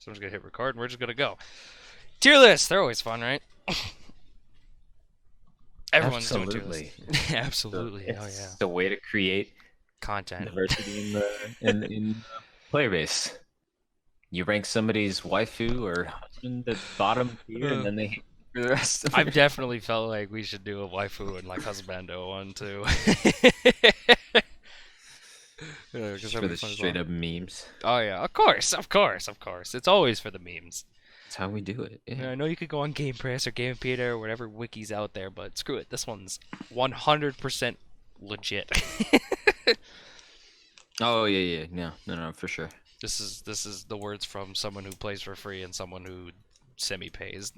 So I'm just gonna hit record and we're just gonna go. Tier lists, they're always fun, right? Everyone's doing tier Absolutely. lists. Absolutely. It's Oh yeah. the way to create Content. diversity in the player base. You rank somebody's waifu or husband at bottom tier, and then they hate for the rest of I've it. definitely felt like we should do a waifu and like husbando one too. Yeah, 'cause Just that'd for be the fun as straight well. up memes. Oh yeah, of course, of course, of course. It's always for the memes. That's how we do it. Yeah, Yeah. I know you could go on Game Press or Gamepedia or whatever wikis out there, but screw it. This one's 100% legit. Oh yeah. No, for sure. This is the words from someone who plays for free and someone who semi pays.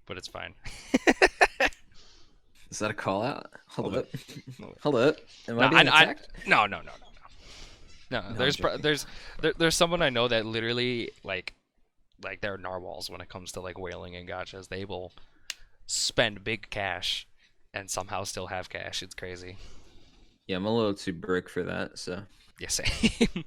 But it's fine. Is that a call out? Hold Hold up. Hold up. Am I being attacked? No. No, No, there's I'm joking. there's someone I know that literally like they're narwhals when it comes to like whaling and gachas. They will spend big cash and somehow still have cash. It's crazy. Yeah, I'm a little too brick for that. So Yeah, same.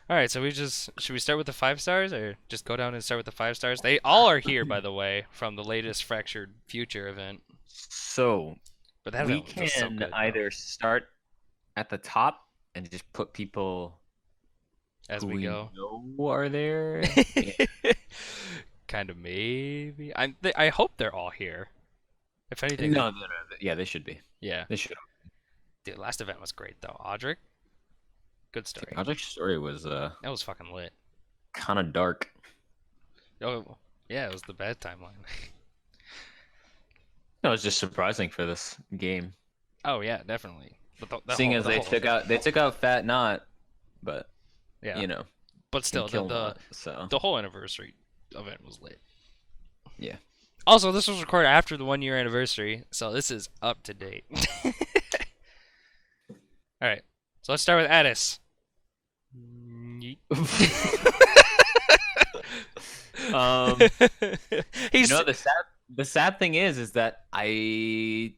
All right, so should we start with the 5 stars or just go down and start with the 5 stars? They all are here, by the way, from the latest Fractured Future event. so But that we event was just so can good, though. either start at the top and just put people As who we go. know are there. Yeah. Kind of maybe. I hope they're all here. If anything, No. Yeah, they should be. yeah. They should. Dude, last event was great though. Audric, good story. Project Story was That was fucking lit. kind of dark. Oh, yeah, it was the bad timeline. No, it was just surprising for this game. Oh yeah, definitely. But Seeing as they took out Fat Knot, but yeah, you know, but still, Kill the Knot, so the whole anniversary event was lit. yeah. Also, this was recorded after the 1 year anniversary, so this is up to date. All right, so let's start with Addis. Yeet. He's The sad thing is that I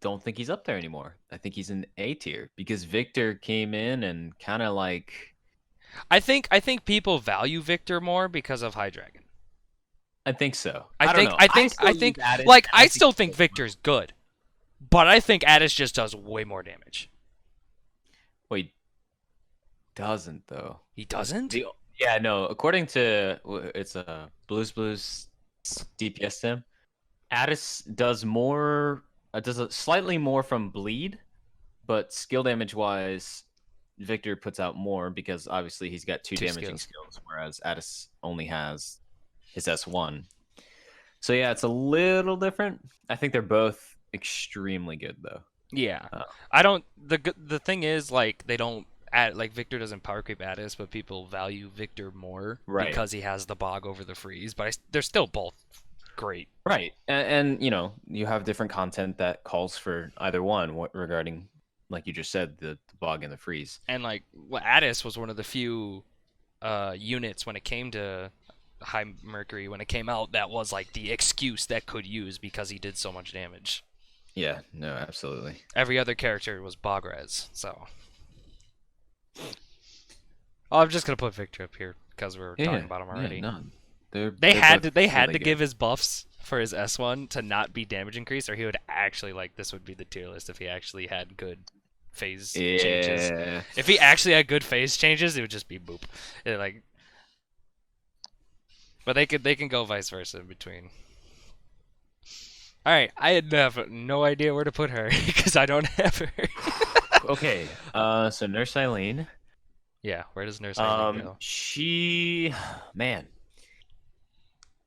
don't think he's up there anymore. I think he's in A tier because Victor came in and kind of like I think people value Victor more because of High Dragon. I think so. I don't know. think like I still think Victor's good, but I think Addis just does way more damage. Wait, doesn't though. He doesn't? Yeah, no. According to it's a Blues DPS sim, Addis does more. Does a slightly more from bleed, but skill damage wise, Victor puts out more because obviously he's got two damaging skills, whereas Addis only has his S1. So yeah, it's a little different. I think they're both extremely good though. Yeah. I don't the thing is like they don't like Victor doesn't power creep Addis, but people value Victor more because he has the bog over the freeze, but they're still both great. Right. And you know, you have different content that calls for either one regarding like you just said the bog and the freeze. And like Addis was one of the few units when it came to High Mercury when it came out that was like the excuse that could use because he did so much damage. Yeah, no, absolutely. Every other character was bog res, so I'm just gonna put Victor up here because we're talking about him already. Yeah, no. They had to give his buffs for his S1 to not be damage increase, or he would actually like this would be the tier list if he actually had good phase changes. If he actually had good phase changes, it would just be boop. Like, but they can go vice versa in between. All right, I had no idea where to put her because I don't have her. Okay, so Nurse Eileen. Yeah, where does Nurse Eileen go? She, man,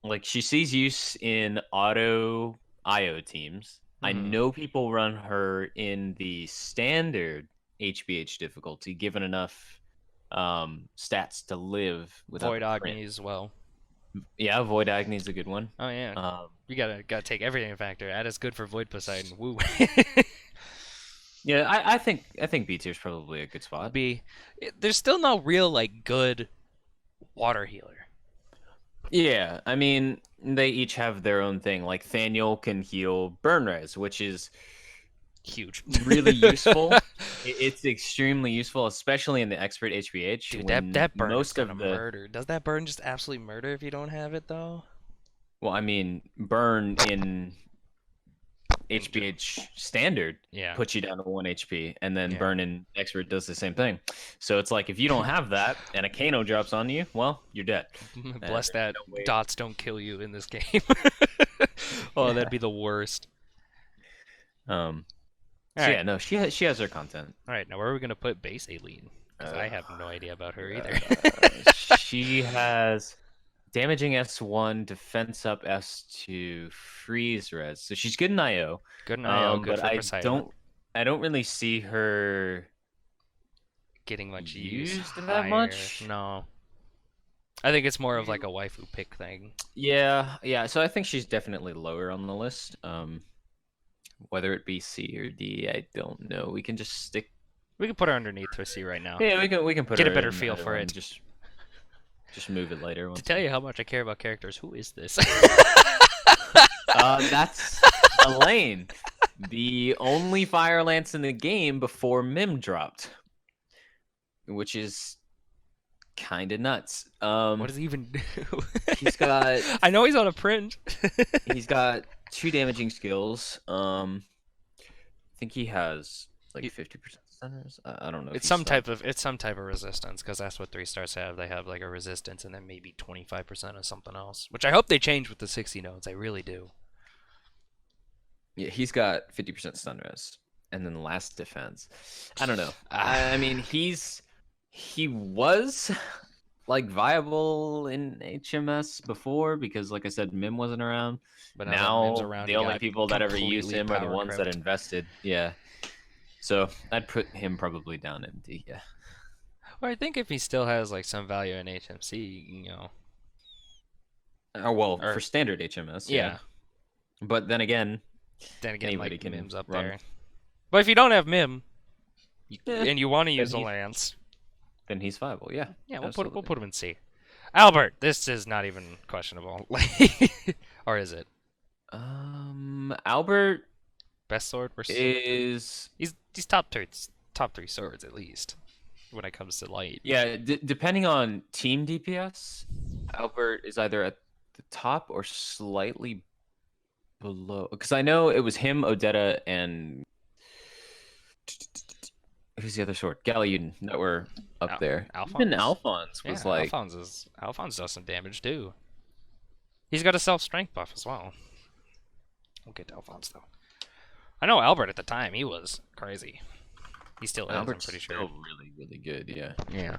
like she sees use in auto IO teams. I know people run her in the standard HBH difficulty, given enough stats to live without Void Agni as well. Yeah, Void Agni is a good one. Oh yeah, you gotta take everything in factor. That is good for Void Poseidon. Woo. Yeah, I think B tier is probably a good spot. B. There's still no real like good water healer. Yeah, I mean they each have their own thing. Like Thaniel can heal burn res, which is huge, really useful. It's extremely useful, especially in the expert HBH. Dude, when that burn most is gonna of the murder. Does that burn just absolutely murder if you don't have it though? well, I mean, burn in HBH standard Yeah. puts you down to 1 HP, and then Yeah. burn in expert does the same thing. So it's like if you don't have that and a Kano drops on you, well, you're dead. Bless that no way. dots don't kill you in this game. Oh, that'd be the worst. So Alright. yeah, no, she has her content. All right, now where are we gonna put Basale? Because I have no idea about her either. She has damaging S1, defense up S2, freeze res. So she's good in IO. Good in IO, good but for I Poseidon. don't really see her Getting much used that higher. much. No. I think it's more of like a waifu pick thing. Yeah. So I think she's definitely lower on the list. Whether it be C or D, I don't know. We can just stick. We can put her underneath her C right now. Yeah, we can put Get her a better in feel either for one, it. Just move it later. To tell you how much I care about characters, who is this? That's Elaine, the only Fire Lance in the game before Mim dropped, which is kind of nuts. What does he even do? He's got. I know he's on a print. He's got 2 damaging skills. I think he has like 50% centers. I don't know. It's some type of resistance, because that's what 3-stars have. They have like a resistance and then maybe 25% of something else, which I hope they change with the 60 nodes. I really do. Yeah, he's got 50% stun res, and then last defense. I don't know. I mean, he was like viable in HMS before because, like I said, Mim wasn't around. But now Mim's around, the only people that ever use him are the power ones that invested. Yeah. So I'd put him probably down in D. Yeah. Well, I think if he still has like some value in HMC, you know. For standard HMS. Yeah. But then again, anybody like can Mim's up run. there. But if you don't have Mim, Yeah. and you want to use a lance, then he's viable. Yeah. Yeah, we'll put him in C. Albert, this is not even questionable, or is it? Albert Best sword versus he's top 3 swords at least when it comes to light. Yeah, depending on team DPS, Albert is either at the top or slightly below. Because I know it was him, Odetta, and who's the other sword? Gala that were up there. Alphonse. Even Alphonse was like Alphonse does some damage too. He's got a self-strength buff as well. We'll get to Alphonse though. I know Albert at the time, he was crazy. He still is, Albert's I'm pretty sure. still really, really good, yeah. Yeah.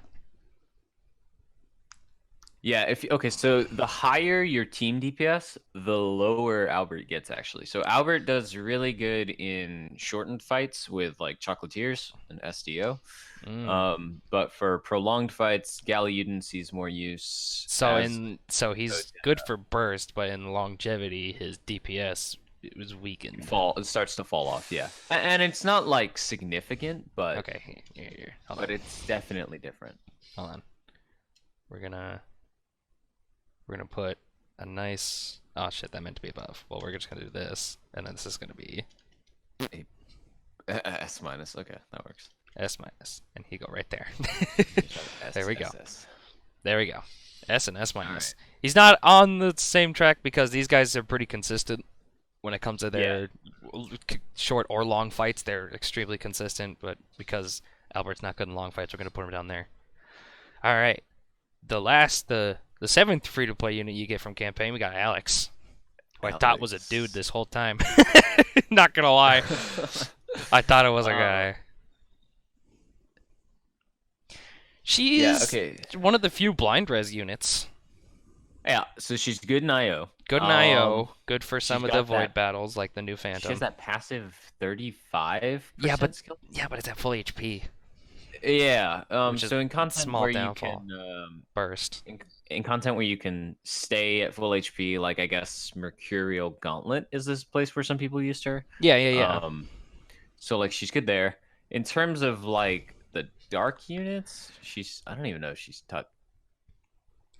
Yeah, okay, so the higher your team DPS, the lower Albert gets actually. So Albert does really good in shortened fights with like Chocolatiers and SDO. But for prolonged fights, Gala sees more use. So he's good for burst, but in longevity his DPS was weakened. It starts to fall off, yeah. And it's not like significant, but okay, here. But it's definitely different. Hold on. We're gonna put a nice. Oh shit, that meant to be above. Well, we're just gonna do this, and then this is gonna be S minus. Okay, that works. S minus, and he go right there. There we go. There we go. S and S minus. Right. He's not on the same track because these guys are pretty consistent when it comes to their short or long fights. They're extremely consistent, but because Albert's not good in long fights, we're gonna put him down there. All right. The 7th free-to-play unit you get from campaign, we got Alex, who I thought was a dude this whole time. Not gonna lie, I thought it was a guy. She's one of the few blind res units. Yeah, so she's good in IO. Good in IO. Good for some of the void battles, like the new Phantom. She has that passive 35% skill. Yeah, but it's at full HP. Yeah. So in content where you can burst. In content where you can stay at full HP, like I guess Mercurial Gauntlet is this place where some people used her. Yeah. So like she's good there. In terms of like the dark units, I don't even know if she's top.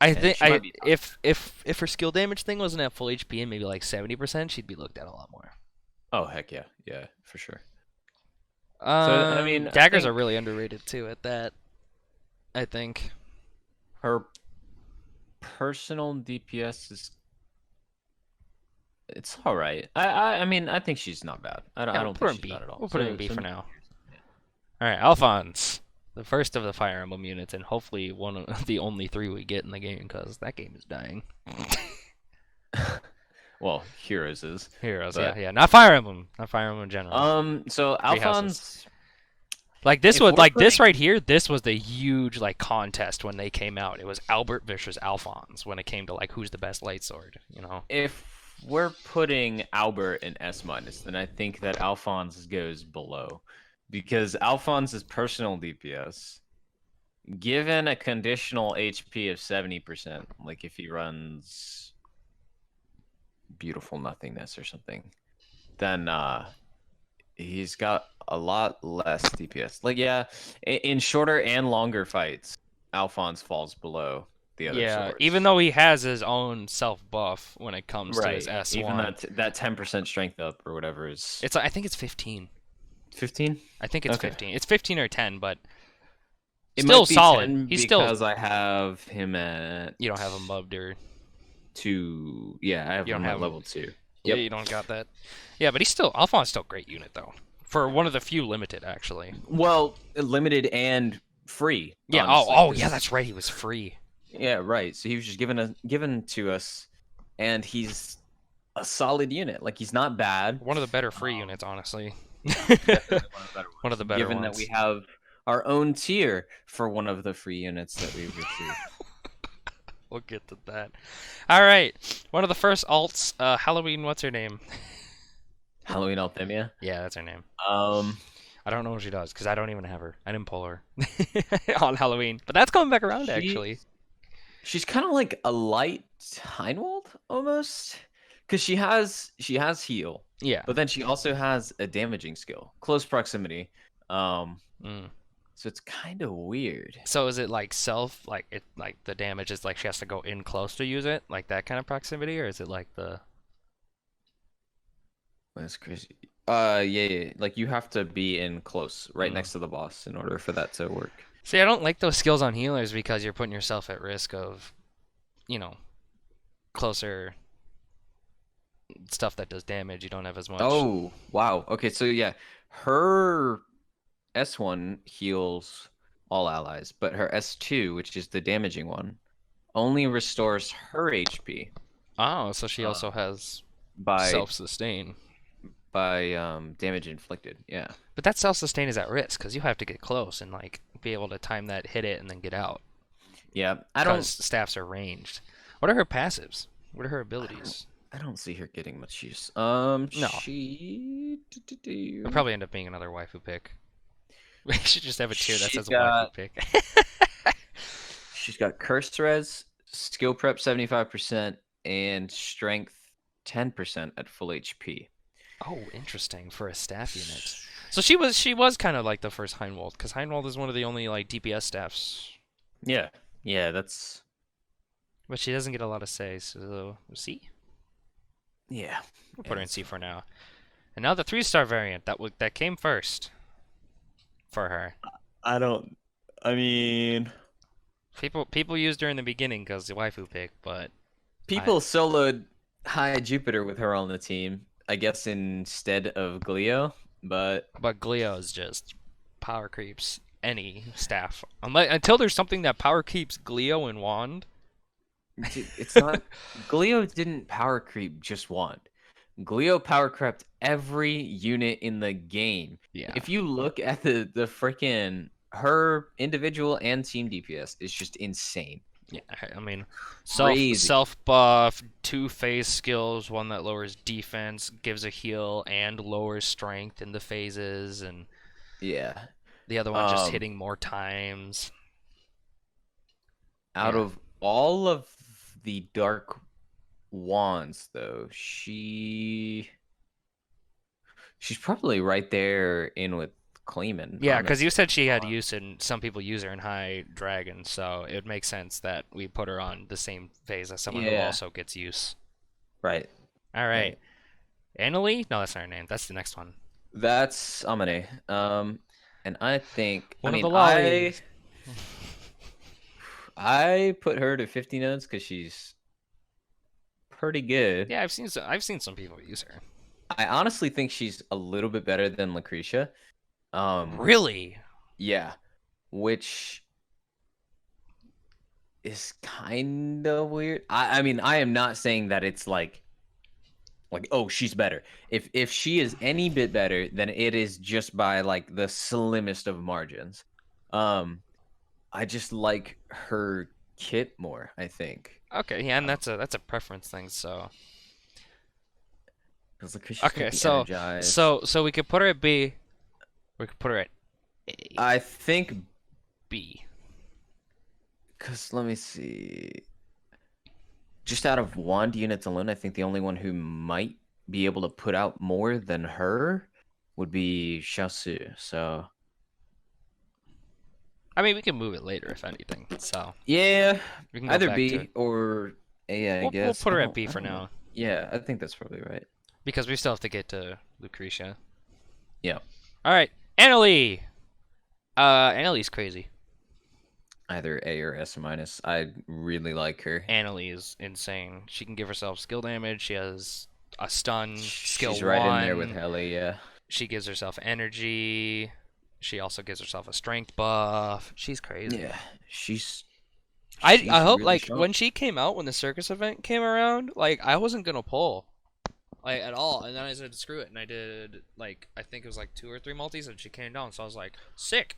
I think if her skill damage thing wasn't at full HP and maybe like 70%, she'd be looked at a lot more. Oh heck yeah, for sure. So I mean, I Daggers think are really underrated too at that. I think her personal DPS is it's all right. I mean, I think she's not bad. I yeah, don't think she's bad at all. We'll put her in B for now. All right, Alphonse, the first of the Fire Emblem units, and hopefully one of the only 3 we get in the game, because that game is dying. Well, Heroes is. Heroes, but... yeah, not Fire Emblem in general. So Alphonse, like this was like this right here. This was the huge like contest when they came out. It was Albert versus Alphonse when it came to like who's the best light sword. You know. If we're putting Albert in S-, then I think that Alphonse goes below, because Alphonse's personal DPS, given a conditional HP of 70%, like if he runs Beautiful Nothingness or something, then he's got a lot less DPS. Like, yeah, in shorter and longer fights, Alphonse falls below the other swords. Even though he has his own self buff when it comes to his S1. Even that 10% strength up or whatever is. I think it's 15. 15? I think it's 15. It's 15 or 10, but it still might be solid. 10 He's because still. I have him at. You don't have him loved or. 2. Yeah, I have him at level 2. Yeah, you don't got that. Yeah, but Alphonse is still a great unit though. For one of the few limited, actually. Well, limited and free. Yeah. Honestly, yeah, that's right. He was free. Yeah, right. So he was just given to us, and he's a solid unit. Like, he's not bad. One of the better free units, honestly. One of the better given ones. That we have our own tier for one of the free units that we've received. We'll get to that. All right. One of the first alts, Halloween. What's her name? Halloween Althemia? Yeah, that's her name. I don't know what she does because I don't even have her. I didn't pull her on Halloween, but that's coming back around actually. She's kind of like a light Heinwald almost, because she has heal. Yeah. But then she also has a damaging skill, close proximity. So it's kind of weird. So is it like like the damage is like she has to go in close to use it, like that kind of proximity, or is it like the? That's crazy. Yeah. Like you have to be in close, right next to the boss, in order for that to work. See, I don't like those skills on healers because you're putting yourself at risk of, closer stuff that does damage. You don't have as much. Oh, wow. Okay, so yeah, her S1 heals all allies, but her S2, which is the damaging one, only restores her HP. Oh, so she also has self-sustain. By damage inflicted, yeah. But that self-sustain is at risk because you have to get close and like be able to time that, hit it, and then get out. Yeah, staffs are ranged. What are her passives? What are her abilities? I don't see her getting much use. No. She. It'll probably end up being another waifu pick. We should just have a tier that says waifu pick. She's got Curse Res, Skill Prep 75%, and Strength 10% at full HP. Oh, interesting for a staff unit. So she was kind of like the first Heinwald, because Heinwald is one of the only like DPS staffs. Yeah, that's. But she doesn't get a lot of say, so C. Yeah, we'll put her in C for now. And now the 3-star variant that came first for her. I mean, people used her in the beginning because the waifu pick, but people soloed High Jupiter with her on the team, I guess, instead of Clio, but Clio is just power creeps any staff until there's something that power creeps Clio and Wand. It's not. Clio didn't power creep just Wand. Clio power crept every unit in the game. Yeah. If you look at the freaking her individual and team DPS is just insane. Yeah, I mean, self buff, 2 phase skills, one that lowers defense, gives a heal, and lowers strength in the phases, and yeah, the other one just hitting more times. Out of all of the dark wands, though, she's probably right there in with Clayman. Yeah, because you said she had use, and some people use her in High Dragon, so it would make sense that we put her on the same phase as someone who also gets use. Right. All right. Annalee? No, that's not her name. That's the next one. That's Amane. And I think One of the lollies. I put her to 50 nodes because she's pretty good. Yeah, I've seen some people use her. I honestly think she's a little bit better than Lucretia. Really? Yeah, which is kind of weird. I mean, I am not saying that it's like oh, she's better. If she is any bit better, then it is just by like the slimmest of margins. I just like her kit more, I think. Okay, yeah, and that's a preference thing. So okay, so we could put her at B. We could put her at A. I think B. Because let me see. Just out of wand units alone, I think the only one who might be able to put out more than her would be Xiaosu. So, I mean, we can move it later if anything. So yeah, we can either B or A. I guess we'll put her at B for now. Yeah, I think that's probably right. Because we still have to get to Lucretia. Yeah. All right, Annalee. Annalee's crazy. Either A or S minus. I really like her. Annalee is insane. She can give herself skill damage. She has a stun, skill 1. She's right in there with Helly, yeah. She gives herself energy. She also gives herself a strength buff. She's crazy. Yeah, she's I hope really like strong. when she came out, when the circus event came around, like I wasn't gonna pull like at all, and then I said screw it, and I did like I think it was like 2 or 3 multis, and she came down, so I was like sick.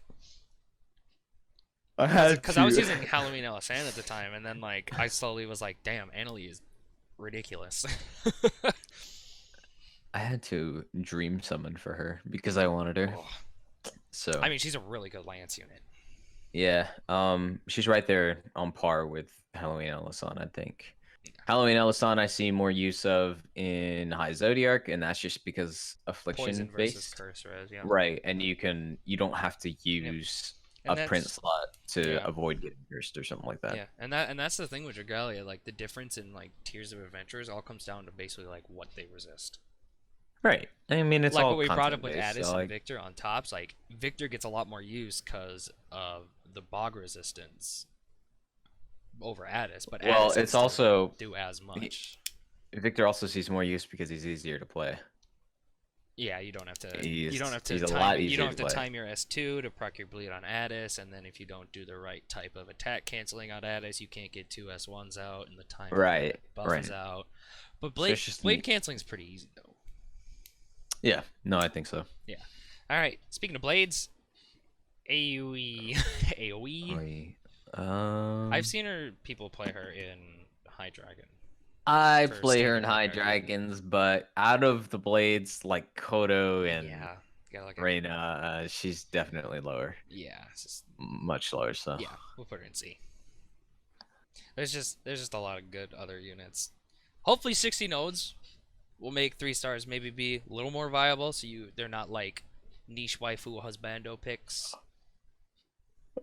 Because I was using Halloween Elisan at the time, and then like I slowly was like, damn, Annalee is ridiculous. I had to dream summon for her because I wanted her. Oh. So I mean, she's a really good lance unit. Yeah, she's right there on par with Halloween Elisan, I think. Halloween Elisan I see more use of in High Zodiac, and that's just because affliction based. Curse res, yeah. Right, and you don't have to use a print slot to avoid getting cursed or something like that. Yeah, and that's the thing with Dragalia, like the difference in like tiers of adventurers all comes down to basically like what they resist. Right. I mean, it's like all what we brought up with based, Addis so, and Victor on tops. Like Victor gets a lot more use because of the bog resistance over Addis, but well, Addis it's also do as much. Victor also sees more use because he's easier to play. Yeah, you don't have to. He's you don't have to. a Time, lot you don't have easier to to play. time your S2 to proc your bleed on Addis, and then if you don't do the right type of attack canceling on Addis, you can't get 2 S1s out, and the time buff is out. But blade canceling is pretty easy though. Yeah, no, I think so. Yeah. All right. Speaking of blades, AoE, AoE. I've seen people play her in High Dragon. I play her in High Dragons, but out of the blades like Kodo and Reina, she's definitely lower. Yeah, it's just much lower. So yeah, we'll put her in C. There's just a lot of good other units. Hopefully 60 nodes will make 3 stars maybe be a little more viable, so they're not like niche waifu husbando picks.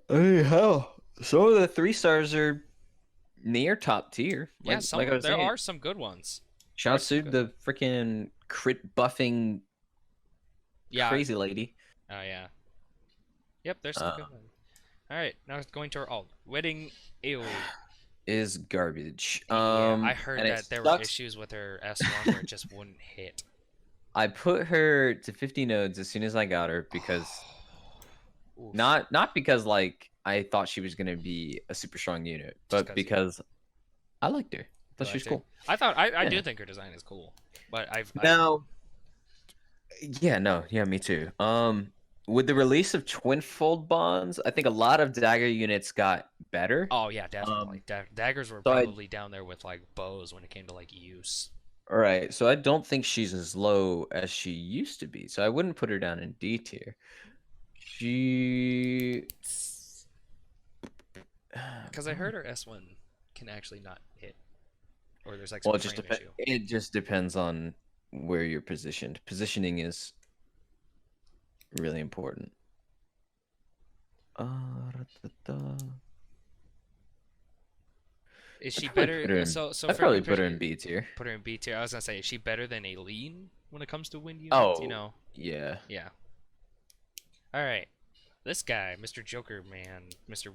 Hey, hell, some of the 3 stars are near top tier. Yeah, there are some good ones. Xiaosu, the freaking crit buffing crazy lady. Oh yeah. Yep, there's some good ones. All right, now it's going to our wedding AoE. Is garbage. I heard that there were issues with her S1 where it just wouldn't hit. I put her to 50 nodes as soon as I got her because not because like I thought she was gonna be a super strong unit, but because I liked her. I thought she was cool. I do think her design is cool, but me too. With the release of twin-fold bonds, I think a lot of dagger units got better. Oh yeah, definitely. Daggers were probably down there with like bows when it came to like use. All right, so I don't think she's as low as she used to be. So I wouldn't put her down in D tier. Because I heard her S1 can actually not hit, or there's like some frame issue. It just depends on where you're positioned. Positioning is really important. Is she better? I'd probably put her in B tier. Put her in B tier. I was gonna say, is she better than Aileen when it comes to wind units. Oh, You know. yeah. Yeah. All right. This guy, Mr. Joker Man, Mr.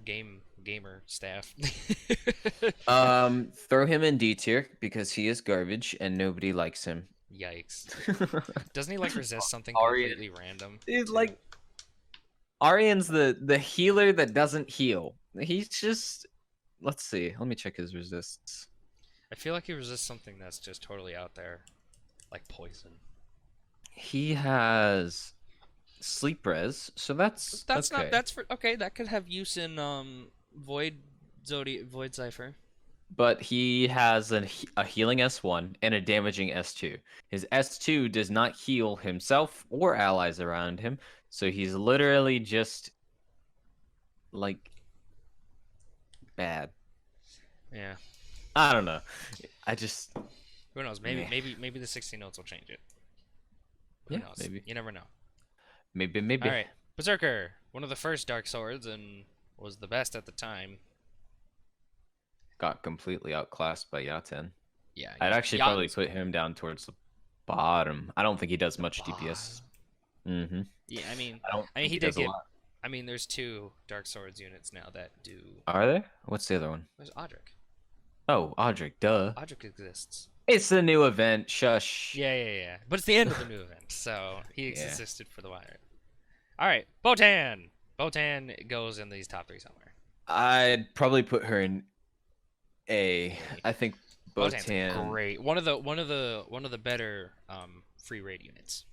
Gamer staff. Throw him in D tier because he is garbage and nobody likes him. Yikes. Doesn't he like resist something Arian. completely random? Dude, like Arian's the healer that doesn't heal. He's just let's see. Let me check his resists. I feel like he resists something that's just totally out there, like poison. He has sleep res, so that's okay. Not that's for okay. That could have use in Void Cipher. But he has a healing S1 and a damaging S2. His S2 does not heal himself or allies around him, so he's literally just like bad. Yeah. I don't know. I just who knows? Maybe the 60 notes will change it. Who knows? Maybe. You never know. Maybe. All right, Berserker, one of the first Dark Swords and was the best at the time. Got completely outclassed by Yaten. Yeah. I'd actually probably put him down towards the bottom. I don't think he does much DPS. Mm-hmm. Yeah, I mean he did get. a lot. I mean, there's 2 Dark Swords units now that do. Are there? What's the other one? There's Audric. Oh, Audric, duh. Audric exists. It's the new event. Shush. Yeah. But it's the end of the new event, so he existed for the while. All right, Botan. Botan goes in these top 3 somewhere. I'd probably put her in A. I think Botan. Great. One of the better free raid units.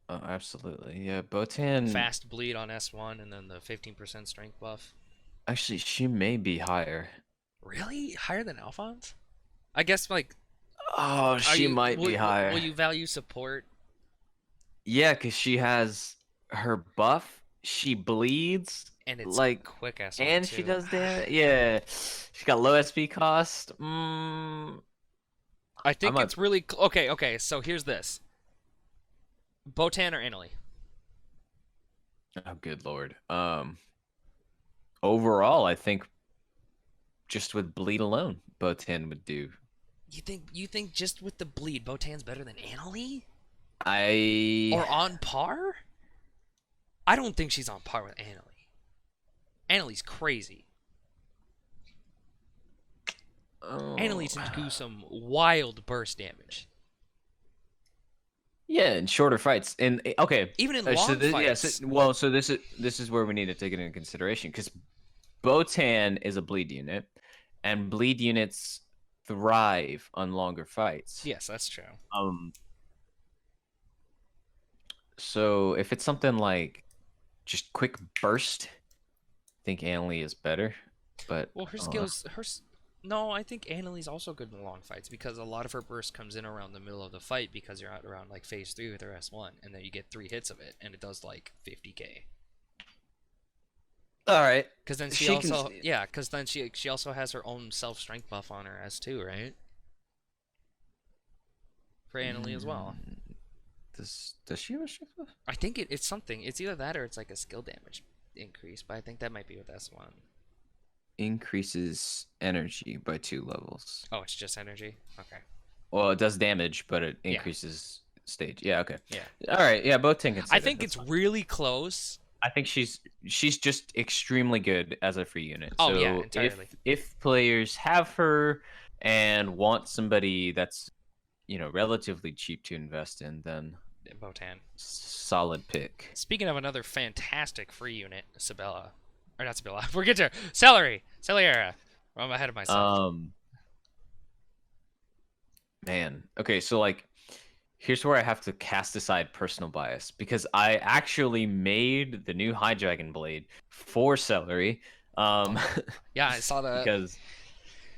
Oh, absolutely. Yeah, Botan. Fast bleed on S1 and then the 15% strength buff. Actually, she may be higher. Really? Higher than Alphonse? I guess like. Oh, she might be higher. Will you value support? Yeah, because she has her buff. She bleeds. And it's like quick ass. And she does that. Yeah, she's got low SP cost. I think it's really okay. So here's this: Botan or Annalee? Oh, good lord. Overall, I think just with bleed alone, Botan would do. You think just with the bleed, Botan's better than Annalee? Or on par? I don't think she's on par with Annalee. Annalee's crazy. Annalee's can do some wild burst damage. Yeah, in shorter fights, and okay, even in long fights. Yeah, so this is where we need to take it into consideration because Botan is a bleed unit, and bleed units thrive on longer fights. Yes, that's true. So if it's something like just quick burst, I think Annalee is better. But her skills, no, I think Annalee's also good in long fights because a lot of her burst comes in around the middle of the fight because you're out around like phase 3 with her S1, and then you get 3 hits of it, and it does like 50k. All right. Because then she also has her own self strength buff on her S2, right? For Annalee as well. Does she have a strength buff? I think it's something. It's either that or it's like a skill damage increase, but I think that might be with S1. Increases energy by 2 levels. Oh, it's just energy? Okay. Well, it does damage, but it increases stage. Yeah, okay. Yeah. All right, yeah, both can consider. I think it's really close. I think she's just extremely good as a free unit. Oh, so yeah, entirely. If players have her and want somebody that's, relatively cheap to invest in, then Botan. Solid pick. Speaking of another fantastic free unit, Sabella. Or not Sabella. We'll get to Celery. Celiera. I'm ahead of myself. Man. Okay, so here's where I have to cast aside personal bias because I actually made the new High Dragon Blade for Celery. Yeah, I saw that.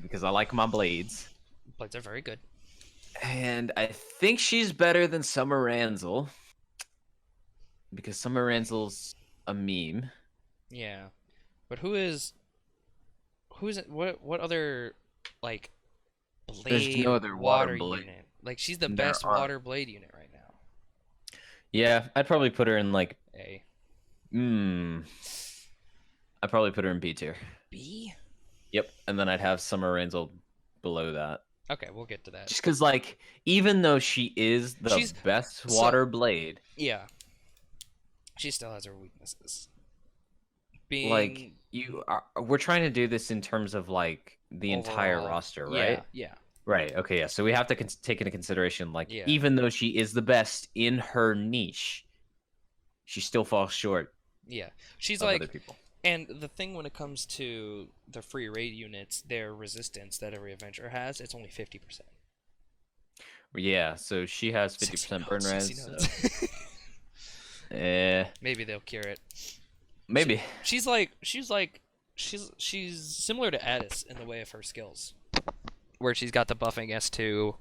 Because I like my blades. Blades are very good. And I think she's better than Summer Ranzel. Because Summer Ranzel's a meme. Yeah. But who is it? What other blade? There's no other water blade unit. She's the best water blade unit right now. Yeah, I'd probably put her in A. I'd probably put her in B tier. B? Yep, and then I'd have Summer Ranzel below that. Okay, we'll get to that. Just because, like, even though she is the best water blade, yeah, she still has her weaknesses. Like, we're trying to do this in terms of like the entire roster, right? Yeah. Right. Okay. Yeah. So we have to take into consideration, like, even though she is the best in her niche, she still falls short. Yeah, she's of like other people. And the thing when it comes to the free raid units, their resistance that every Avenger has, it's only 50%. Yeah, so she has 50% burn res. Maybe they'll cure it. Maybe. She's similar to Addis in the way of her skills, where she's got the buffing S2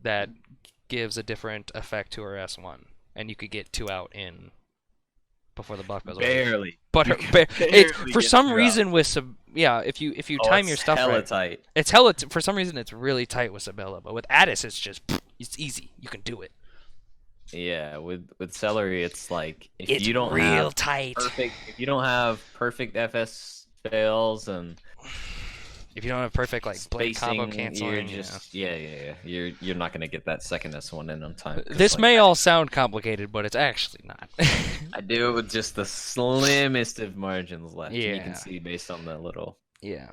that gives a different effect to her S1, and you could get 2 out in before the buff goes away. Barely. But for some reason with if you time your stuff right, tight. It's hella for some reason it's really tight with Sabella, but with Addis it's easy. You can do it. Yeah, with celery it's like if you don't have perfect FS fails and if you don't have perfect like blade combo canceling, you're not gonna get that second S1 in on time. This may all sound complicated, but it's actually not. I do it with just the slimmest of margins left. Yeah, you can see based on the little. Yeah,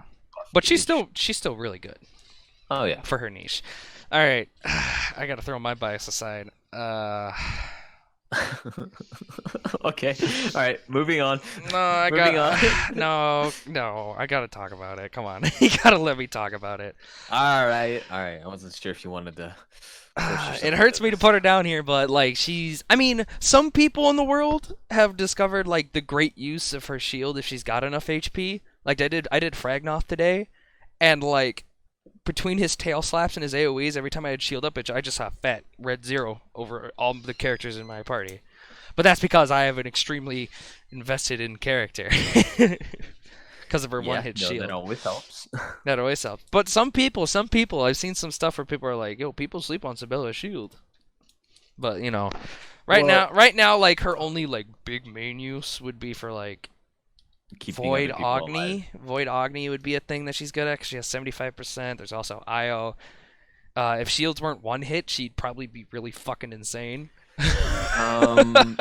but she's still really good. Oh yeah, for her niche. All right, I gotta throw my bias aside. Okay. All right. Moving on. No, I gotta talk about it. Come on, you gotta let me talk about it. All right. I wasn't sure if you wanted to. It hurts me to put her down here, but like some people in the world have discovered like the great use of her shield if she's got enough HP. Like I did Fragnoth today, and like between his tail slaps and his AoEs, every time I had shield up, I just saw fat red 0 over all the characters in my party. But that's because I have an extremely invested in character. Because of her one-hit shield. That always helps. That always helps. But some people, I've seen some stuff where people are like, yo, people sleep on Sabella's shield. But, right now, like, her only, like, big main use would be for, like, Void Agni. Void Agni would be a thing that she's good at because she has 75%. There's also IO. If shields weren't one hit, she'd probably be really fucking insane. I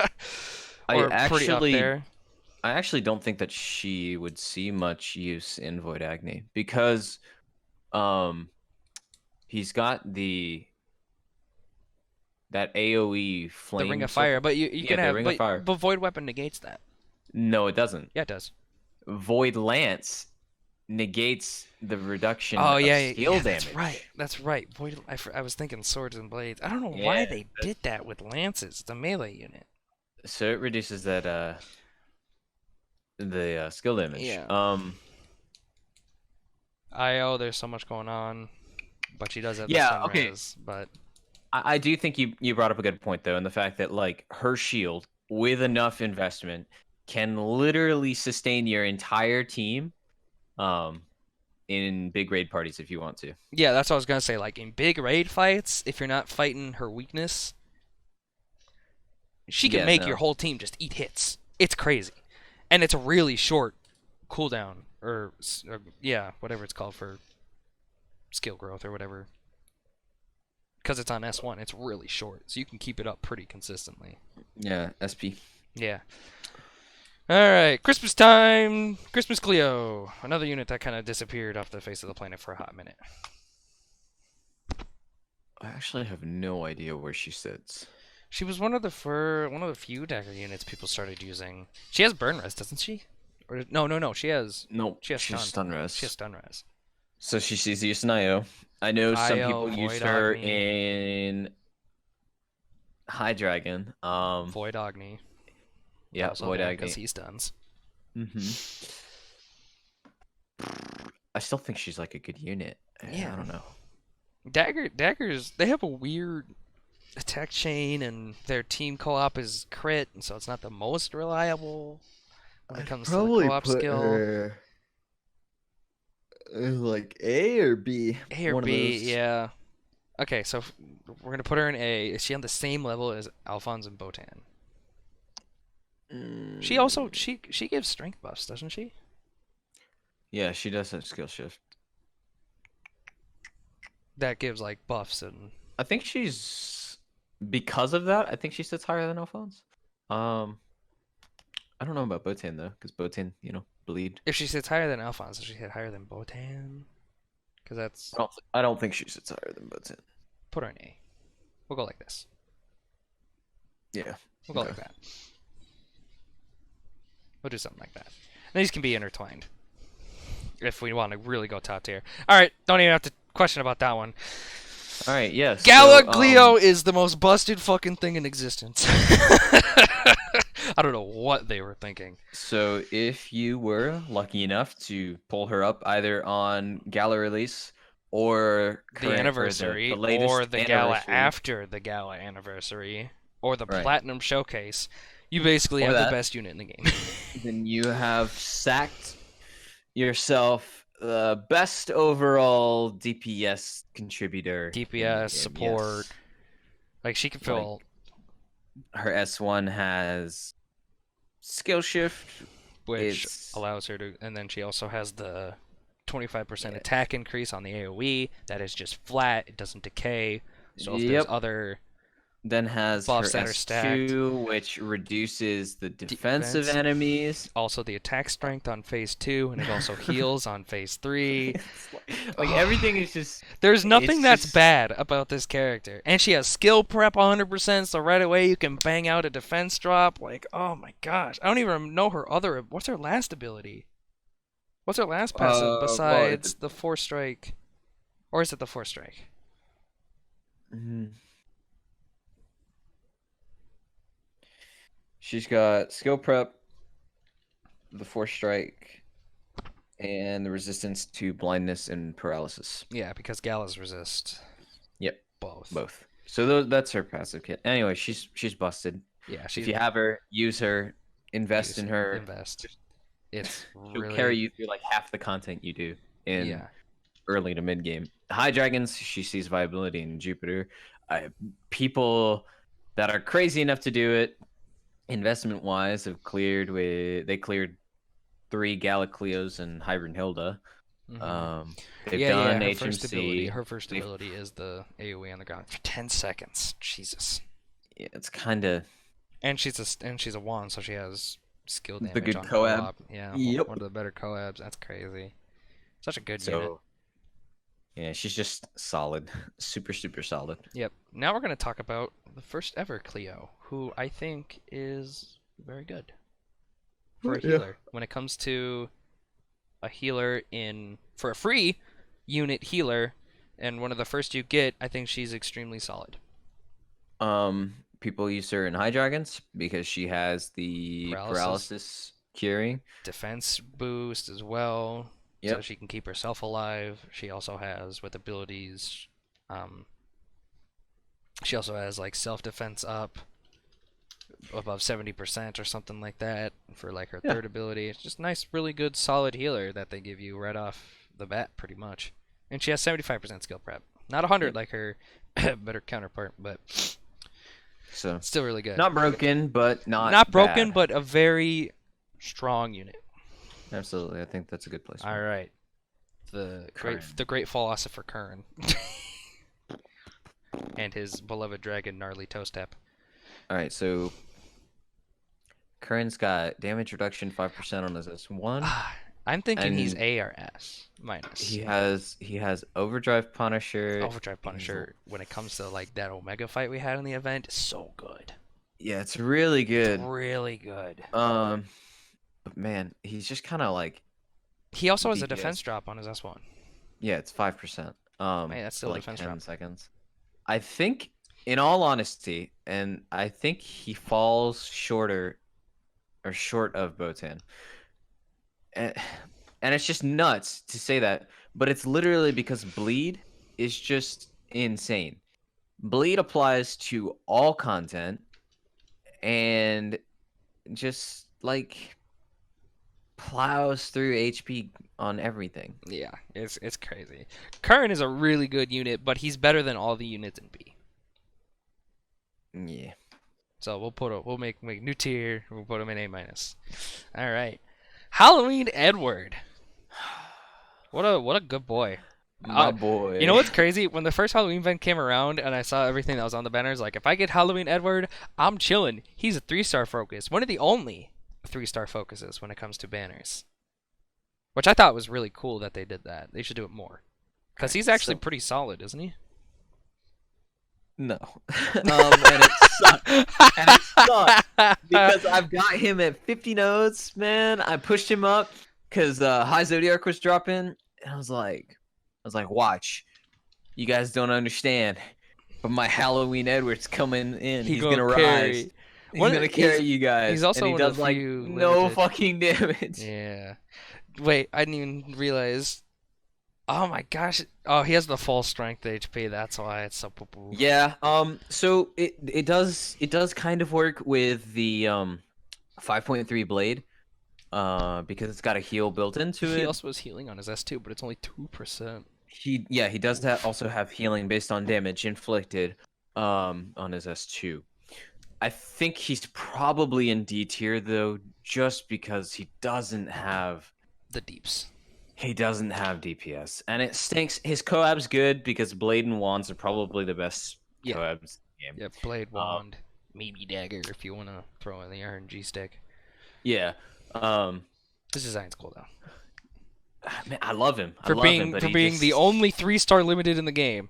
actually don't think that she would see much use in Void Agni because he's got that AoE flame. The Ring of Fire, but you can have but Void Weapon negates that. No, it doesn't. Yeah, it does. Void Lance negates the reduction of skill damage. That's right. Void. I was thinking swords and blades. I don't know why they did that with lances. It's a melee unit. So it reduces that the skill damage. Yeah. IO, there's so much going on, but she does have the stun res, but I do think you brought up a good point though, in the fact that like her shield with enough investment can literally sustain your entire team in big raid parties if you want to. Yeah, that's what I was gonna say. Like in big raid fights, if you're not fighting her weakness, she can make your whole team just eat hits. It's crazy. And it's a really short cooldown, or whatever it's called for skill growth or whatever. Because it's on S1, it's really short, so you can keep it up pretty consistently. Yeah, SP. Yeah. Alright, Christmas time! Christmas Clio! Another unit that kind of disappeared off the face of the planet for a hot minute. I actually have no idea where she sits. She was one of the few dagger units people started using. She has burn res, doesn't she? Or no. She has stun res. She has stun res. So she's used in IO. I know some people use her in High Dragon. Void Agni. Yeah, Void Agni. Because he stuns. I still think she's like a good unit. Yeah. I don't know. Daggers, they have a weird attack chain, and their team co-op is crit, and so it's not the most reliable when it comes to the co-op skill. Her, like A or B? A or B, yeah. Okay, so we're gonna put her in A. Is she on the same level as Alphonse and Botan? She also she gives strength buffs, doesn't she? Yeah, she does have skill shift. that gives like buffs and. I think she's because of that. I think she sits higher than Alphonse. I don't know about Botan though, because Botan, bleed. If she sits higher than Alphonse, does she hit higher than Botan? Because that's. I don't think she sits higher than Botan. Put her in A. We'll go like this. Yeah. We'll go like that. We'll do something like that. And these can be intertwined. If we want to really go top tier. Alright, don't even have to question about that one. Alright, yes. Gala Clio is the most busted fucking thing in existence. I don't know what they were thinking. So if you were lucky enough to pull her up either on Gala release or the anniversary, the latest or the anniversary. Gala after the Gala anniversary, or the Right. Platinum Showcase, you basically Or have that. the best unit in the game. Then you have sacked yourself the best overall DPS contributor. in the game, DPS, support. yes. Like, she can fill... Her S1 has skill shift, which it's- allows her to... And then she also has the 25% attack increase on the AoE. That is just flat. It doesn't decay. So if there's Yep. other... then has buffs her that are S2, which reduces the defensive Defense. enemies. Also the attack strength on phase 2, and it also heals on phase 3. Like everything is just There's nothing It's that's just- bad about this character. And she has skill prep 100%, so right away you can bang out a defense drop. Like, oh my gosh. I don't even know her other... What's her last ability? What's her last passive well, besides the 4-strike? Or is it the 4-strike? Mhm. She's got skill prep, the 4-strike, and the resistance to blindness and paralysis. Yeah, because Galas resist. Yep. Both. So that's her passive kit. Anyway, she's busted. Yeah, If she's... you have her, use her, invest in her. Invest. It's She'll really... carry you through like half the content you do in Yeah. early to mid game. High dragons, she sees viability in Jupiter. People that are crazy enough to do it, investment wise, they cleared 3 Gala Clios and Hybrid Hilda. Mhm. They've yeah, done her HMC. first ability. Her first They've- ability is the AoE on the ground for 10 seconds. Jesus. Yeah, it's kind of And she's a wand, so she has skill damage The good on coab. co-op. Yeah, Yep. one of the better coabs. That's crazy. Such a good unit. so. Yeah, she's just solid, super solid. Yep. Now we're gonna talk about the first ever Clio, who I think is very good for a Yeah. healer. When it comes to a healer for a free unit healer, and one of the first you get, I think she's extremely solid. People use her in High Dragons because she has the paralysis curing. Defense boost as well. So Yep. she can keep herself alive. She also has with abilities, she also has like self-defense up above 70% or something like that for like her Yeah. third ability. It's just nice, really good, solid healer that they give you right off the bat, pretty much. And she has 75% skill prep, not 100 like her better counterpart, but So still really good. not broken, but not broken, bad. but a very strong unit. Absolutely, I think that's a good place. All right, the great philosopher Kern, and his beloved dragon gnarly toe step. All right, so Karen's got damage reduction 5% on his S1. I'm thinking he's And A or S minus. He has Overdrive Punisher. Overdrive Punisher, when it comes to like that Omega fight we had in the event, is so good. Yeah, it's really good. Really good. But man, he's just kind of like. He also has a DPS. defense drop on his S1. Yeah, it's 5%. Man, that's still for a like defense 10 drop. seconds. I think, in all honesty, and I think he falls short of Botan. And it's just nuts to say that, but it's literally because bleed is just insane. Bleed applies to all content and just like plows through HP on everything. Yeah, it's crazy. Kern is a really good unit, but he's better than all the units in B. Yeah. So we'll make new tier. We'll put him in A minus. All right, Halloween Edward. What a good boy. My boy. You know what's crazy? When the first Halloween event came around and I saw everything that was on the banners, like, if I get Halloween Edward, I'm chilling. He's a 3-star focus. One of the only 3-star focuses when it comes to banners. Which I thought was really cool that they did that. They should do it more. Because he's actually pretty solid, isn't he? No. And it sucked. And it sucked. Because I've got him at 50 nodes, man. I pushed him up because High Zodiac was dropping. And I was like, watch. You guys don't understand. But my Halloween Edward's coming in. He's going to rise. He's going to carry you guys. He's also and he does like no fucking damage. Yeah. Wait, I didn't even realize. Oh my gosh. Oh, he has the full strength HP. That's why it's so poo-poo. Yeah. So it does kind of work with the 5.3 blade. Because it's got a heal built into it. He also has healing on his S2, but it's only 2%. He does also have healing based on damage inflicted on his S2. I think he's probably in D tier though, just because he doesn't have the deeps. He doesn't have DPS, and it stinks. His Coab's good because Blade and Wands are probably the best Coabs in the game. Yeah, Blade, Wand, maybe Dagger if you want to throw in the RNG stick. Yeah. This design's cool though. Man, I love him. For being the only 3-star limited in the game.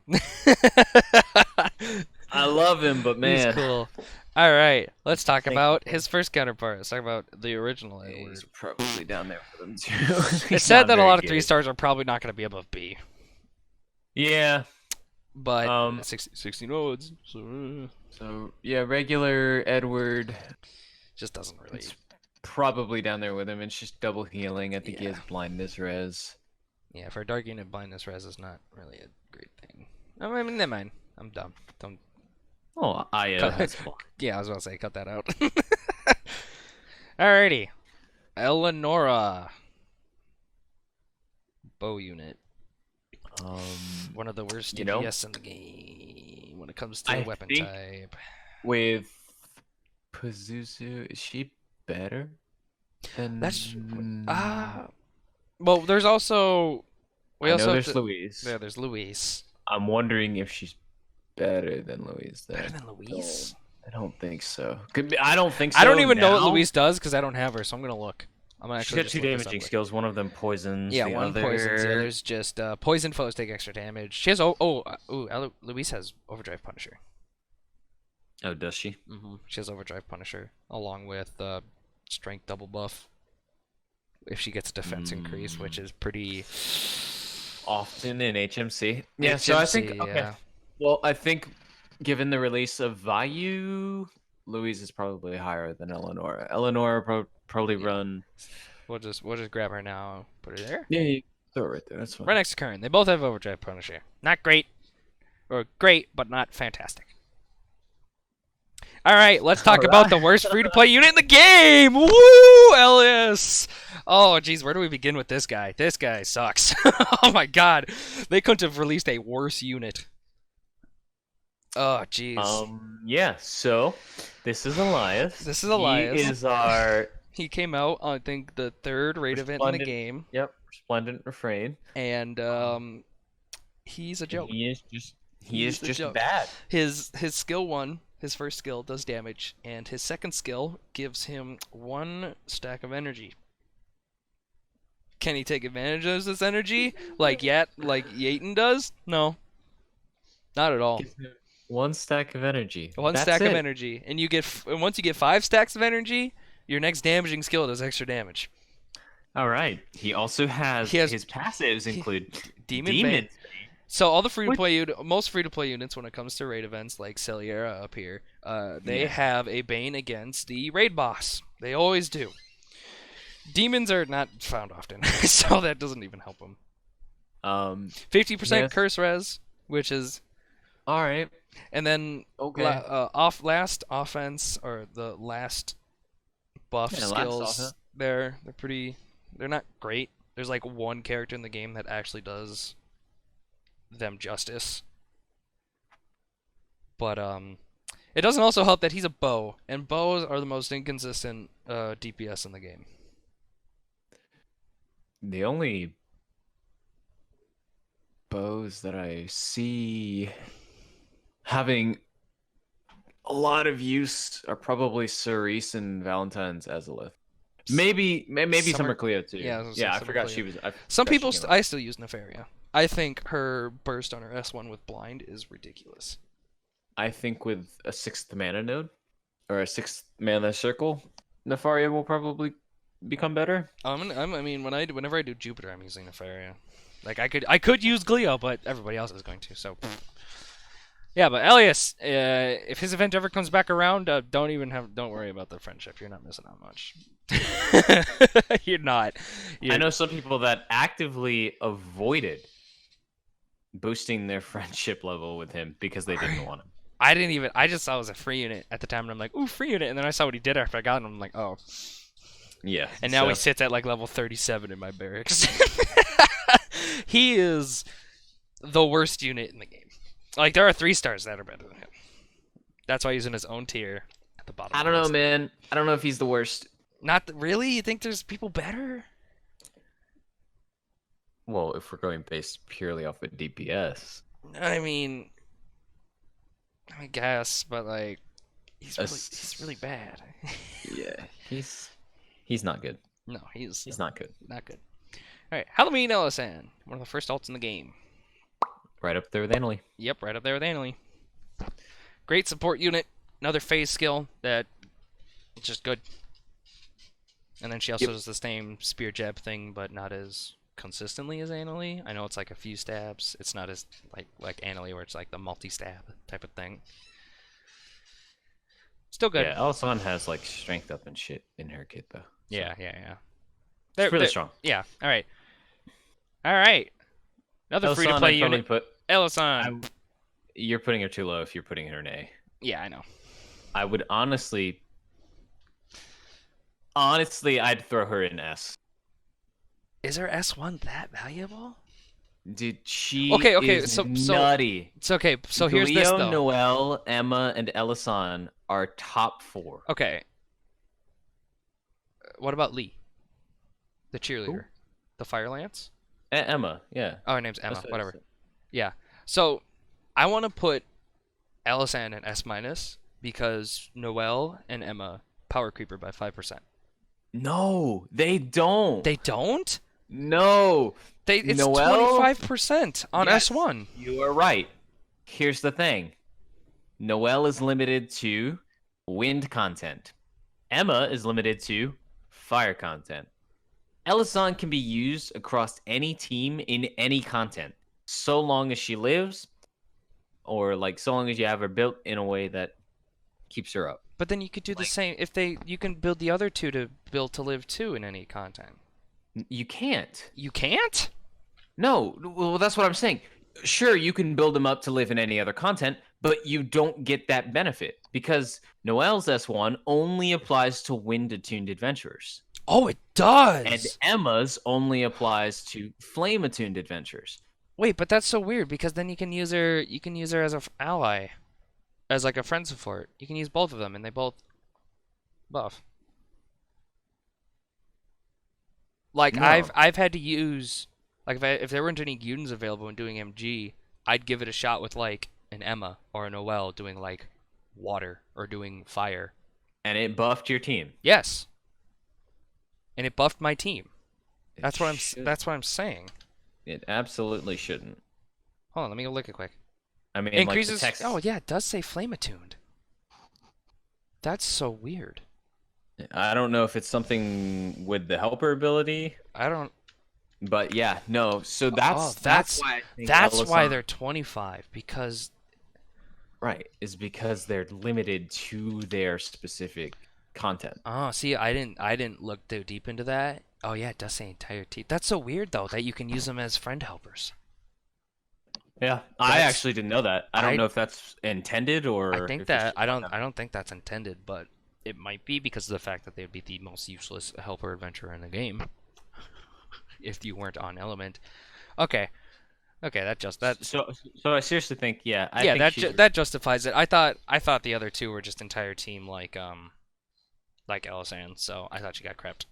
I love him, but man, he's cool. All right, let's talk about his first counterpart. Let's talk about the original Edward. He's probably down there for them too. It's said that a lot of 3-stars are probably not going to be above B. Yeah. But 60 nodes. So yeah, regular Edward just doesn't really. It's probably down there with him. It's just double healing. I think he has blindness res. Yeah, for Dark Unit, blindness res is not really a great thing. I mean, never mind. I'm dumb. Don't. Oh, yeah, I was about to say, cut that out. Alrighty. Eleonora. Bow unit. One of the worst DPS in the game when it comes to weapon type. With Pazuzu, is she better than... well, there's also... there's Louise. Yeah, there's Louise. I'm wondering if she's better than Louise. Better than Louise? I don't think so. I don't think so. I don't even know what Louise does because I don't have her, so I'm gonna look. I'm gonna actually. She's got 2 damaging skills. One of them poisons. Yeah, one poisons. The other's just poison foes take extra damage. She has Louise has Overdrive Punisher. Oh, does she? Mm-hmm. She has Overdrive Punisher along with Strength double buff. If she gets defense increase, which is pretty often in HMC. Yeah, so I think Well, I think given the release of Vayu, Louise is probably higher than Eleonora. Eleonora probably run. We'll just grab her now. Put her there. Yeah, you throw her right there. That's fine. Right next to Karina. They both have Overdrive Punisher. Not great, or great, but not fantastic. All right, let's talk about the worst free-to-play unit in the game. Woo, Elias! Oh, geez, where do we begin with this guy? This guy sucks. Oh my God, they couldn't have released a worse unit. Oh, jeez. Yeah. So, this is Elias. This is Elias. He is our. He came out on, I think, the 3rd raid event in the game. Yep. Resplendent Refrain. And he's a joke. He is just bad. His skill 1. His first skill does damage, and his second skill gives him 1 stack of energy. Can he take advantage of this energy like Yaten does? No, not at all. 1 stack of energy. One stack of energy, and once you get 5 stacks of energy, your next damaging skill does extra damage. All right. He also has his passives include Demon. So all the most free-to-play units when it comes to raid events like Celiera up here, they have a Bane against the raid boss. They always do. Demons are not found often, so that doesn't even help them. 50% curse res, which is all right. And then last offense or the last buff skills, they're not great. There's like 1 character in the game that actually does them justice. But it doesn't also help that he's a bow, and bows are the most inconsistent DPS in the game. The only bows that I see having a lot of use are probably Cerise and Valentine's Azalith. Maybe Summer Clio too. Yeah, I forgot Clio. she was. Some people, I still use Nefaria. I think her burst on her S1 with blind is ridiculous. I think with a 6th mana node or a 6th mana circle, Nefaria will probably become better. I mean, whenever I do Jupiter, I'm using Nefaria. Like I could use Clio, but everybody else is going to. So, yeah. But Elias, if his event ever comes back around, don't worry about the friendship. You're not missing out much. You're not. I know some people that actively avoided boosting their friendship level with him because they didn't want him. I just saw it was a free unit at the time, and I'm like, ooh, free unit. And then I saw what he did after I got him. I'm like, oh. Yeah. And now he sits at like level 37 in my barracks. He is the worst unit in the game. Like, there are 3-stars that are better than him. That's why he's in his own tier at the bottom. I don't know, man. I don't know if he's the worst. Really? You think there's people better? Well, if we're going based purely off of DPS. I mean, I guess, but like, he's really bad. Yeah, he's not good. No, he's not good. Not good. All right, Halloween Elisan, one of the first alts in the game. Right up there with Annalee. Yep, right up there with Annalee. Great support unit. Another phase skill that is just good. And then she also does the same spear jab thing, but not as consistently as Annalee. I know it's like a few stabs. It's not as like Annalee, where it's like the multi-stab type of thing. Still good. Yeah, Elisan has like strength up and shit in her kit though. So. Yeah. It's really strong. Yeah. All right. Another free to play unit. Elisan. You're putting her too low if you're putting her in A. Yeah, I know. I would honestly, I'd throw her in S. Is her S1 that valuable? Dude, she is so nutty. It's okay. So here's this though. Noelle, Emma, and Elisan are top 4. Okay. What about Lee? The cheerleader. Who? The Fire Lance? Emma, yeah. Oh, her name's Emma. Whatever. Yeah. So I want to put Elisan in S- because Noelle and Emma power creeper by 5%. No, they don't. They don't? No. It's Noelle, 25% on S1. You are right. Here's the thing. Noelle is limited to wind content. Emma is limited to fire content. Elisan can be used across any team in any content, so long as she lives, or like so long as you have her built in a way that keeps her up. But then you could do the same you can build the other two to build to live too in any content. You can't. You can't? No. Well, that's what I'm saying. Sure, you can build them up to live in any other content, but you don't get that benefit because Noelle's S1 only applies to wind-attuned adventurers. Oh, it does. And Emma's only applies to flame-attuned adventurers. Wait, but that's so weird because then you can use her as an ally, as like a friend support. You can use both of them and they both buff. Like No. I've had to use like if there weren't any Guttens available and doing MG, I'd give it a shot with like an Emma or a Noelle doing like water or doing fire. And it buffed your team. Yes. And it buffed my team. That's what I'm saying. It absolutely shouldn't. Hold on, let me go look it quick. I mean, increases. like the text... Oh yeah, it does say flame attuned. That's so weird. I don't know if it's something with the helper ability. I don't. But yeah, no. So that's why I think why they're 25 because. Right, is because they're limited to their specific content. Oh, see, I didn't look too deep into that. Oh yeah, it does say entire team. That's so weird though that you can use them as friend helpers. Yeah, I actually didn't know that. I don't know if that's intended or. I think that I don't think that's intended, but it might be because of the fact that they would be the most useless helper adventurer in the game if you weren't on Element. Okay, that. So I seriously think that justifies it. I thought the other two were just entire team like Elisan, so I thought she got crept.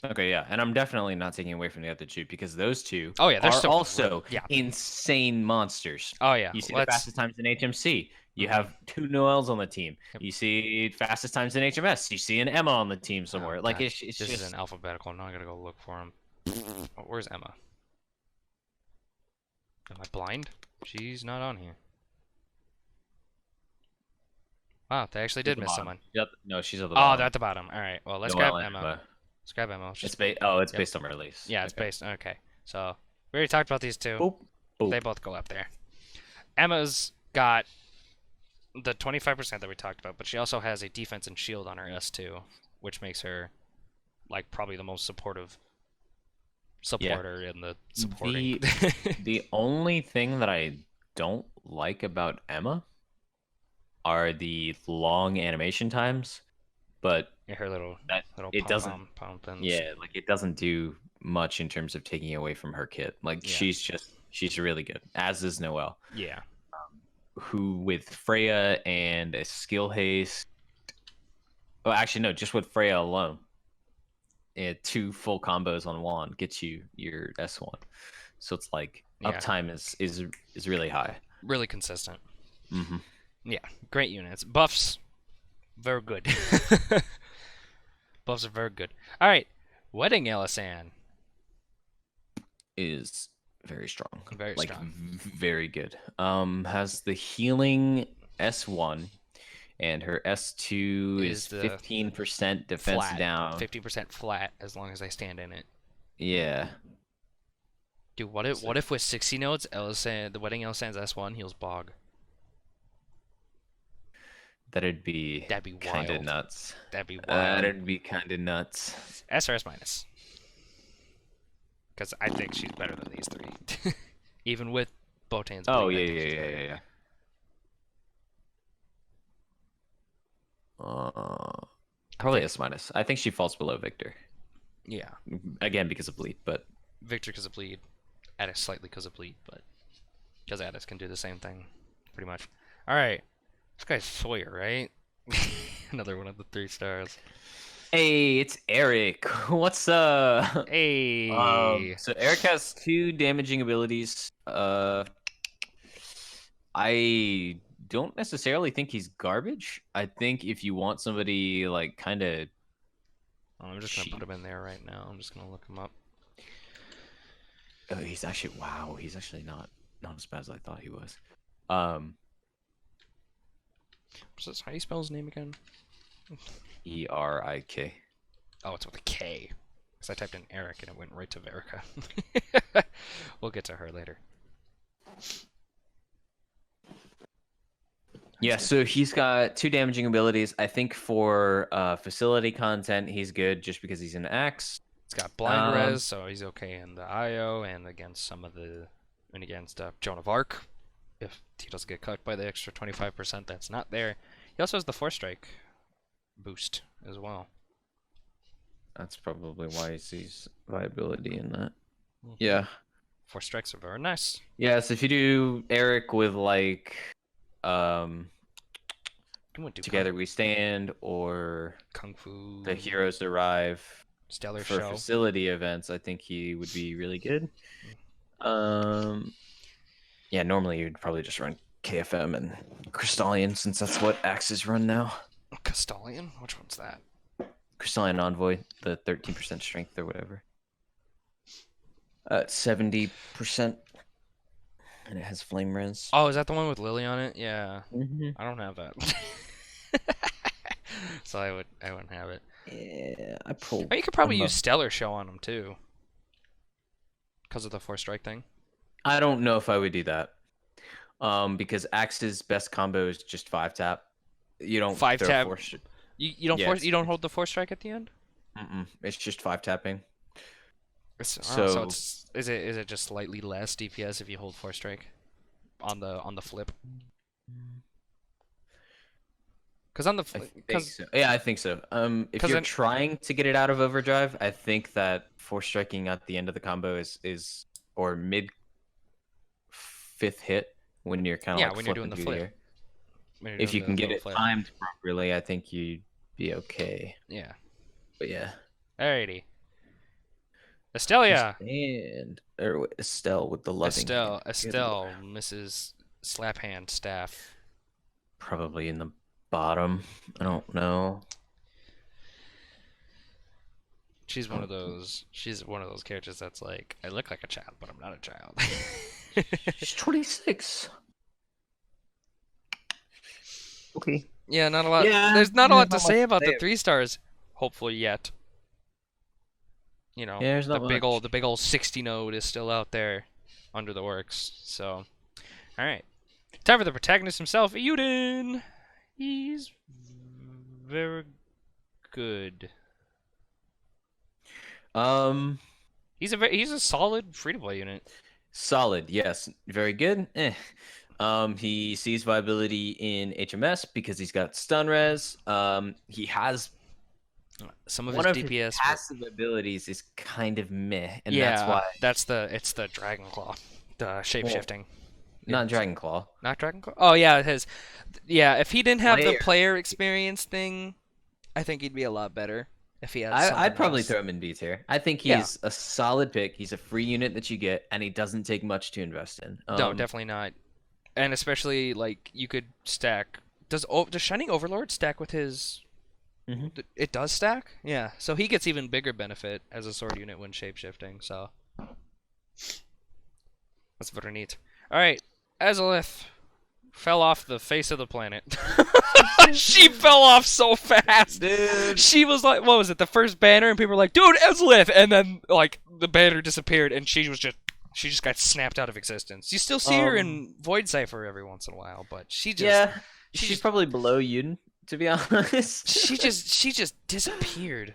Okay, yeah, and I'm definitely not taking away from the other two because those two Oh yeah, they're are still also yeah. insane monsters. Oh yeah, You see the fastest times in HMC. You have 2 Noels on the team. Yep. You see fastest times in HMS. You see an Emma on the team somewhere. Oh, like God. it's This just is an alphabetical. Now I gotta go look for him. Oh, where's Emma? Am I blind? She's not on here. Wow, they actually did miss someone. Yep. No, she's at the Oh, bottom. they're at the bottom. All right. Well, let's Noelle grab and Emma. Let's grab Emma. It's based on release. Yeah, it's based. Okay. So we already talked about these two. Boop, boop. They both go up there. Emma's got the 25% that we talked about, but she also has a defense and shield on her S2, which makes her like probably the most supportive supporter in the supporting. The only thing that I don't like about Emma are the long animation times, but Yeah, her little it doesn't. pom things. Yeah, like it doesn't do much in terms of taking away from her kit. Like she's really good, as is Noelle. Yeah. Who with Freya and a skill haste. Oh, actually no, just with Freya alone. 2 full combos on wand gets you your S1. So it's like uptime is really high. Really consistent. Mm-hmm. Yeah, great units. Buffs, very good. Buffs are very good. All right, Wedding Elisan is very strong. Very strong. Very good. Has the healing S1, and her S2 is 15% defense flat, down. 50% flat as long as I stand in it. Yeah. Dude, what if with 60 notes, the Wedding Elisan's S1 heals Bog? That'd be kind of wild. nuts. That'd be wild. That'd be kind of nuts. S or S minus? Because I think she's better than these 3. Even with Botan's bleed. Oh, yeah. Probably S minus. I think she falls below Victor. Yeah. Again, because of bleed, but... Victor because of bleed. Addis slightly because of bleed, but... Because Addis can do the same thing, pretty much. Alright. This guy's Sawyer, right? Another one of the 3 stars. Hey, it's Eric. What's up? Hey. So Eric has 2 damaging abilities. I don't necessarily think he's garbage. I think if you want somebody like kind of... I'm just gonna put him in there right now. I'm just gonna look him up. Oh, he's actually not as bad as I thought he was. How do you spell his name again? Erik. Oh, it's with a K. Because I typed in Eric and it went right to Verica. We'll get to her later. Yeah, so he's got 2 damaging abilities. I think for facility content, he's good just because he's an axe. It's got blind res, so he's okay in the IO and against Joan of Arc. If he doesn't get cut by the extra 25% that's not there. He also has the 4-strike boost as well. That's probably why he sees viability in that. Mm-hmm. Yeah. 4 strikes are very nice. Yeah, so if you do Eric with like Together We Stand or Kung Fu, The Heroes Arrive Stellar for Show. Facility events, I think he would be really good. Yeah, normally you'd probably just run KFM and Crystallion since that's what axes run now. Crystallion? Which one's that? Crystallion Envoy, the 13% strength or whatever. 70%. And it has flame res. Oh, is that the one with Lily on it? Yeah. Mm-hmm. I don't have that. So I wouldn't have it. Yeah, I pulled. Or you could probably use Stellar Show on him too. Because of the 4-strike thing. I don't know if I would do that. Because Axe's best combo is just 5-tap. You don't 5-tap. You don't you don't hold the 4-strike at the end? It's just 5-tapping. So is it just slightly less DPS if you hold 4-strike on the flip? Because on the I think so. If you're trying to get it out of overdrive, I think that 4-striking at the end of the combo is or mid 5th hit when you're kind of like when you're doing the flip. If you can get it timed properly, I think you'd be okay. Yeah. But yeah. Alrighty. Estelia. Estelle with the loving hand. Estelle, Mrs. Slaphand Staff. Probably in the bottom. I don't know. She's one of those characters that's like, I look like a child, but I'm not a child. She's 26. Okay. Yeah, not a lot. Yeah, There's not a lot to much say to about say. the 3 stars, hopefully yet. You know, Yeah, there's not the big old 60 node is still out there under the works. So, all right, time for the protagonist himself, Uden. He's very good. He's a solid free-to-play unit. Solid, yes, very good. He sees viability in HMS because he's got stun res. He has some of one his of DPS his passive abilities is kind of meh, and yeah, that's why it's the Dragon Claw, the shape-shifting. Not Dragon Claw. Not Dragon Claw? Oh yeah, if he didn't have the Player. player experience thing, I think he'd be a lot better. If he had I'd probably else. throw him in B tier. I think he's a solid pick. He's a free unit that you get, and he doesn't take much to invest in. No, definitely not. And especially like you could stack. Does Shining Overlord stack with his? Mm-hmm. It does stack. Yeah, so he gets even bigger benefit as a sword unit when shapeshifting. So that's very neat. All right, Azalith fell off the face of the planet. She fell off so fast. Dude. She was like, what was it, the first banner, and people were like, dude, Azalith, and then like the banner disappeared, and she just got snapped out of existence. You still see her in Void Cipher every once in a while, but she's probably below Uden, to be honest. she just disappeared.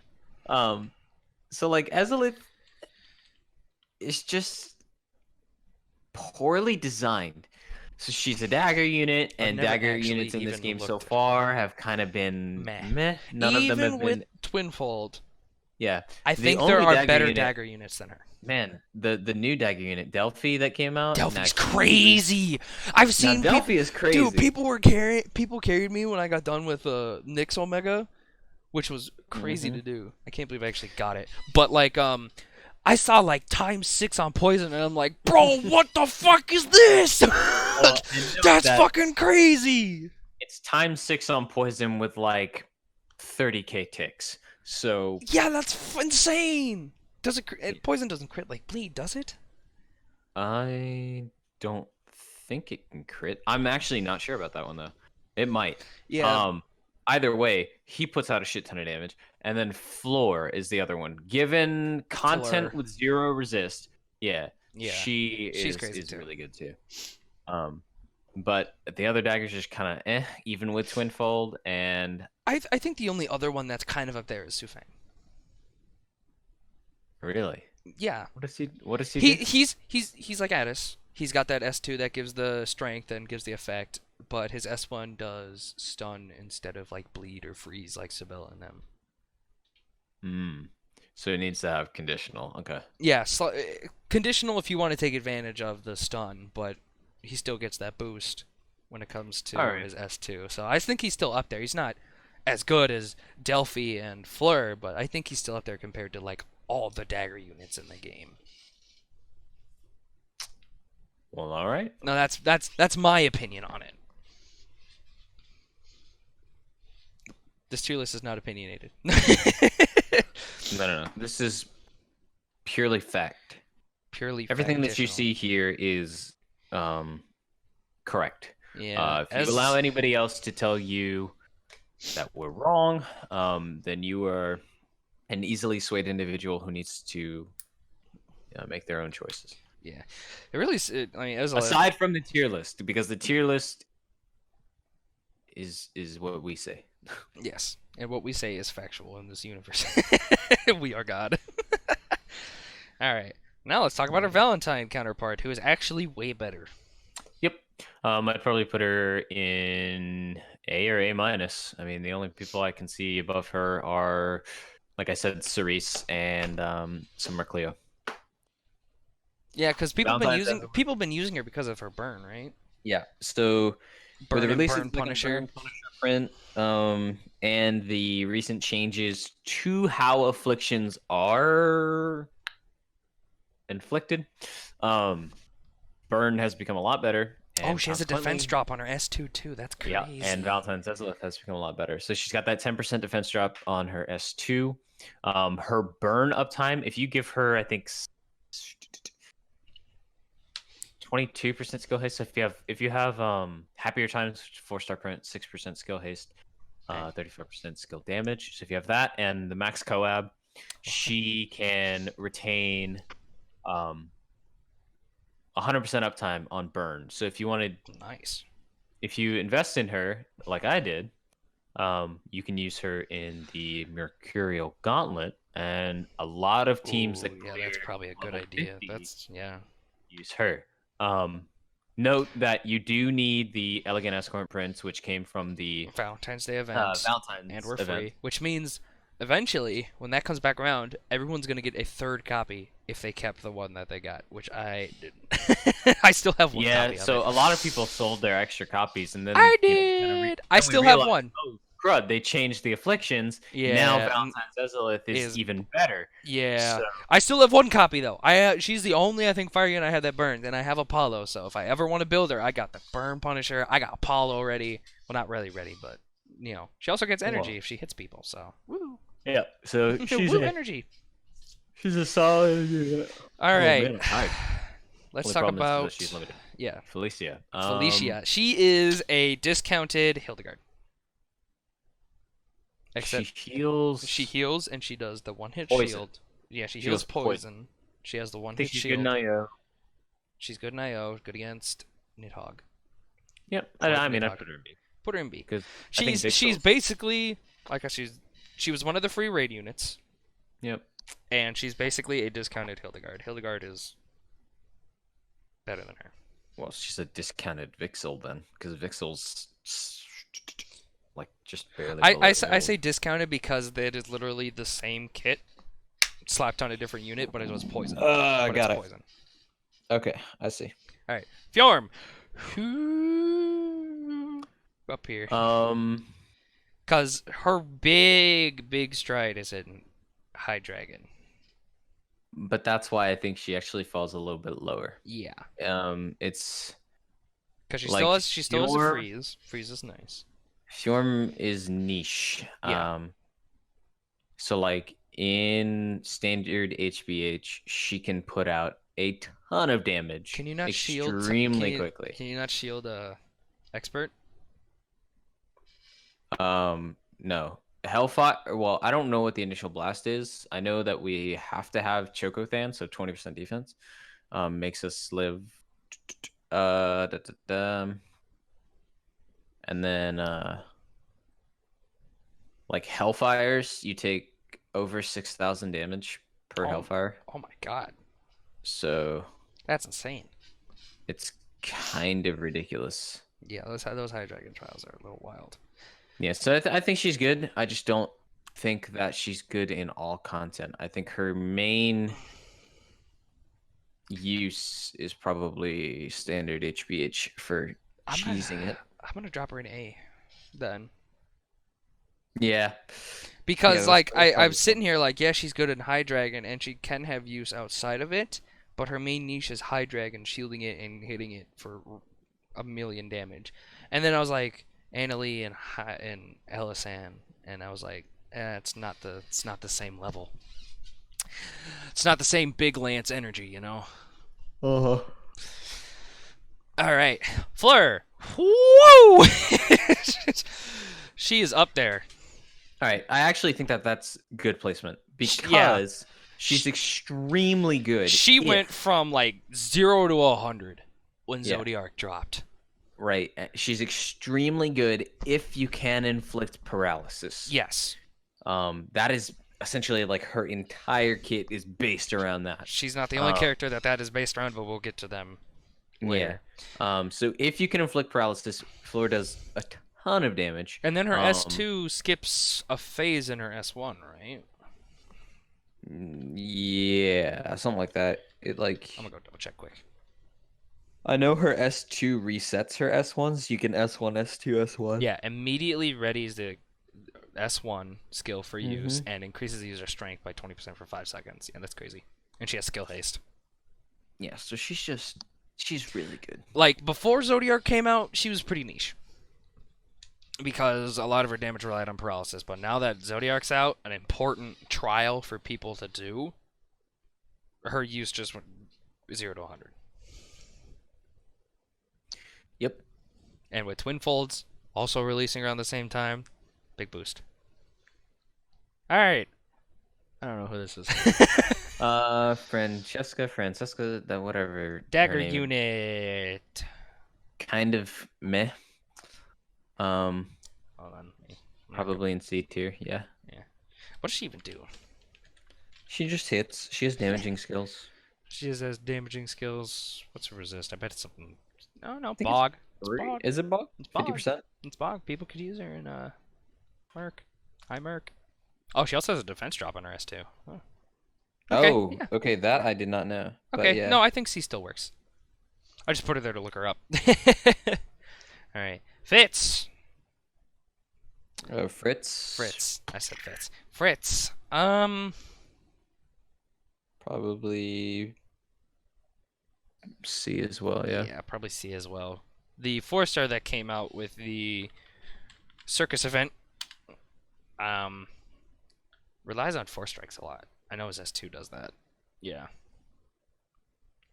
So like Azalith is just poorly designed. So she's a dagger unit, and dagger units in this game so far have kind of been meh. None of them have been. Even with Twinfold, yeah, I think there are better dagger units than her. Man, the new dagger unit, Delphi, that came out. Delphi's crazy. I've seen Delphi is crazy. Dude, people carried me when I got done with Nyx Omega, which was crazy to do. I can't believe I actually got it. But like I saw like ×6 on poison, and I'm like, bro, what the fuck is this? That's fucking crazy. It's ×6 on poison with like 30k ticks. So yeah, that's insane. Poison doesn't crit like bleed, does it? I don't think it can crit. I'm actually not sure about that one though. It might. Yeah. Either way, he puts out a shit ton of damage. And then Fleur is the other one. Given content with 0 resist, she's crazy is really good too. But the other daggers just kind of even with Twinfold, and I think the only other one that's kind of up there is Sufang. Really? Yeah. What does he do? He's like Addis. He's got that S2 that gives the strength and gives the effect, but his S1 does stun instead of like bleed or freeze like Sibella and them. So it needs to have conditional. Okay. Yeah, conditional if you want to take advantage of the stun, but he still gets that boost when it comes to his S2. So I think he's still up there. He's not as good as Delphi and Fleur, but I think he's still up there compared to like all the dagger units in the game. Well, all right. No, that's my opinion on it. This tier list is not opinionated. No. This is purely fact. Everything that you see here is correct. Yeah. If you allow anybody else to tell you that we're wrong, then you are an easily swayed individual who needs to make their own choices. Yeah, it really. I mean, aside from the tier list, because the tier list is what we say. Yes, and what we say is factual in this universe. We are God. All right, now let's talk about our Valentine counterpart, who is actually way better. Yep, I'd probably put her in A or A minus. I mean, the only people I can see above her are, like I said, Cerise and some Clio. Yeah, because people been using her because of her burn, right? Yeah. So burn, with the release burn of Punisher print, and the recent changes to how afflictions are inflicted. Burn has become a lot better. Oh, she has a defense drop on her S2 too. That's crazy. Yeah, and Valentine's Ezolith has become a lot better. So she's got that 10% defense drop on her S2. Her burn uptime, if you give her, I think, 22% skill haste. So if you have happier times, 4-star print, 6% skill haste, 34% skill damage. So if you have that and the max coab, she can retain 100% uptime on burn. So if you wanted, if you invest in her like I did, you can use her in the Mercurial Gauntlet, and a lot of teams that that's probably a good idea. Use her. Note that you do need the Elegant Escort prints, which came from the Valentine's Day event, and we're free, which means eventually, when that comes back around, everyone's gonna get a third copy if they kept the one that they got, which I didn't. I still have one copy. Yeah, so a lot of people sold their extra copies, and then I did. I still have one. Oh, crud! They changed the afflictions. Yeah. Now Valentine's Ezolith is even better. Yeah. So. I still have one copy though. She's the only fire unit I have that burns, and I have Apollo. So if I ever want to build her, I got the Burn Punisher. I got Apollo ready. Well, not really ready, but she also gets energy if she hits people. So woo. Yeah, so she's energy. She's a solid. All right. Let's talk about she's limited. Yeah, Felicia. Felicia. She is a discounted Hildegard. Except she heals. She heals, and she does the one-hit shield. Yeah, she heals poison. She has the one-hit shield. She's good in IO. She's good in IO. Good against Nidhogg. Yep. I mean, I put her in B. Put her in B because she's basically she was one of the free raid units. Yep. And she's basically a discounted Hildegard. Hildegard is better than her. Well, she's a discounted Vixel then, because Vixel's just barely. I say discounted because it is literally the same kit slapped on a different unit, but it was poison. I got it. Poison. Okay, I see. All right, Fjorm. Up here. Because her big stride is in High Dragon. But that's why I think she actually falls a little bit lower. Yeah. It's because she still has a freeze. Freeze is nice. Fjorm is niche. Yeah. So in standard HBH, she can put out a ton of damage. Can you not extremely quickly? Can you not shield expert? No. Hellfire. Well, I don't know what the initial blast is. I know that we have to have Chocothan, so 20% defense. Makes us live. And then Hellfires, you take over 6,000 damage per Hellfire. Oh my god. So that's insane. It's kind of ridiculous. Yeah, those High Dragon trials are a little wild. Yeah, so I think she's good. I just don't think that she's good in all content. I think her main use is probably standard HBH for cheesing it. I'm gonna drop her in A, then. Yeah. Because I'm sitting here she's good in High Dragon and she can have use outside of it, but her main niche is High Dragon, shielding it and hitting it for 1,000,000 damage. And then I was like, Annalee and Elisan, and I was like, it's not the same level. It's not the same big lance energy, Uh-huh. All right, Fleur. Woo! She is up there. All right, I actually think that that's good placement because she's extremely good. She went from 0 to 100 when Zodiark dropped. Right. She's extremely good if you can inflict paralysis. Yes. That is essentially her entire kit is based around that. She's not the only character that is based around, but we'll get to them later. Yeah. So if you can inflict paralysis, Fleur does a ton of damage. And then her S2 skips a phase in her S1, right? Yeah, something like that. I'm gonna go double check quick. I know her S2 resets her S1s. You can S1, S2, S1. Yeah, immediately readies the S1 skill for use and increases the user strength by 20% for 5 seconds. Yeah, that's crazy. And she has skill haste. Yeah, so she's really good. Like, before Zodiac came out, she was pretty niche. Because a lot of her damage relied on paralysis. But now that Zodiac's out, an important trial for people to do, her use just went 0 to 100. Yep. And with Twin Folds also releasing around the same time, big boost. Alright. I don't know who this is. Francesca, that whatever. Dagger unit. Kind of meh. Hold on. Probably in C tier, yeah. Yeah. What does she even do? She just hits. She has damaging skills. She has damaging skills. What's her resist? I bet it's something. No, think bog. It's It's bog. Is it bog? It's bog. 50%? It's bog. People could use her in Merc. Hi, Merc. Oh, she also has a defense drop on her S2. Oh. Okay, yeah. Okay, that I did not know. Okay, But yeah. no, I think C still works. I just put her there to look her up. Alright. Fitz! Oh, Fritz. Fritz. I said Fitz. Fritz. Probably C as well, yeah. Yeah, probably C as well. The 4-star that came out with the circus event relies on 4 strikes a lot. I know his S2 does that. Yeah.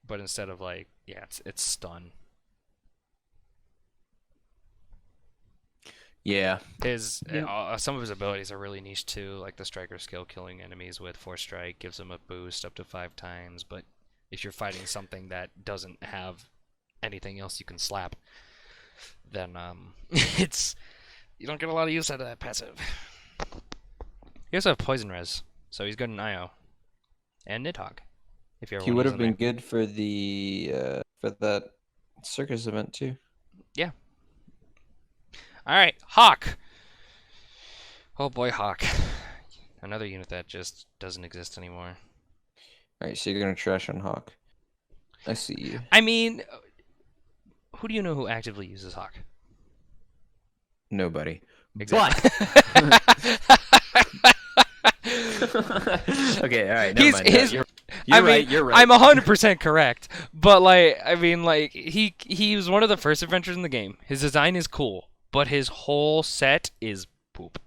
But instead of like, yeah, it's stun. Yeah. His some of his abilities are really niche too, like the striker skill, killing enemies with 4 strike gives him a boost up to 5 times. But if you're fighting something that doesn't have anything else you can slap, then it's you don't get a lot of use out of that passive. He also have poison res, so he's good in IO and Nidhogg. If you ever He wanna would use have him been good for the for that circus event too. Yeah. All right, Hawk. Oh boy, Hawk. Another unit that just doesn't exist anymore. Alright, so you're gonna trash on Hawk. I see you. I mean, who do you know who actively uses Hawk? Nobody. Exactly. Okay, alright, never mind. You're right, you're right. I'm 100% correct, but like, I mean, like he was one of the first adventures in the game. His design is cool, but his whole set is poop.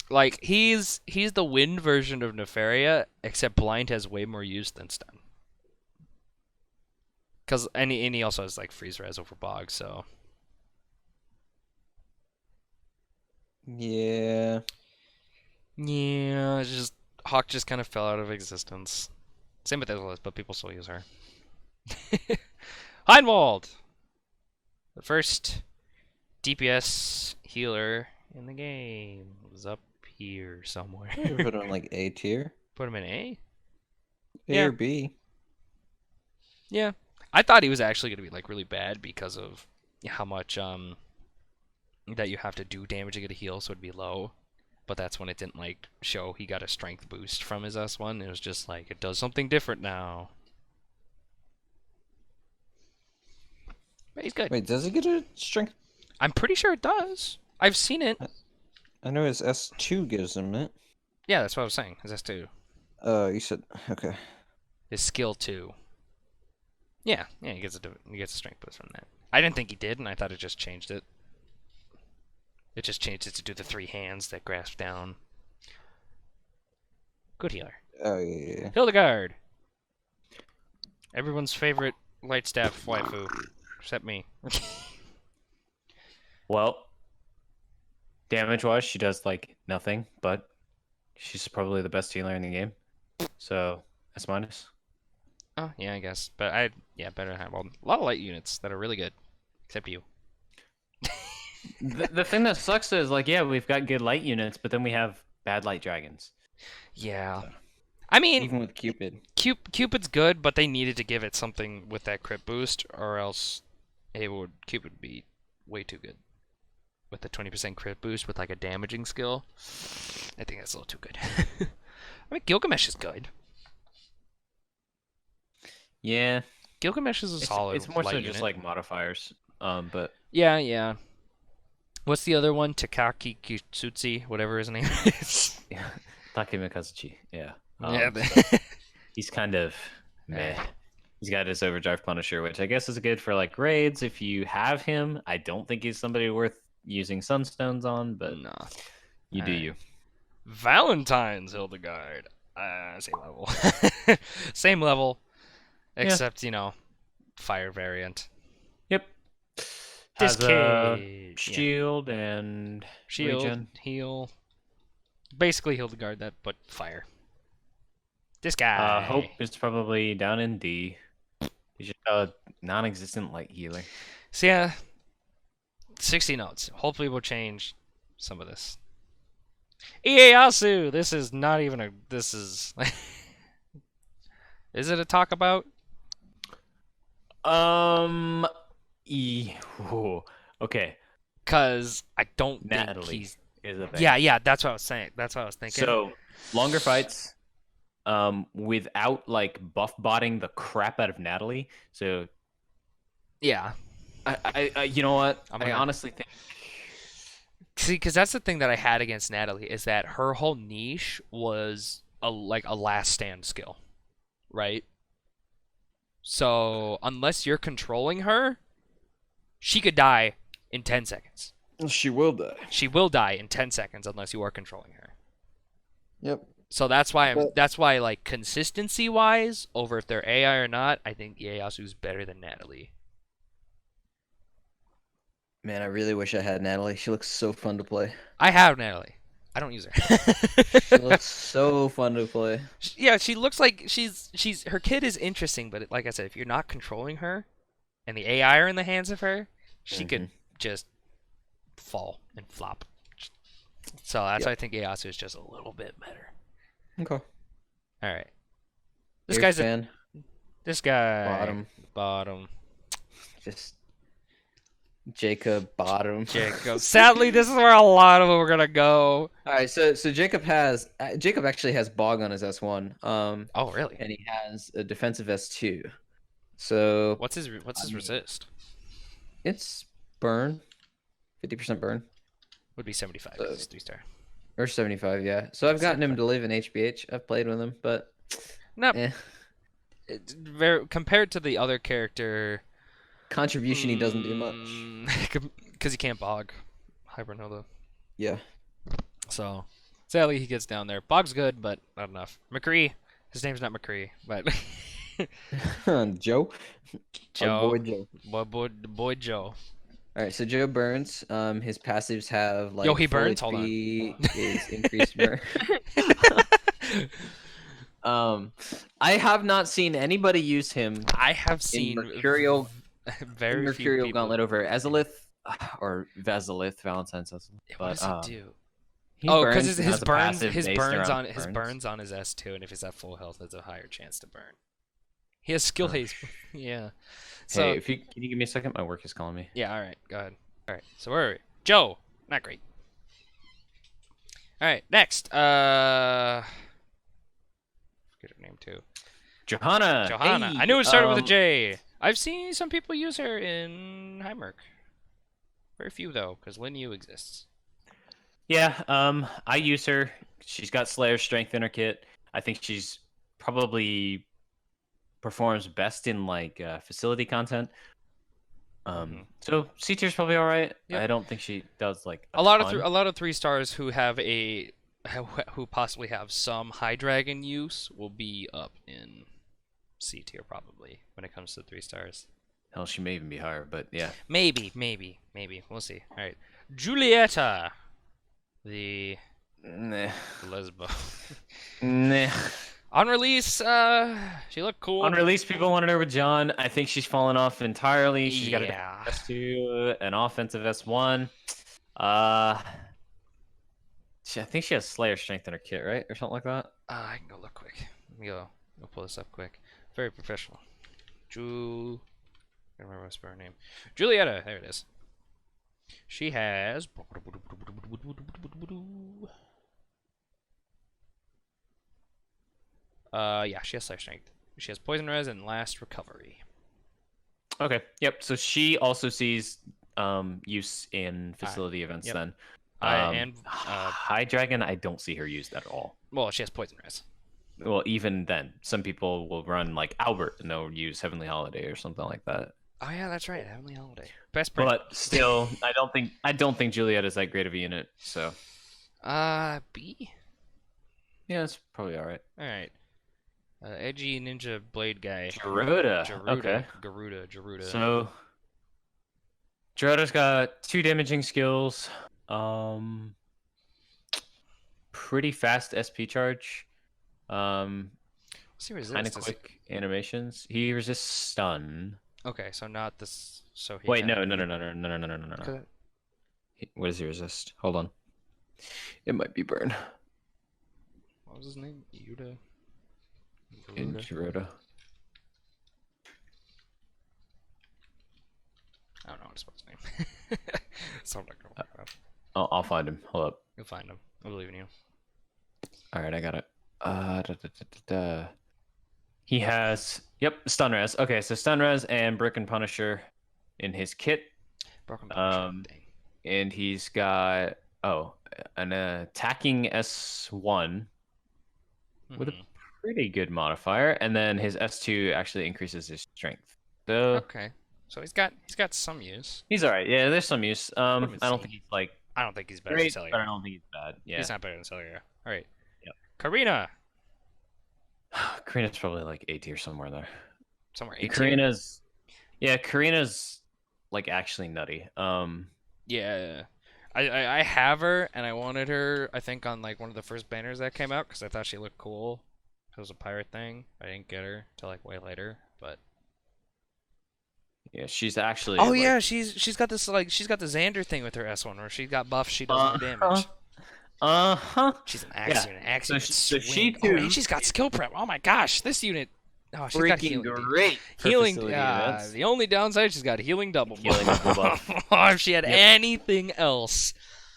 Like he's the wind version of Nefaria, except blind has way more use than stun. And he also has like freeze res over bog, so yeah. Yeah, it's just Hawk just kind of fell out of existence. Same with Izalith, but people still use her. Heinwald! The first DPS healer in the game was up here somewhere. You put him in like A tier. Put him in A? A or B. Yeah. I thought he was actually going to be like really bad because of how much that you have to do damage to get a heal, so it'd be low. But that's when it didn't like show he got a strength boost from his S1. It was just like it does something different now. But he's good. Wait, does he get a strength? I'm pretty sure it does. I've seen it. I know his S2 gives him it. Yeah, that's what I was saying. His S2. You said okay. His skill 2. Yeah, he gets a strength boost from that. I didn't think he did, and I thought it just changed it. It just changed it to do the 3 hands that grasp down. Good healer. Oh yeah. Hildegard. Everyone's favorite light staff waifu, except me. Well, damage-wise, she does like nothing, but she's probably the best healer in the game. So S minus. Oh yeah, I guess. But better than Heinwald. A lot of light units that are really good, except you. The thing that sucks is like, yeah, we've got good light units, but then we have bad light dragons. Yeah. I mean, Even with Cupid. Cupid's good, but they needed to give it something with that crit boost, or else Cupid would be way too good. With the 20% crit boost with like a damaging skill, I think that's a little too good. I mean, Gilgamesh is good. Yeah. Gilgamesh is a solid. It's more light so unit. just like modifiers. But Yeah. What's the other one? Takaki Kitsutsi, whatever his name is. yeah, Takemikazuchi. Yeah. Yeah. he's kind of meh. He's got his Overdrive Punisher, which I guess is good for like raids if you have him. I don't think he's somebody worth using Sunstones on, but No. you do you. Valentine's Hildegard. Same level. Same level, except, fire variant. Yep. Has a Discade. shield and Shield, regen. heal. Basically Hildegard, but fire. This guy. Hope is probably down in D. He's just a non-existent light healer. So yeah, 60 notes. Hopefully we'll change some of this. Ieyasu! This is not even a... This is... Is it a talk about? Ooh, okay. Because I don't think Annalee he's... is a thing. Yeah, that's what I was saying. That's what I was thinking. So, longer fights, without, like, buff-botting the crap out of Annalee. So, yeah. I you know what? I honestly think... See, because that's the thing that I had against Annalee, is that her whole niche was a last stand skill, right? So unless you're controlling her, she could die in 10 seconds. She will die. She will die in 10 seconds unless you are controlling her. Yep. So that's why like consistency wise, over if they're AI or not, I think Ieyasu's better than Annalee. Man, I really wish I had Annalee. She looks so fun to play. I have Annalee. I don't use her. She looks so fun to play. Yeah, she looks like she's her kid is interesting, but like I said, if you're not controlling her, and the AI are in the hands of her, she could just fall and flop. So that's why I think Ieyasu is just a little bit better. Okay. All right. This guy's fan. This guy bottom. Just Jacob bottom. Jacob. Sadly, this is where a lot of them are gonna go. All right, so Jacob actually has Bog on his S1. Oh really? And he has a defensive S2. So what's his resist? It's burn, 50% burn. Would be 75. So, it's 3-star. Or 75, yeah. So I've gotten him to live in HBH. I've played with him, but it's very compared to the other character. Contribution, he doesn't do much. Because he can't bog Hibernova. Yeah. So, sadly, he gets down there. Bog's good, but not enough. McCree. His name's not McCree, but... Joe? Joe. Boy Joe. Boy Joe. Alright, so Joe burns. His passives have, like... Yo, he burns? Hold on. Is increased burn. I have not seen anybody use him. I have seen... Mercurial... Very Mercurial few Gauntlet over Ezalith or Vasilith, Valentine's. What does he do? He because his burns burns on his S2, and if he's at full health, there's a higher chance to burn. He has skill haste. Yeah. So hey, can you give me a second? My work is calling me. Yeah. All right. Go ahead. All right. So where are we? Joe. Not great. All right. Next. Forget her name too. Johanna. Hey, I knew it started with a J. I've seen some people use her in Heimerk. Very few though, because Lin Yu exists. Yeah, I use her. She's got Slayer strength in her kit. I think she's probably performs best in like facility content. So C tier's probably all right. Yep. I don't think she does like a lot of 3-stars who have who possibly have some high dragon use will be up in C tier probably when it comes to 3-stars. Hell, she may even be higher, but yeah. Maybe. We'll see. All right. Julieta. The lesbo. Nah. On release, she looked cool. On release, people wanted her with John. I think she's fallen off entirely. She's got an S2, an offensive S1. I think she has Slayer strength in her kit, right? Or something like that. I can go look quick. Let me go pull this up quick. Very professional. I don't remember what's her name. Julieta. There it is. She has... yeah, she has Slayer strength. She has poison res and last recovery. Okay. Yep. So she also sees use in facility events. Yep. Then. And High Dragon, I don't see her used at all. Well, she has poison res. well, even then, some people will run like Albert and they'll use Heavenly Holiday or something like that. Oh yeah, that's right. Heavenly Holiday. Best brand. But still, I don't think Julieta is that great of a unit. So. B. Yeah, it's probably all right. All right. Edgy ninja blade guy. Garuda. Okay. Garuda. So Garuda's got 2 damaging skills. Pretty fast SP charge. Kind of quick animations. He resists stun. Okay, so not this. So he. Wait, no. What does he resist? Hold on. It might be burn. What was his name? Yuda. Garuda. I don't know what his supposed name. So I'm not gonna look it up. I'll find him. Hold up. You'll find him. I believe in you. All right, I got it. He has stun res. Okay, so stun res and Broken Punisher in his kit. Broken Punisher. And he's got an attacking S1 with a pretty good modifier, and then his S2 actually increases his strength. So okay, so he's got some use. He's all right. Yeah, there's some use. I don't think he's like. I don't think he's better great, than Celia. but I don't think he's bad. Yeah, he's not better than Celia. All right. Yep. Karina. Karina's probably like A tier somewhere there. Somewhere A tier. Karina's like actually nutty. Yeah. I have her, and I wanted her, I think, on like one of the first banners that came out because I thought she looked cool. It was a pirate thing. I didn't get her till like way later, but yeah, she's actually. Oh yeah, she's got this she's got the Xander thing with her S1 where she got buff, she does more damage. She's an axe unit. Axe unit. So she too. Oh, and she's got skill prep. Oh my gosh, this unit. Oh, she's got healing. Great. Healing. The only downside, she's got healing double. Healing double buff. If she had anything else,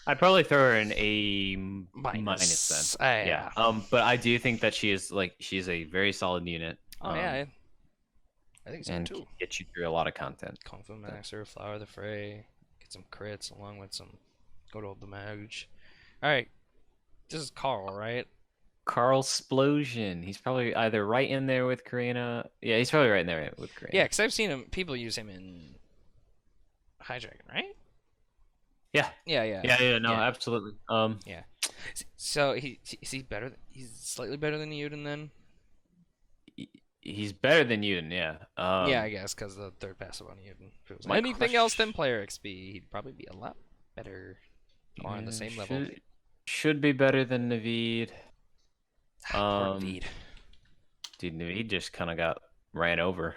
I'd probably throw her in A minus then. Yeah. But I do think that she's a very solid unit. Oh yeah. I think so and too. Get you through a lot of content. Kung Fu Master, Flower of the Fray, get some crits along with some good old Damage. Alright. This is Carl, right? Carl Splosion. He's probably either right in there with Karina. Yeah, he's probably right in there with Karina. Yeah, because I've seen people use him in High Dragon, right? Yeah. Yeah. No, absolutely. Yeah. So is he better? He's slightly better than Yuden then. He's better than Yuden, yeah. Yeah, I guess because the third passive on Yuden. If it was My anything else than player XP, he'd probably be a lot better, or on the same level. Should be better than Naveed. Poor Naveed. Dude, Naveed just kind of got ran over.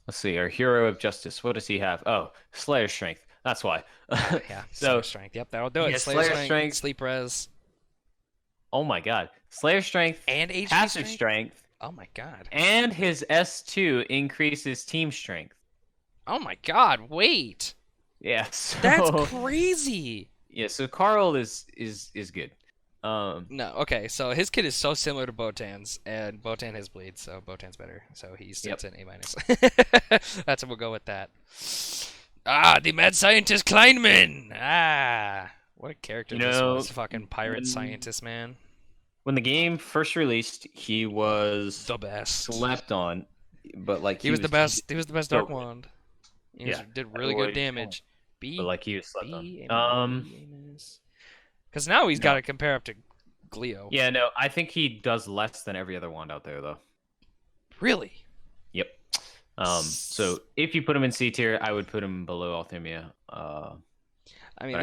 Let's see, our Hero of Justice. What does he have? Oh, Slayer Strength. That's why. Yeah, Slayer Strength. Yep, that'll do it. Slayer Strength, Sleep Res. Oh my god. Slayer Strength and HP Passive Strength. Oh my god. And his S2 increases team strength. Oh my god, wait. Yeah, so... That's crazy. Yeah, so Carl is good. No, okay, so his kit is so similar to Botan's, and Botan has bleed, so Botan's better. So he sits in A-. That's what we'll go with that. The mad scientist Kleinman! What a character this was. Fucking pirate scientist, man. When the game first released, he was the best. Slept on, but like he was the best. He was the best Dark Wand. He did really good damage. But like he was slept on. Because now he's got to compare up to Clio. Yeah, no, I think he does less than every other wand out there, though. Really? Yep. So if you put him in C tier, I would put him below Althemia. I mean,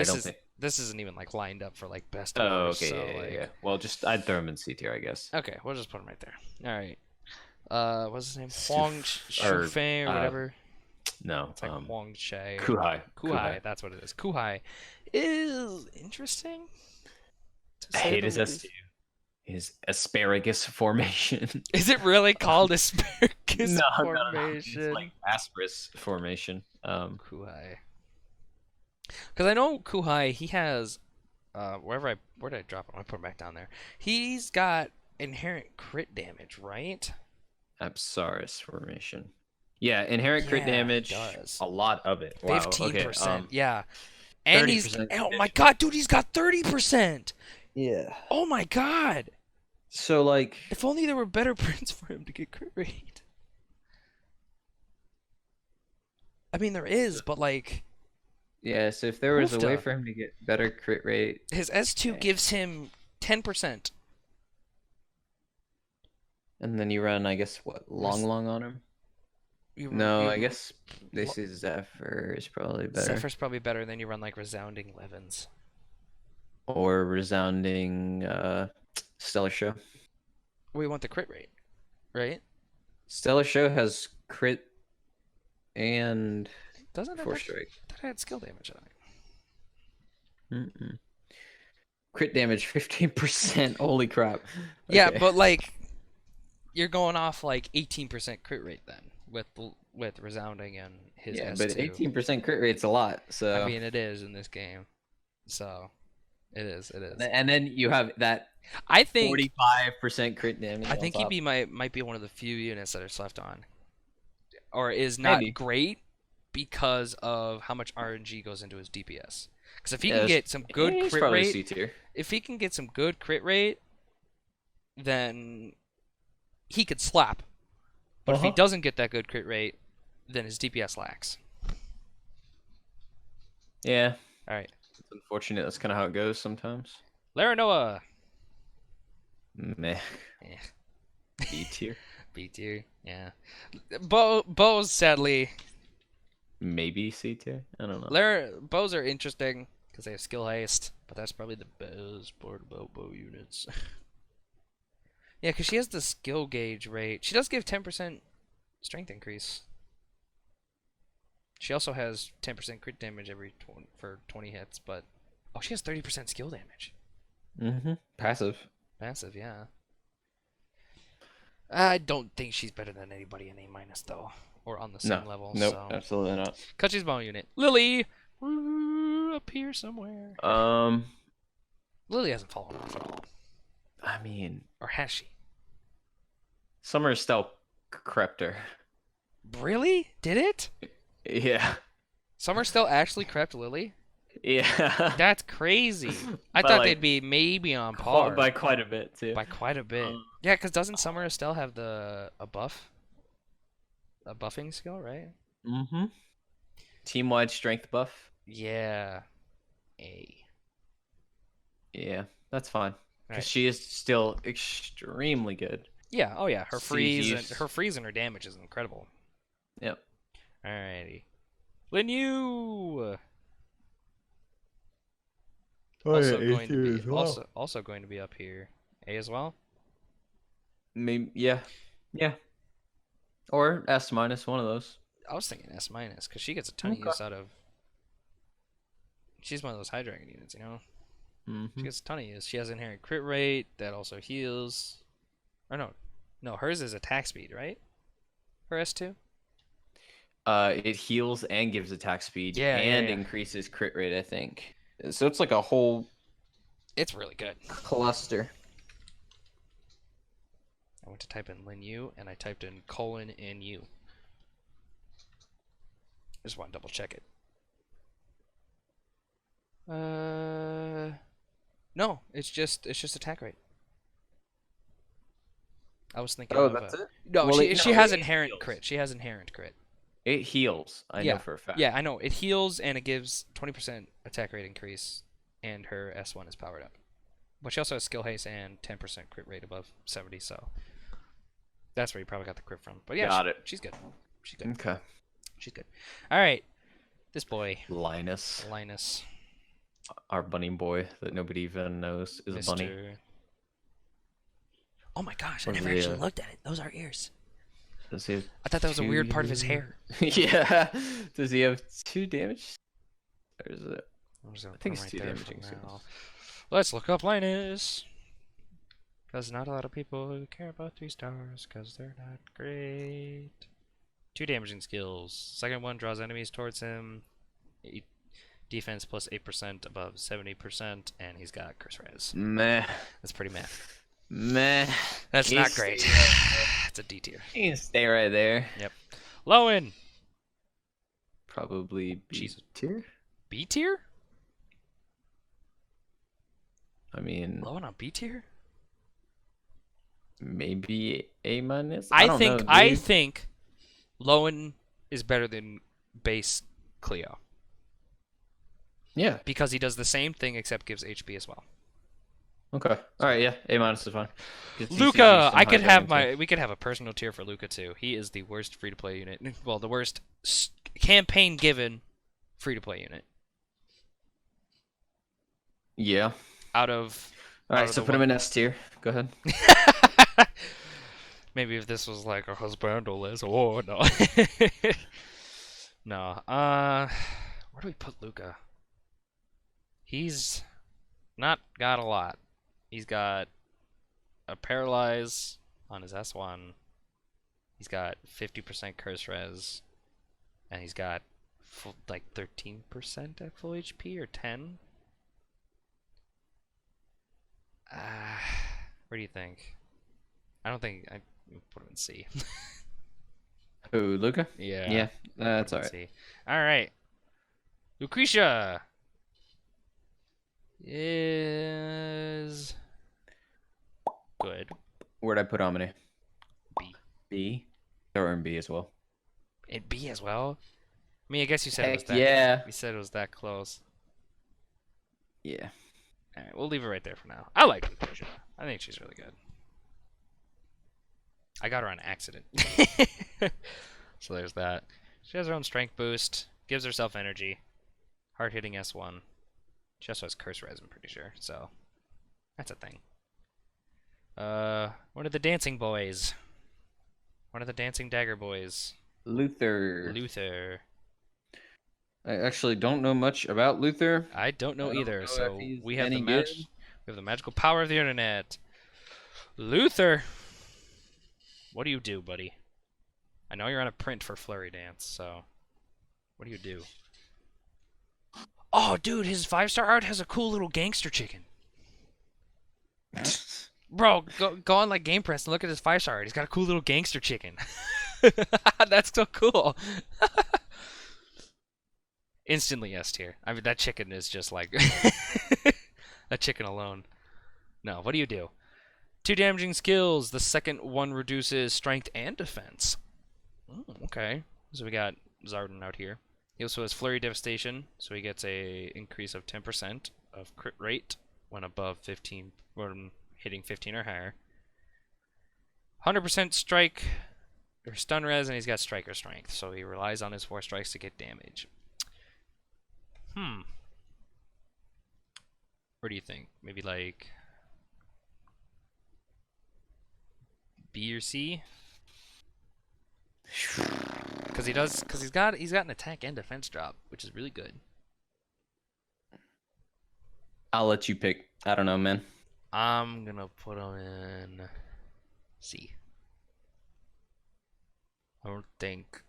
this isn't even like lined up for like best. Oh, okay, so, yeah. Well, I'd throw him in C tier, I guess. Okay, we'll just put him right there. All right. What's his name? Huang Shufei or whatever. No, it's like Huang Che. Kuhai. That's what it is. Kuhai is interesting. I hate his S2. His asparagus formation. Is it really called asparagus formation? No. It's like asperus formation. Kuhai. Because I know Kuhai, he has, where did I drop him? I put him back down there. He's got inherent crit damage, right? Apsaris formation. Yeah, inherent crit damage. Does. A lot of it. Wow. 15%. Okay, yeah. And oh my god, dude, he's got 30%. Yeah. Oh my god. So like, If only there were better prints for him to get crit rate. I mean, there is, but like, yeah. So if there was a way Hoofda. for him to get better crit rate, his S2 okay. gives him 10%. And then you run, I guess, what, long on him? No, I guess this is Zephyr is probably better. Zephyr's probably better, and then you run like resounding Levens. Or resounding Stellar Show. We want the crit rate, right? Stellar Show has crit and Doesn't it? Force Strike. That had skill damage on it. Crit damage 15%. Holy crap. Yeah, Okay. but like, you're going off like 18% crit rate then with resounding and his yeah, S2. but 18% crit rate's a lot. So I mean, it is in this game. So it is. and then you have that I think 45% crit damage. I think he might be one of the few units that are slept on, or is not great because of how much RNG goes into his DPS. Because if he can get some good crit rate, if he can get some good crit rate, then he could slap. But if he doesn't get that good crit rate, then his DPS lacks. Yeah. All right. It's unfortunate. That's kind of how it goes sometimes. Eleonora. Meh. B tier. B tier. Yeah. Bows sadly. Maybe C tier. I don't know. Bows are interesting because they have skill haste, but that's probably the best part about bow units. Yeah, because she has the skill gauge rate. She does give 10% strength increase. She also has 10% crit damage for 20 hits, but she has 30% skill damage. Passive. Massive, yeah. I don't think she's better than anybody in A- though, or on the same level. Nope, so. absolutely not. Kachi's bow unit. Lily, up here somewhere. Lily hasn't fallen off at all. I mean, or has she? Summer Estelle crept her. Really? Did it? Yeah. Summer still actually crept Lily? Yeah. That's crazy. I thought they'd be maybe on par. By quite a bit, too. By quite a bit. Yeah, because doesn't Summer Estelle have a buff? A buffing skill, right? Team-wide strength buff? Yeah. Yeah, that's fine. Because she is still extremely good. Yeah, oh yeah. Her freeze and her damage is incredible. Yep. Alrighty. Linyu! Also going to be up here. A as well? Maybe, yeah. Yeah. Or S minus, one of those. I was thinking S minus, because she gets a ton of use out of... She's one of those high dragon units, you know? She gets a ton of use. She has inherent crit rate, that also heals. Or no, hers is attack speed, right? Her S2? It heals and gives attack speed and increases crit rate, I think. So it's like a whole... It's really good. Cluster. I went to type in Linyu, and I typed in :NU. Just want to double check it. No, it's just attack rate. I was thinking. Oh, that's it. No, well, she has inherent crit. She has inherent crit. It heals. I know for a fact. Yeah, I know. It heals and it gives 20% attack rate increase, and her S1 is powered up. But she also has skill haste and 10% crit rate above 70. So that's where you probably got the crit from. But yeah, she's good. She's good. Okay. She's good. All right, this boy. Linus. Our bunny boy that nobody even knows is a bunny. Oh my gosh, I never actually looked at it. Those are ears. Does he have I thought that was a weird part of his hair. Yeah. Does he have 2 damage? Or is it? I think it's 2 damage. Let's look up Linus. Because not a lot of people who care about 3 stars because they're not great. 2 damaging skills. Second one draws enemies towards him. Defense plus 8% above 70%, and he's got curse res. Meh. That's pretty meh. Meh. That's not great. It's a D tier. You can stay right there. Yep. Lowen. Probably B tier. B tier? I mean, Lowen on B tier? maybe A minus. I don't think know, I dude. think Lowen is better than base Clio Yeah. because he does the same thing except gives HP as well. Okay. All right. Yeah. A minus is fine. Gets TCG Luca, some I could high have value too. we could have a personal tier for Luca too. He is the worst free to play unit. Well, the worst campaign given free to play unit Yeah. out of. All right. So put him in S tier. Go ahead. Maybe if this was like a husbandless or no. No. Where do we put Luca? He's not got a lot. He's got a paralyze on his S1. He's got 50% curse res, and he's got like 13% at full HP or 10. Where do you think? I don't think I put him in C. Who, Luca? Yeah. Yeah. That's all Let's right. see. All right. Lucretia is good. Where'd I put Omni? B. B. Throw her in B as well. And B as well. I mean, I guess you said it was Heck that. yeah. You said it was that close. Yeah. All right, we'll leave it right there for now. I like Lucretia. I think she's really good. I got her on accident. So there's that. She has her own strength boost. Gives herself energy. Hard hitting S1. She also has curse res, I'm pretty sure. So that's a thing. One of the dancing boys. One of the dancing dagger boys. Luther. Luther. I actually don't know much about Luther. I don't know I don't either. know So if he's we have any the good. we have the magical power of the internet. Luther. What do you do, buddy? I know you're on a print for Flurry Dance, so what do you do? Oh, dude, his 5-star art has a cool little gangster chicken. Bro, go on like Game Press and look at his 5-star art. He's got a cool little gangster chicken. That's so cool. Instantly S tier. I mean, that chicken is just like that chicken alone. No, what do you do? 2 damaging skills. The second one reduces strength and defense. Okay. So we got Zaardon out here. He also has Flurry Devastation, so he gets a increase of 10% of crit rate when above 15, when hitting 15 or higher. 100% strike or stun res, and he's got striker strength, so he relies on his 4 strikes to get damage. Where do you think? Maybe like B or C? Because he's got an attack and defense drop, which is really good. I'll let you pick. I don't know, man. I'm gonna put him in C. I don't think,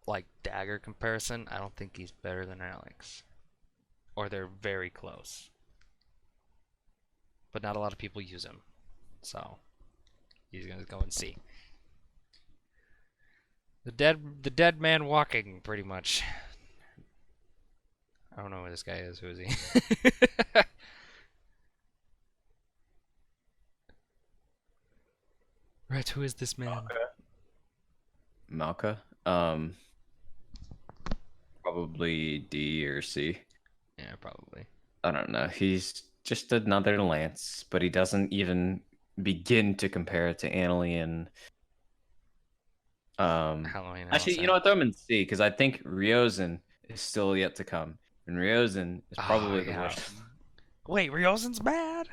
like dagger comparison, I don't think he's better than Alex, or they're very close. But not a lot of people use him, so he's gonna go in C. The dead man walking, pretty much. I don't know who this guy is. Who is he? Right, who is this man? Malka. Probably D or C. Yeah, probably. I don't know. He's just another Lance, but he doesn't even begin to compare it to Annalee and Halloween. actually, you know what? Throw him in C because I think Ryozan is still yet to come, and Ryozan is probably the worst. Wait, Ryozan's bad?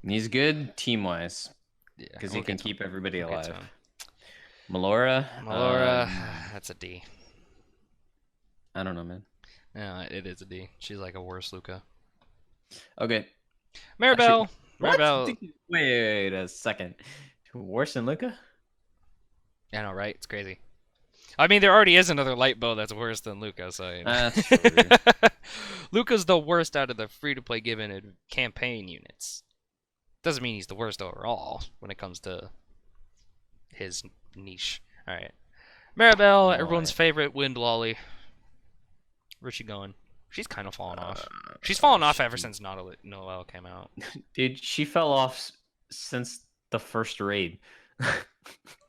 He's good team wise Yeah, because we'll he can get to him. keep everybody We'll get to alive. him. Melora. Melora, that's a D. I don't know, man. Yeah, it is a D. She's like a worse Luca. Okay. Maribel. What? Maribel. Wait a second. Worse than Luca? I know, right? It's crazy. I mean, there already is another light bow that's worse than Luca, so you know. That's true. Luca's the worst out of the free-to-play given campaign units. Doesn't mean he's the worst overall when it comes to his niche. All right, Maribel, everyone's favorite wind lolly. Where's she going? She's kind of fallen off. She's fallen off ever since Noel came out. Dude, she fell off since the first raid.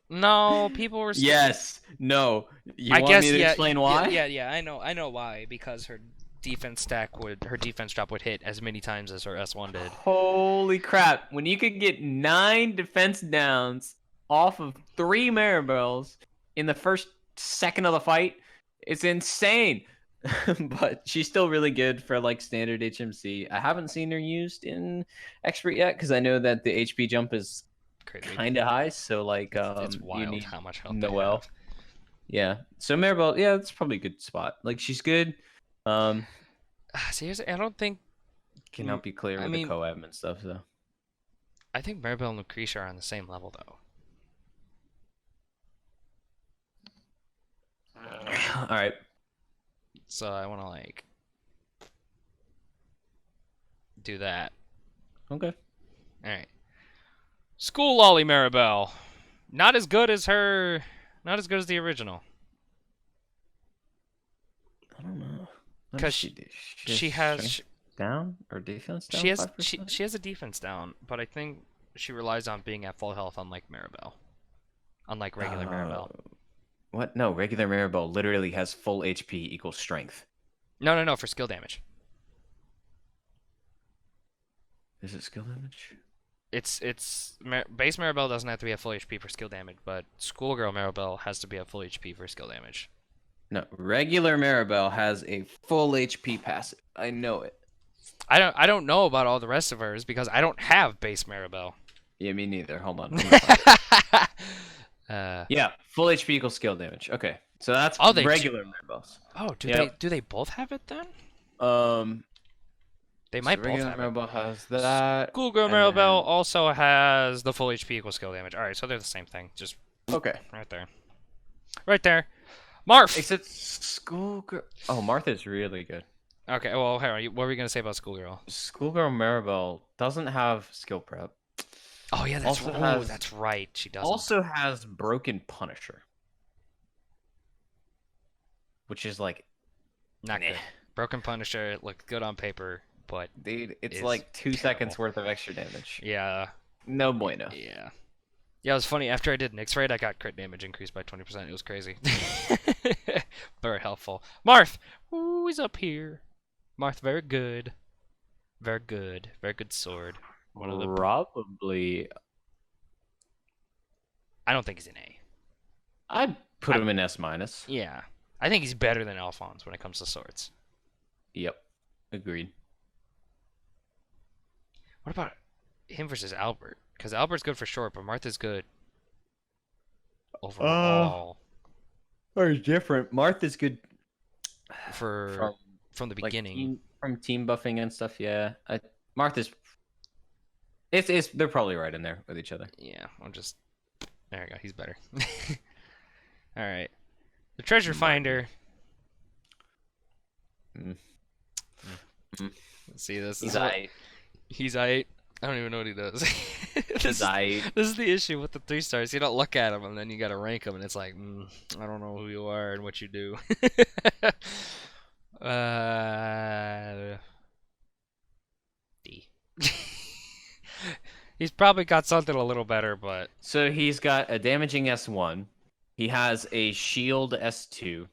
No, people were. Yes. No. You I want guess me to yeah. explain why? Yeah. I know why. Because her defense drop would hit as many times as her S1 did. Holy crap! When you could get 9 defense downs off of 3 Maribels in the first second of the fight, it's insane. But she's still really good for like standard HMC. I haven't seen her used in expert yet because I know that the HP jump is kind of high. So like, it's wild you need how much health Noelle. they have. Yeah. So Maribel, yeah, that's probably a good spot. Like she's good. Seriously, I don't think Can help you clear with the co-am and stuff though. I think Maribel and Lucretia are on the same level though. All right. So I want to like do that. Okay. All right. School Lolly Maribel, not as good as her, not as good as the original. I don't know. Because she has down or defense down. She has a defense down, but I think she relies on being at full health, unlike Maribel, unlike regular Maribel. What? No, regular Maribel literally has full HP equals strength. No, for skill damage. Is it skill damage? Base Maribel doesn't have to be at full HP for skill damage, but Schoolgirl Maribel has to be at full HP for skill damage. No, regular Maribel has a full HP passive. I know it. I don't know about all the rest of hers because I don't have base Maribel. Yeah, me neither. Hold on. Yeah, full HP equals skill damage. Okay, so that's regular Maribels. Oh, do they both have it then? They might both have Maribel has that. Schoolgirl Maribel also has the full HP equals skill damage. All right, so they're the same thing. Just okay, right there. Marth. Except Schoolgirl. Oh, Martha's really good. Okay, well, what were you gonna say about Schoolgirl? Schoolgirl Maribel doesn't have skill prep. Oh yeah, that's right. She doesn't. Also has Broken Punisher, which is like not good. Broken Punisher looked good on paper, but dude, it's like 2 seconds worth of extra damage. Yeah. No bueno. Yeah. Yeah, it was funny. After I did Nyx raid, I got crit damage increased by 20%. It was crazy. Very helpful. Marth! Ooh, he's up here. Marth, very good. Very good. Very good sword. Probably. I don't think he's an A. I'd put him in S-. Yeah. I think he's better than Alphonse when it comes to swords. Yep. Agreed. What about him versus Albert? Because Albert's good for short, but Martha's good overall. Or different. Martha's good from the beginning. From team buffing and stuff, yeah. Martha's... They're probably right in there with each other. Yeah, there we go. He's better. All right. The treasure finder. Let's see this. He's aight. I don't even know what he does. This is the issue with the 3 stars. You don't look at him, and then you gotta rank him, and it's like, I don't know who you are and what you do. D. He's probably got something a little better, but... So he's got a damaging S1. He has a shield S2.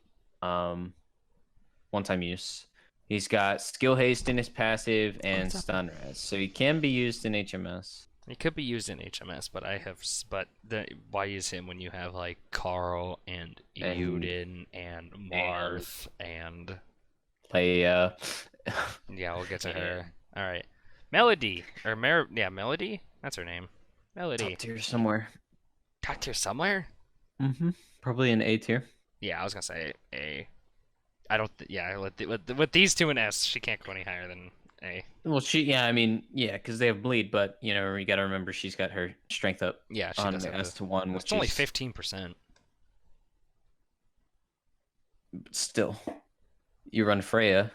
One-time use. He's got skill haste in his passive and stun res. So he can be used in HMS. He could be used in HMS, but why use him when you have like Carl and Uden and Marth and Leia. Yeah, we'll get to her. All right, Melody Melody. That's her name. Melody. Top tier somewhere. Top tier somewhere. Probably an A tier. Yeah, I was gonna say A. I don't. With these two in S, she can't go any higher than A. Well, because they have bleed, but you gotta remember she's got her strength up. Yeah, she does. S1, which it's only 15%. Still, you run Freya,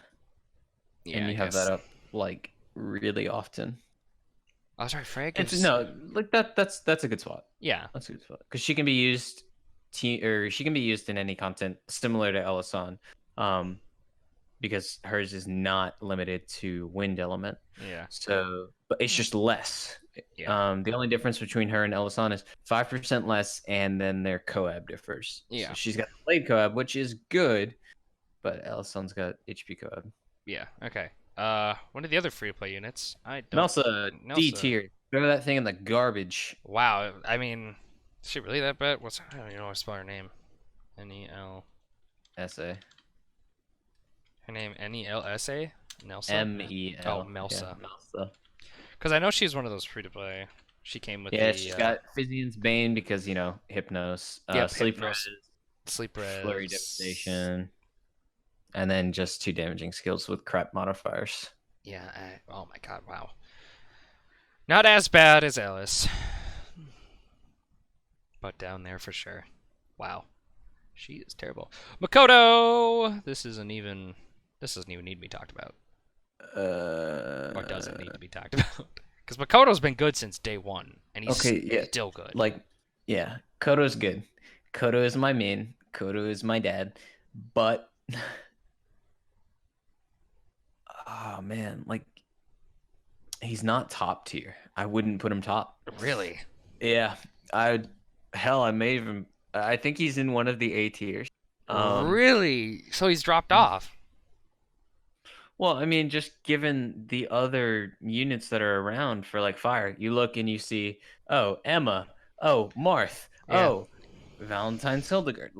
and you have that up like really often. Oh, sorry, Freya. That's a good spot. Yeah, that's a good spot because she can be used. She can be used in any content similar to Ellison. because hers is not limited to wind element. Yeah. So, but it's just less. Yeah. The only difference between her and Ellison is 5% less, and then their coab differs. Yeah. So she's got the blade coab, which is good, but Ellison's got HP coab. Yeah. Okay. One of the other free-to-play units. I don't. Melsa, D tier. Throw that thing in the garbage. Wow. I mean, is she really that bad? I don't even know how to spell her name. S-A. Her name N-E-L-S-A? Nelsa? M-E-L. Oh, Melsa. Melsa. Because I know she's one of those free-to-play. She came with she's got Physian's Bane because, Hypnos. Sleep Hypnos. Sleep Res. Flurry Devastation. And then just 2 damaging skills with crap modifiers. Yeah. Oh my god, wow. Not as bad as Alice. But down there for sure. Wow. She is terrible. Mikoto! This doesn't even need to be talked about. Or does it need to be talked about? Because Mikoto's been good since day one, and he's still good. Koto's good. Koto is my main. Koto is my dad. But oh man, he's not top tier. I wouldn't put him top. Really? Yeah. I think he's in one of the A tiers. Really? So he's dropped off. Well, I mean, just given the other units that are around for fire, you look and you see, oh, Emma, oh, Marth, oh, Valentine's Hildegard.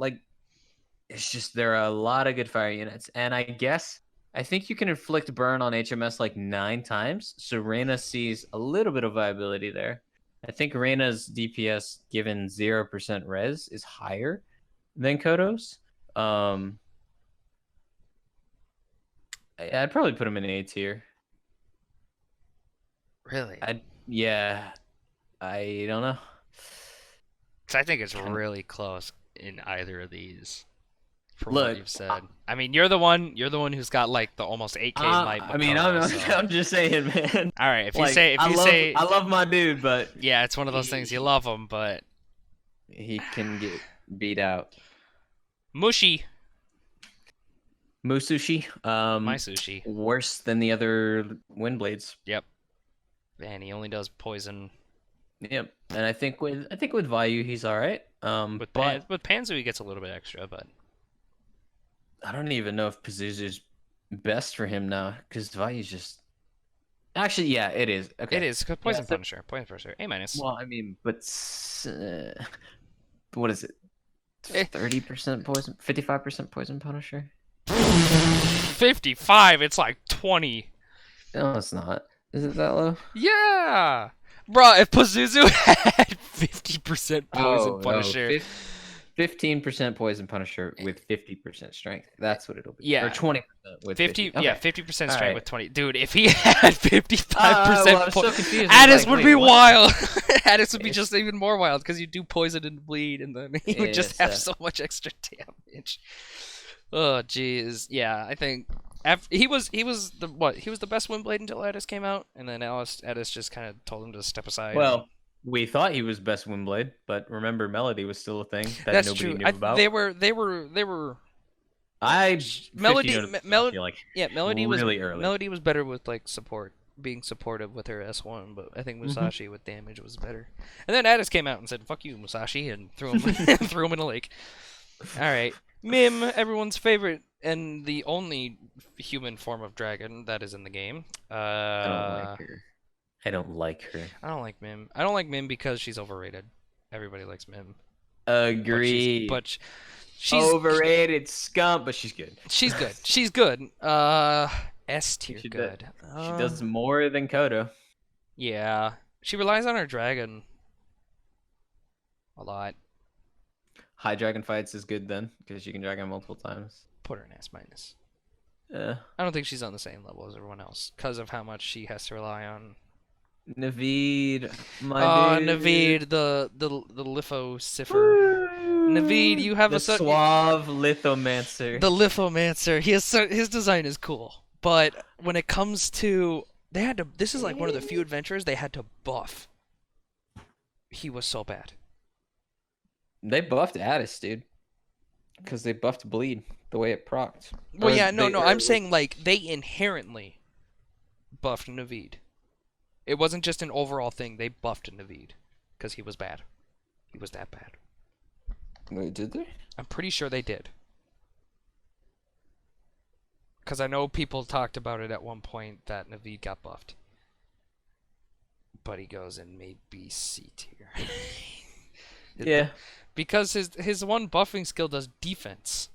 It's just there are a lot of good fire units, and I think you can inflict burn on HMS 9 times, so Reyna sees a little bit of viability there. I think Reyna's DPS given 0% res is higher than Koto's. I'd probably put him in A tier. Really? I don't know. Because I think it's really close in either of these. From Look, what you've said. I mean, you're the one who's got the almost 8K might. I mean, I'm just saying, man. All right, I love my dude, but yeah, it's one of those things. You love him, but he can get beat out. Mushi. Musushi. My sushi. Worse than the other wind blades. Yep. And he only does poison. Yep. And I think with Vayu he's all right. With Panzu he gets a little bit extra, but I don't even know if Pazuzu's best for him now because Vayu's just. Actually, yeah, it is. Okay. It is. Poison Punisher. Poison Punisher. A-. Well, I mean, but what is it? 30% poison, 55% poison Punisher. 55. It's 20. No, it's not. Is it that low? Yeah, bro. If Pazuzu had 50% poison Punisher. 15% poison Punisher with 50% strength. That's what it'll be. Yeah. Or 20% with 50. Okay. Yeah, 50% strength with 20. Dude, if he had 55%, so confused. Addis would be wild. Addis would be just even more wild because you do poison and bleed, and then he would just have so much extra damage. Oh, jeez. Yeah, I think he was the best Windblade until Addis came out, and then Addis just kind of told him to step aside. Well. We thought he was best Windblade, but remember Melody was still a thing that nobody knew about. They were. Melody was really early. Melody was better with support, being supportive with her S1, but I think Musashi with damage was better. And then Addis came out and said, "Fuck you, Musashi," and threw him in a lake. All right, Mim, everyone's favorite and the only human form of dragon that is in the game. I don't like her. I don't like Mim. I don't like Mim because she's overrated. Everybody likes Mim. Agree. But she's overrated scum, but she's good. She's good. She's good. S tier good. She does more than Koto. Yeah. She relies on her dragon a lot. High dragon fights is good then, because she can dragon multiple times. Put her in S-. I don't think she's on the same level as everyone else because of how much she has to rely on. Naveed, my dude. Naveed, the litho cipher. Naveed, you have the suave lithomancer. The lithomancer. His design is cool, but when it comes to this is one of the few adventures they had to buff. He was so bad. They buffed Addis, dude, because they buffed bleed. the way it procced. Well, Or yeah, no, they- I'm saying like they inherently buffed Naveed. It wasn't just an overall thing. They buffed Naveed because he was bad. He was that bad. Wait, did they? I'm pretty sure they did. Because I know people talked about it at one point that Naveed got buffed. But he goes in maybe C tier. Yeah. Because his one buffing skill does defense.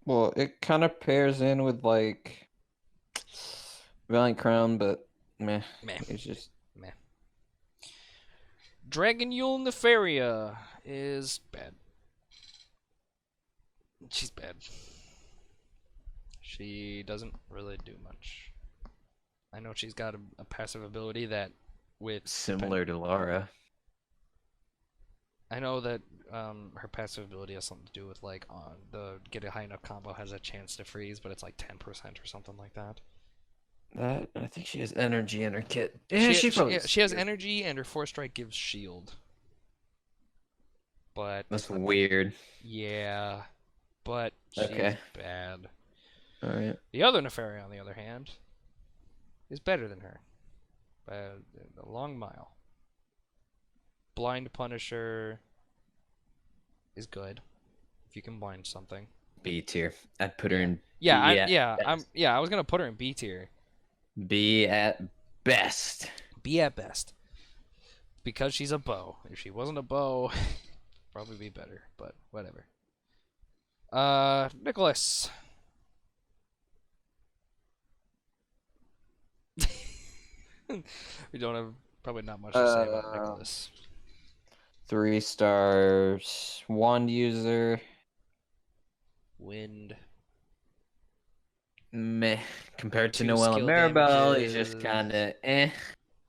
Well, it kind of pairs in with like Valiant Crown, but meh. It's just meh. Dragon Yule Nefaria is bad. She's bad. She doesn't really do much. I know she's got a passive ability that with Similar to Lara. I know that her passive ability has something to do with like the get a high enough combo has a chance to freeze, but it's like 10% or something like that. that. I think she has energy in her kit. Yeah, she has energy and her 4-strike gives shield. But That's weird. yeah, but she's bad. All right. The other Nefaria, on the other hand, is better than her by a long mile. Blind Punisher is good if you can blind something. B tier. I'd put her in. I was gonna put her in B tier. B at best. B at best. Because she's a bow. If she wasn't a bow, probably be better. But whatever. Nikolas. We don't have probably not much to say about Nikolas. 3 stars. Wand user. Wind. Meh. Compared to 2 Noel and skill Maribel, he's damages. just kind of eh.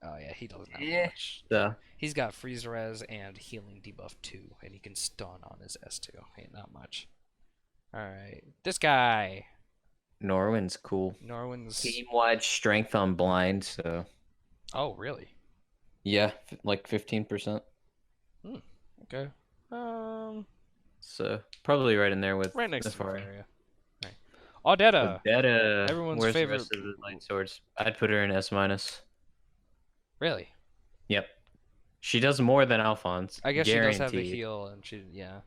Oh yeah, he doesn't have much. So He's got freeze res and healing debuff 2, and he can stun on his S2. Ain't not much. Alright. This guy. Norwin's cool. Norwin's. Team-wide strength on blind, so Oh, really? yeah, like 15%. Okay. So probably right in there with Right next to the Nefaria. area. Right. Audetta. Odetta. Everyone's Where's favorite- the rest of the light swords? I'd put her in S minus. Really? Yep. She does more than Alphonse. I guess she does have the guaranteed. heal, and she, yeah.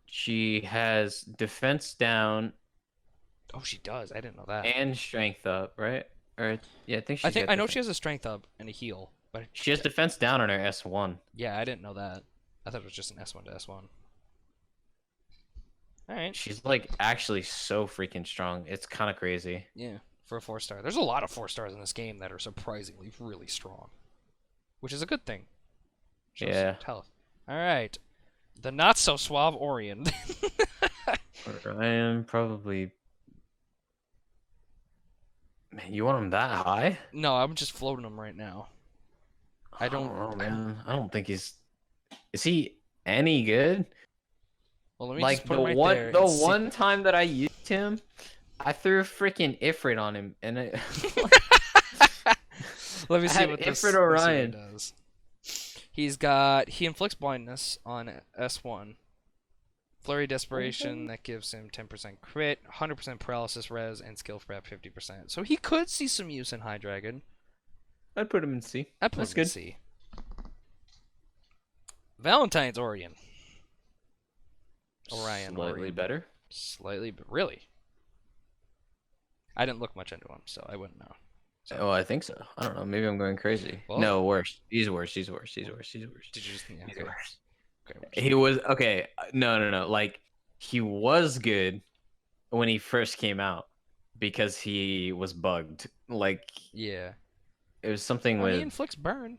She has defense down Oh, she does. I didn't know that. and strength up, right? Or yeah, I think she. I know she has a strength up and a heal, but She has defense down on her S1. yeah, I didn't know that. I thought it was just an S1 to S1. All right. She's like actually so freaking strong. It's kind of crazy. Yeah, for a 4-star. There's a lot of 4-stars in this game that are surprisingly really strong, which is a good thing. Shows Yeah. Health. All right. The not so suave Orion. Orion probably. Man, you want him that high? No, I'm just floating him right now. I don't know, man. I don't think he's. Is he any good? Well, let me Like just put the him right one, there the and see- one time that I used him, I threw a freaking Ifrit on him, and it. Let me I see had what this Ifrit Orion. does. He inflicts blindness on S1. Flurry Desperation, that gives him 10% crit, 100% paralysis res, and skill prep 50%. So he could see some use in High Dragon. I'd put him in C. I put That's him in good. C. Valentine's Orion. Orion. Slightly better. Slightly, but really. I didn't look much into him, so I wouldn't know. So, Oh, I think so. I don't know. Maybe I'm going crazy. Well- No, worse. He's worse. He's worse. He's worse. He's worse. did you just He's okay. worse. Okay, He was okay. No. Like he was good when he first came out because he was bugged. Like yeah. it was something Well, he with inflicts burn.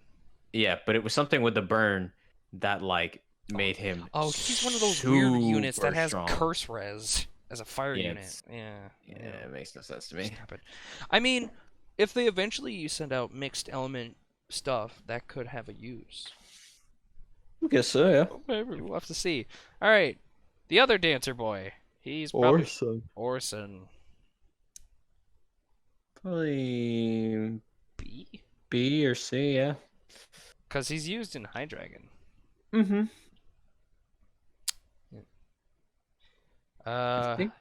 yeah, but it was something with the burn that like made him. Oh, he's one of those weird units that super has strong. curse res as a fire Yeah, unit. it's- Yeah. Yeah, it makes no sense to me. Stupid. I mean, if they eventually send out mixed element stuff, that could have a use. I guess so. Yeah. Maybe we'll have to see. All right, the other dancer boy. He's probably Orson. Orson. Probably B, B or C. Yeah. because he's used in High Dragon. Mm-hmm. I think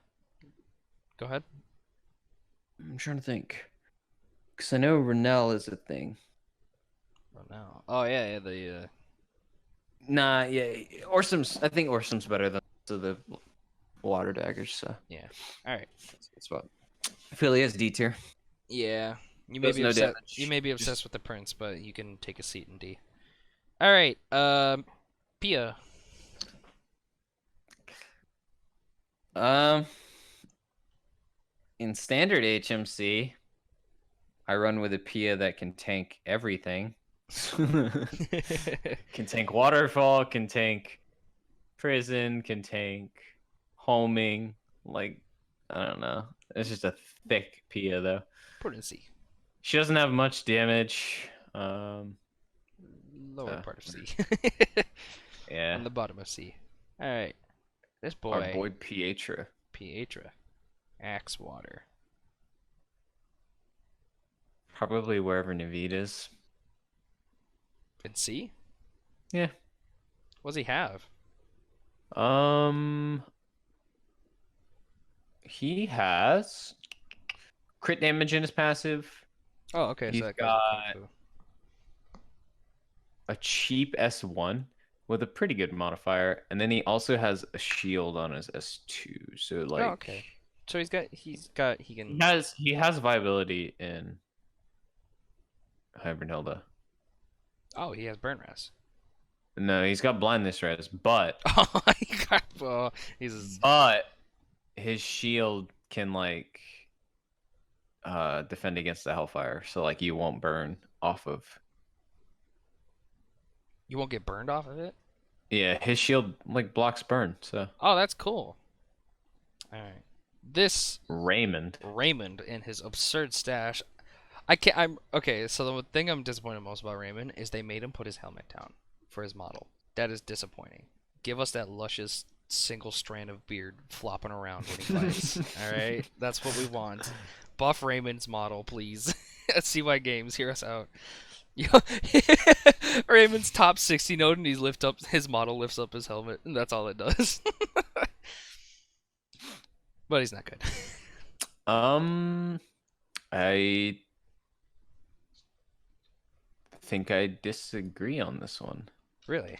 Go ahead. I'm trying to think. Because I know Randall is a thing. Oh no. Oh yeah, the Nah, yeah. I think Orsum's better than the water daggers, so. yeah. All right. That's what. I feel he has D tier. Yeah. You may Does be no upset. damage. You may be obsessed with the prince, but you can take a seat in D. All right. Pia. In standard HMC, I run with a Pia that can tank everything. Can tank waterfall, can tank prison, can tank homing. Like, I don't know. It's just a thick Pia though. Put in C. She doesn't have much damage. Lower part of C. Yeah. On the bottom of C. All right. This boy. Our boy Pietra. Axe water. Probably wherever Naveed is. In C? Yeah. What does he have? He has crit damage in his passive. Oh, okay. He's So that got Kung Fu. a cheap S1 with a pretty good modifier, and then he also has a shield on his S2. So like, Oh, okay. So he can. he has viability in Hybernhilda. Oh, he has burn res. No, he's got blindness res, but Oh, he's. but his shield can like defend against the hellfire, so like you won't burn off of. You won't get burned off of it. Yeah, his shield like blocks burn. So Oh, that's cool. All right. This Raymond and his absurd stash. I can't. I'm okay. So the thing I'm disappointed most about Raymond is they made him put his helmet down for his model. That is disappointing. Give us that luscious single strand of beard flopping around when he fights. All right, that's what we want. Buff Raymond's model, please. CY Games, hear us out. Raymond's top 60 node, and his model lifts up his helmet, and that's all it does. But he's not good. I think I disagree on this one. Really?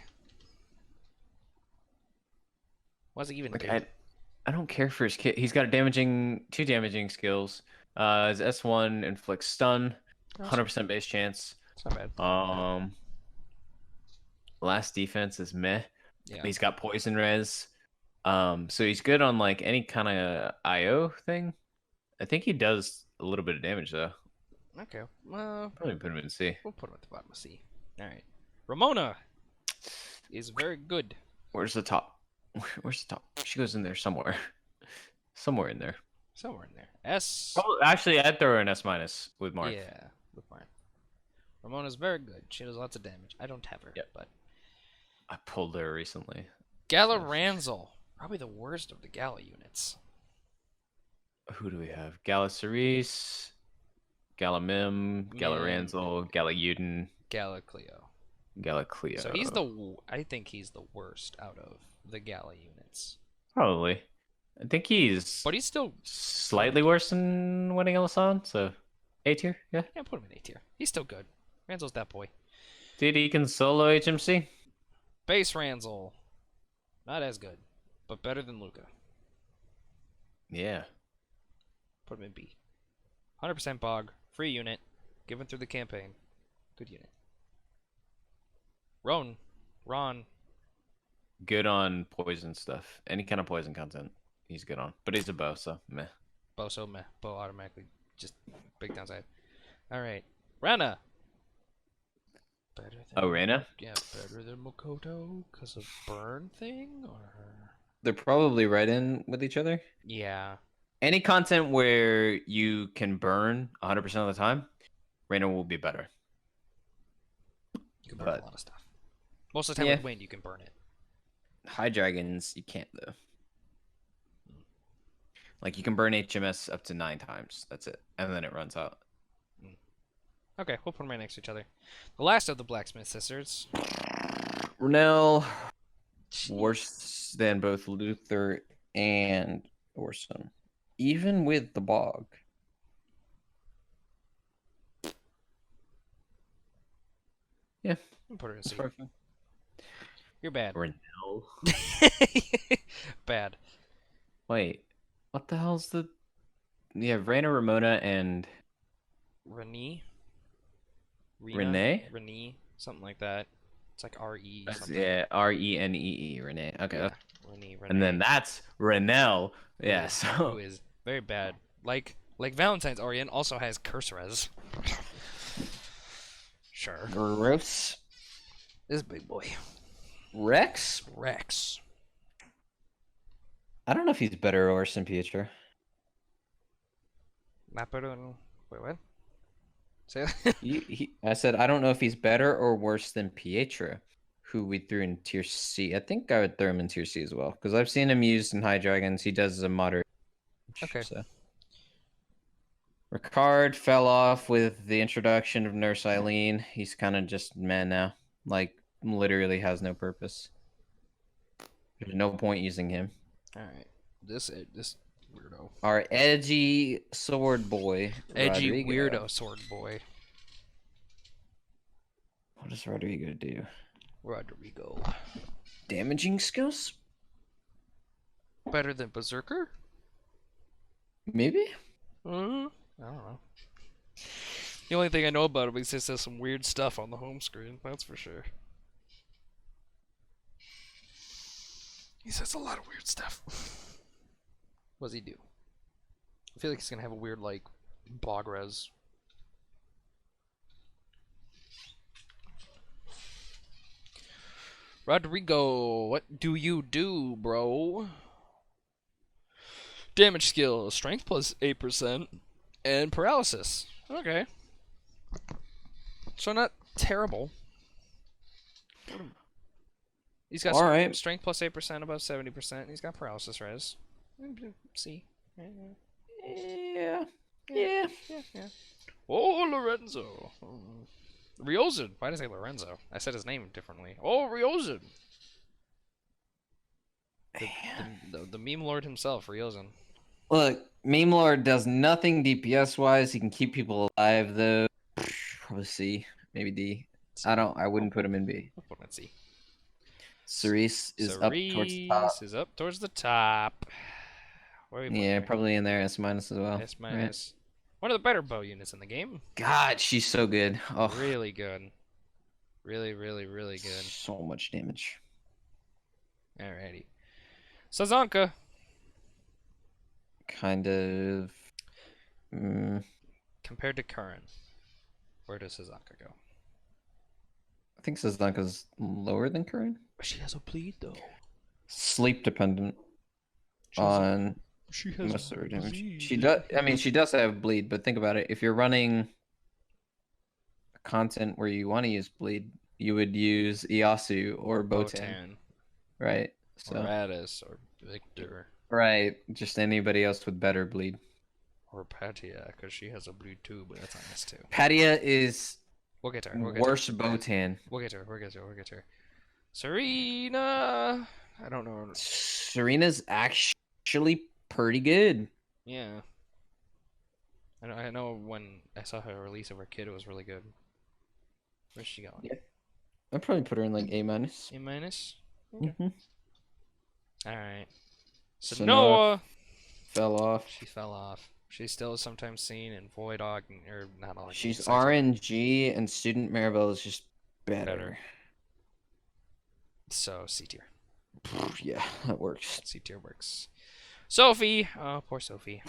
Why's he even Like good? I don't care for his kit. He's got two damaging skills. His S1 inflicts stun, 100% base chance. It's not bad. Last defense is meh. Yeah. He's got poison res. So he's good on like any kind of IO thing. I think he does a little bit of damage though. Okay. Well, Probably put him in C. we'll put him at the bottom of C. All right. Ramona is very good. Where's the top? Where's the top? She goes in there somewhere. Somewhere in there. Somewhere in there. S. Oh, actually, I'd throw her an S- with Marth. Yeah, with Marth. Ramona's very good. She does lots of damage. I don't have her, Yep. but I pulled her recently. Gala Randall, probably the worst of the Gala units. Who do we have? Gala Cerise, Gala Mim, Gala Randall, Gala Uden, Gala Clio. Gala Clio. So I think he's the worst out of the Gala units. Probably. I think he's But he's still slightly worse than winning Alasan, so A tier, yeah. Yeah, put him in A tier. He's still good. Randall's that boy. Dude, he can solo HMC. Base Randall. Not as good, but better than Luca. Yeah. Put him in B. 100% Bog. Free unit. Given through the campaign. Good unit. Ron. Good on poison stuff. Any kind of poison content, he's good on. But he's a bow, so meh. Bow so meh. Bow automatically just big downside. Alright. Rana. Better than Rana? Yeah, better than Mikoto because of burn thing or They're probably right in with each other. yeah. Any content where you can burn 100% of the time, Rana will be better. You can burn a lot of stuff. Most of the time with wind you can burn it. High dragons, you can't though. Like you can burn HMS up to 9 times. That's it, and then it runs out. Okay, we'll put them right next to each other. The last of the Blacksmith Sisters. Randall, worse than both Luther and Orson, even with the bog. Yeah, Put her in C. perfect. You're bad. Randall. Bad. Wait, what the hell's the? You have Raina, Ramona, and Renee? Renee? Renee? Something like that. It's like R-E something. Yeah, Renee. Renee. Okay. Yeah. Renee. And then that's Renell. Yeah. Who So is very bad. Like Valentine's Orient also has curse res. Sure. Gross. This big boy. Rex? Rex. I don't know if he's better or worse than Pietro. Not better than... Wait, what? Say that? I said I don't know if he's better or worse than Pietro, who we threw in tier C. I think I would throw him in tier C as well, because I've seen him used in High Dragons. He does a moderate. Okay. So. Ricard fell off with the introduction of Nurse Eileen. He's kind of just meh now. Like, literally has no purpose. There's no point using him. Alright. This weirdo. Our edgy sword boy. Edgy Rodrigo. weirdo sword boy. What does Rodrigo do? Rodrigo. Damaging skills? Better than Berserker? Maybe? I don't know. The only thing I know about him is he says some weird stuff on the home screen, that's for sure. He says a lot of weird stuff. What does he do? I feel like he's gonna have a weird, like, bog res. Rodrigo, what do you do, bro? Damage skill, strength plus 8%, and paralysis. Okay. So not terrible. He's got Alright. strength plus 8%, about 70%. He's got paralysis res. See. Yeah. Yeah. Oh, Lorenzo. Riozin. Why did I say Lorenzo? I said his name differently. Oh, Riozin. The meme lord himself, Riozin. Look, Meme Lord does nothing DPS wise. He can keep people alive though. Probably C, maybe D. I wouldn't put him in B. I'll put him at C. Cerise is up towards the top. Is up towards the top. Where are we Yeah, putting probably in there. S minus as well. her? S minus. One of the better bow units in the game. God, she's so good. Oh, Really good. Really, really, really good. so much damage. Alrighty. So Zonka. Kind of. Compared to Curran, where does Zonka go? I think Sazanka's lower than Karin. She has a bleed though. Sleep dependent on She has most of her damage. bleed. She does. I mean, she does have bleed, but think about it. If you're running content where you want to use bleed, you would use Iyasu or Botan, right? So or Addis, or Victor, right, just anybody else with better bleed. or Patia, because she has a bleed too, but that's on us too. Patia is We'll get her. worse Botan. We'll get her. Serena. I don't know. Serena's actually pretty good. Yeah. I know when I saw her release of her kid, it was really good. Where's she going? Yeah. I'd probably put her in like A minus. A minus. Okay. All right. So Sanoa Noah fell off. She fell off. She still is sometimes seen in Void Dog, or not all. She's RNG, and Student Maribel is just better. So C tier. Yeah, that works. C tier works. Sophie. Oh, poor Sophie.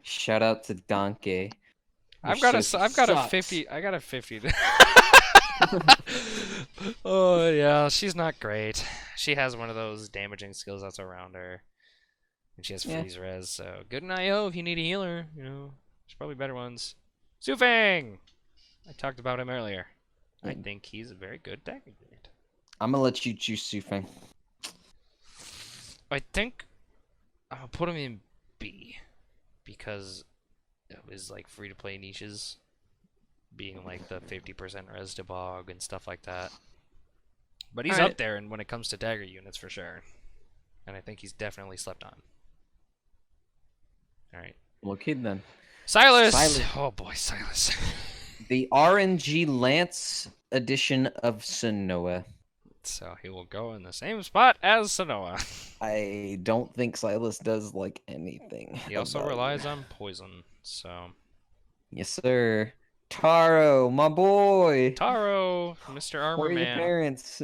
Shout out to Donkey. I've got a 50. I got a 50. Oh yeah, she's not great. She has one of those damaging skills that's around her, and she has freeze res. So good in IO if you need a healer. You know, there's probably better ones. Sufang. I talked about him earlier. I think he's a very good dagger unit. I'm gonna let you choose Sufang. I think I'll put him in B because it was like free to play niches, being like the 50% res to bog and stuff like that. But he's up there, and when it comes to dagger units, for sure. and I think he's definitely slept on. All right. Well, kid then. Silas. Oh boy, Silas. The RNG Lance edition of Sonoa. So he will go in the same spot as Sonoa. I don't think Silas does like anything. He also relies on poison, so. Yes, sir. Taro, my boy. Taro, Mr. Armor Where are your Man. parents?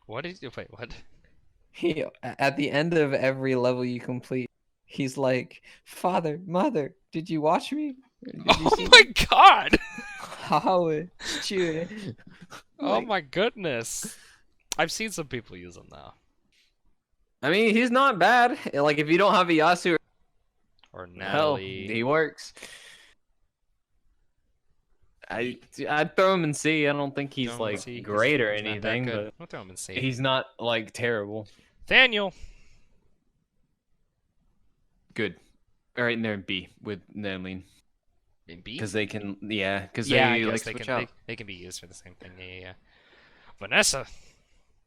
What is? Wait, what? At the end of every level you complete, he's like, "Father, mother, did you watch me? Oh my god! How? Oh my goodness! I've seen some people use them now. I mean, he's not bad. Like, if you don't have a Yasu Or hell, Annalee. he works. I'd throw him in C. I don't think he's Throw him in like C. great or He's not that anything, good. but We'll throw him in C. he's not like terrible. Daniel. Good. Right in there in B with Annalee. In B? Because they can, because Yeah, I they guess like they switch can. out. They can be used for the same thing. Yeah. Vanessa.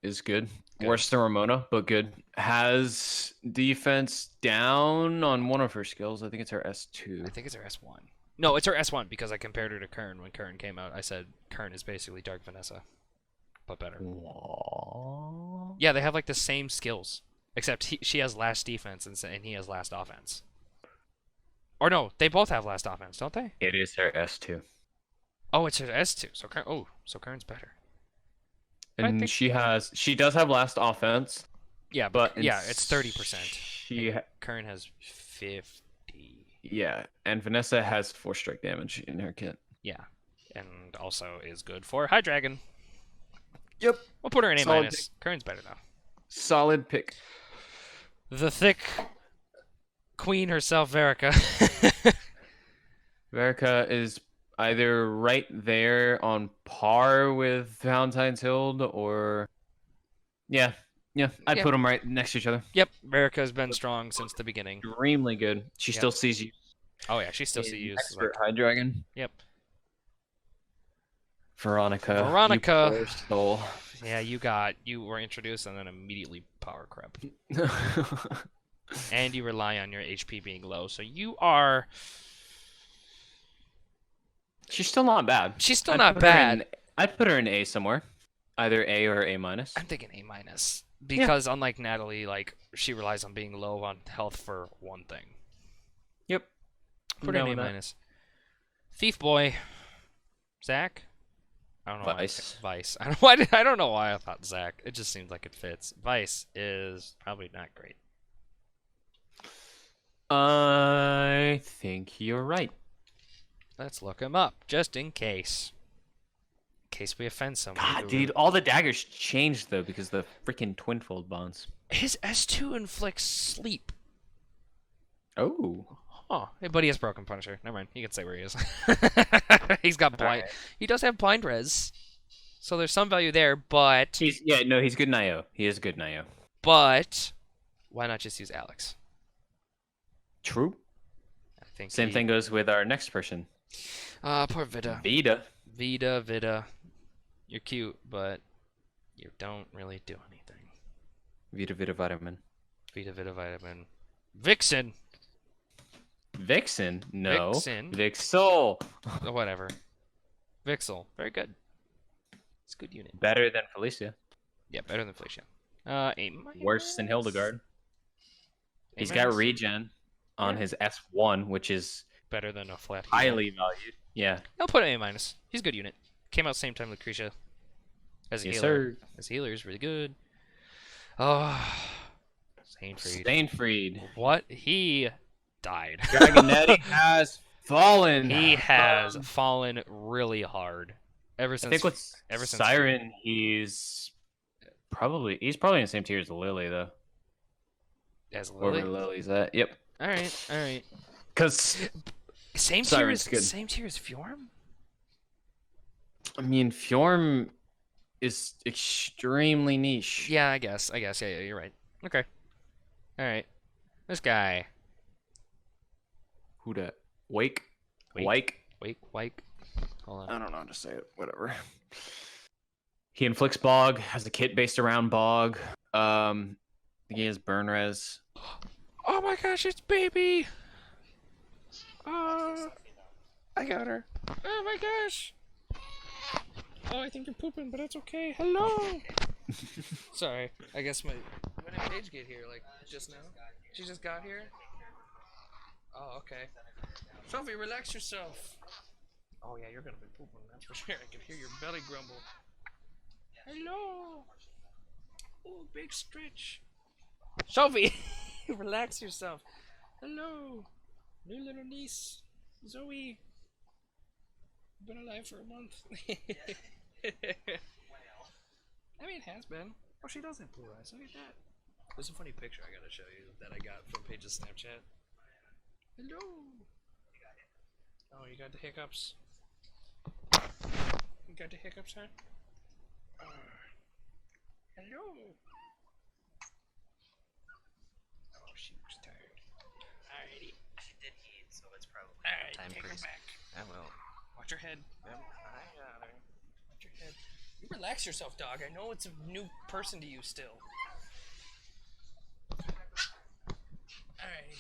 Is good. Good. Worse than Ramona, but good. Has defense down on one of her skills. I think it's her S2. I think it's her S1. No, it's her S1 because I compared her to Kern when Kern came out. I said Kern is basically Dark Vanessa, but better. Aww. Yeah, they have like the same skills, except she has last defense and he has last offense. Or no, they both have last offense, don't they? It is her S2. Oh, it's her S2. So Kern's better. I And think- she does have last offense. Yeah, But yeah, it's 30%. She Kern has 50. Yeah, and Vanessa has 4 strike damage in her kit. Yeah, and also is good for High Dragon. Yep. We'll put her in A Solid minus. Kern's better though. Solid pick. The thick queen herself, Verica. Verica is either right there on par with Valentine's Hild or I'd Yeah. put them right next to each other. Yep, Verica's been strong since the beginning. Extremely good. She Yep. still sees you. Oh yeah, she still sees you. Expert High Dragon. Yep. Veronica. Veronica. You poor soul. Yeah, you were introduced and then immediately power crep. And you rely on your HP being low, so you are. She's still not bad. She's still I'd not put her bad. I'd put her in A somewhere. Either A or A minus. I'm thinking A minus because unlike Natalie, like she relies on being low on health for one thing. Yep. Put her in A with that. minus. Thief boy, Zach. I don't know Vice. why. Vice. I don't know why I thought Zach. It just seems like it fits. Vice is probably not great. I think you're right. Let's look him up just in case. In case we offend someone. God, who dude, all the daggers changed though because the freaking twinfold bonds. His S2 inflicts sleep. Oh. Oh, hey, but he has broken Punisher. Never mind. He can say where he is. He's got blind. Alright. He does have blind res, so there's some value there. But He's good in IO. He is good in IO. but why not just use Alex? True. I think Same thing goes with our next person. Poor Vida. Vida. You're cute, but you don't really do anything. Vida vitamin. Vida vitamin. Vixen. Vixen? No. Vixen. Vixel. Oh, whatever. Vixel. Very good. It's a good unit. Better than Felicia. Yeah, better than Felicia. A minus. Worse than Hildegard. A He's got minus. regen on Yeah. his S1, which is Better than a flat heal. highly valued. Yeah. I'll put an A minus. He's a good unit. Came out same time with Lucretia. As a Yes, healer. sir. As a healer is really good. Oh, Saintfried. Stainfried. What? He died. Dragonetti has fallen. He has fallen really hard. Ever I since. think with ever since Siren, he's probably in the same tier as Lily though. as Lily. Wherever Lily's at. Yep. All right. Because Same Siren's tier good. as same tier as Fjorm. I mean, Fjorm is extremely niche. Yeah, I guess. Yeah, you're right. Okay. All right. This guy. Who dat? Wake. Wake. Hold on. I don't know how to say it. Whatever. He inflicts Bog, has a kit based around Bog. He has burn res. Oh my gosh, it's baby! I got her. Oh my gosh! Oh, I think you're pooping, but it's okay. Hello! Sorry, I guess when did Paige get here? Like, just now? She just got here? Oh, okay. Sophie, relax yourself. Oh yeah, you're gonna be pooping, that's for sure. I can hear your belly grumble. Hello! Oh, big stretch. Sophie! Relax yourself. Hello! New little niece, Zoe. Been alive for a month. I mean, it has been. Oh, she does have blue eyes. Look at that. There's a funny picture I gotta show you that I got from Paige's Snapchat. Hello! Oh, you got the hiccups. You got the hiccups, huh? Hello! Oh, she was tired. Alrighty. She did eat, so it's probably Alright, take her back. I will. Watch your head. Yep, I got her. Watch your head. You relax yourself, dog. I know it's a new person to you still. Alrighty.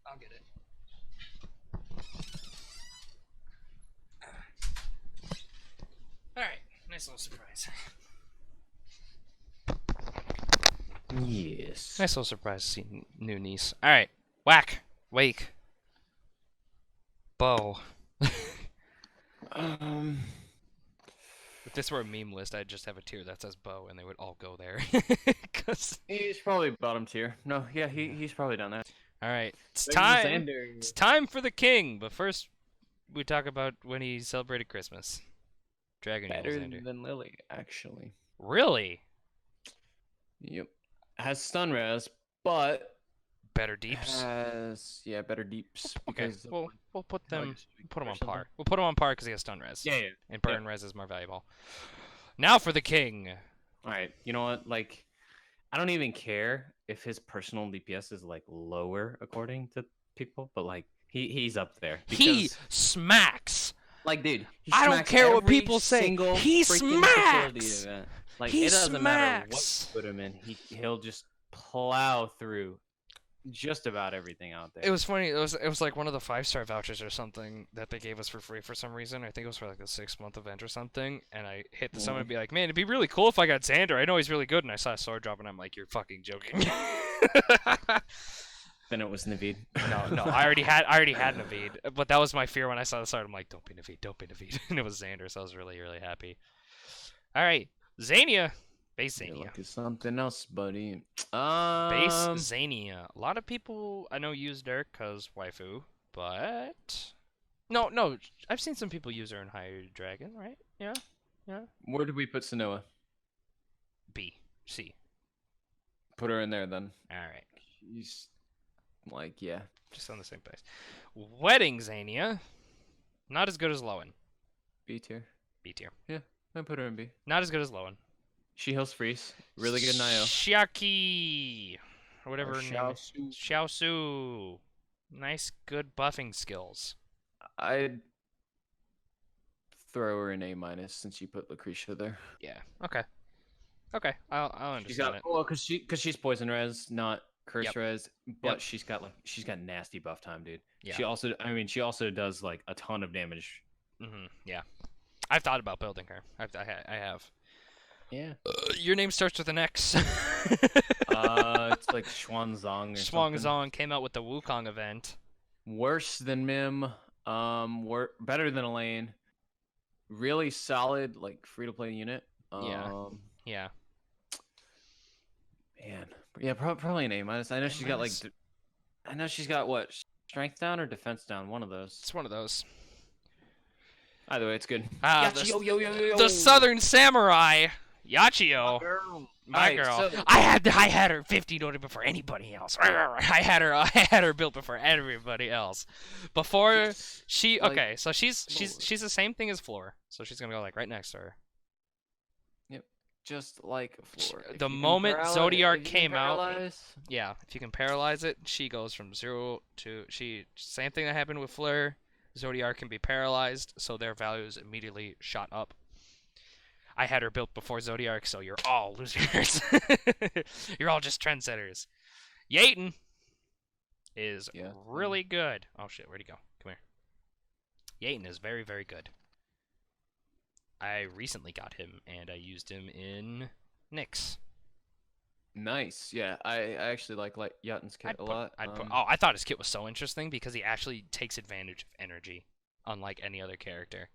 I'll get it. Alright, nice little surprise. Yes. Nice little surprise to see new niece. Alright, whack, wake, bow. If this were a meme list, I'd just have a tier that says bow, and they would all go there. Cause... He's probably bottom tier. No, yeah, he's probably done that. Alright, it's time. It's time for the king, but first we talk about when he celebrated Christmas. Dragon Better Xander. than Lily, actually. Really? Yep. Has stun res, but Better deeps. has better deeps. Okay, Because we'll put them. like, We'll put him on something. par. We'll put him on par because he has stun res. Yeah. And burn res is more valuable. Now for the king. All right. You know what? Like, I don't even care if his personal DPS is like lower according to people, but like he's up there. He Because, smacks. like, dude, he I don't smacks care what every people say. single He freaking smacks! facility event. Like, He it doesn't matter what smacks! you put him in, he'll just plow through just about everything out there. It was funny. It was like one of the 5-star vouchers or something that they gave us for free for some reason. I think it was for like a 6-month event or something. And I hit the summon and be like, man, it'd be really cool if I got Xander. I know he's really good. And I saw a sword drop and I'm like, you're fucking joking. Then it was Naveed. No, I already had Naveed, but that was my fear when I saw the sword. I'm like, don't be Naveed, and it was Xander, so I was really, really happy. All right, Xenia, base You're Xenia, looking something else, buddy. base Xenia. A lot of people I know use Dirk cause waifu, but no, I've seen some people use her in Higher Dragon, right? Yeah. Where did we put Sanoa? B, C. Put her in there then. All right, She's like, yeah. just on the same base. Wedding Xenia, not as good as Lowen. B tier. B tier. I put her in B. Not as good as Lowen. She heals freeze. Really good in IO. Shiaki, or whatever Or her name is. Xiaosu. Nice, good buffing skills. I'd throw her in A- since you put Lucretia there. Yeah. Okay. I'll understand She's got it. because she's poison res, not curse Yep. res, but Yep. she's got nasty buff time, dude. Yeah. She also does like a ton of damage. Yeah. I've thought about building her. I have. Yeah. Your name starts with an X. It's like Xuanzang or something. Shuangzong came out with the Wukong event. Worse than Mim. Better than Elaine. Really solid, like free to play unit. Yeah. Man, yeah, probably an A-. I know she's got like, I know she's got what, strength down or defense down, one of those. It's one of those. Either way, it's good. The Southern Samurai, Yachio. My girl. So, I had her 50 noted before anybody else. I had her built before everybody else. Before she okay, so she's the same thing as Fleur. So she's gonna go like right next to her. Yep. Just like Fleur. The moment Zodiac came out, yeah, if you can paralyze it, she goes from 0 to same thing that happened with Fleur. Zodiac can be paralyzed, so their values immediately shot up. I had her built before Zodiark, so you're all losers. You're all just trendsetters. Yaten is really good. Oh shit, where'd he go? Come here. Yaten is very, very good. I recently got him, and I used him in Nyx. Nice. Yeah, I actually like Yaten's kit a lot. I thought his kit was so interesting because he actually takes advantage of energy, unlike any other character.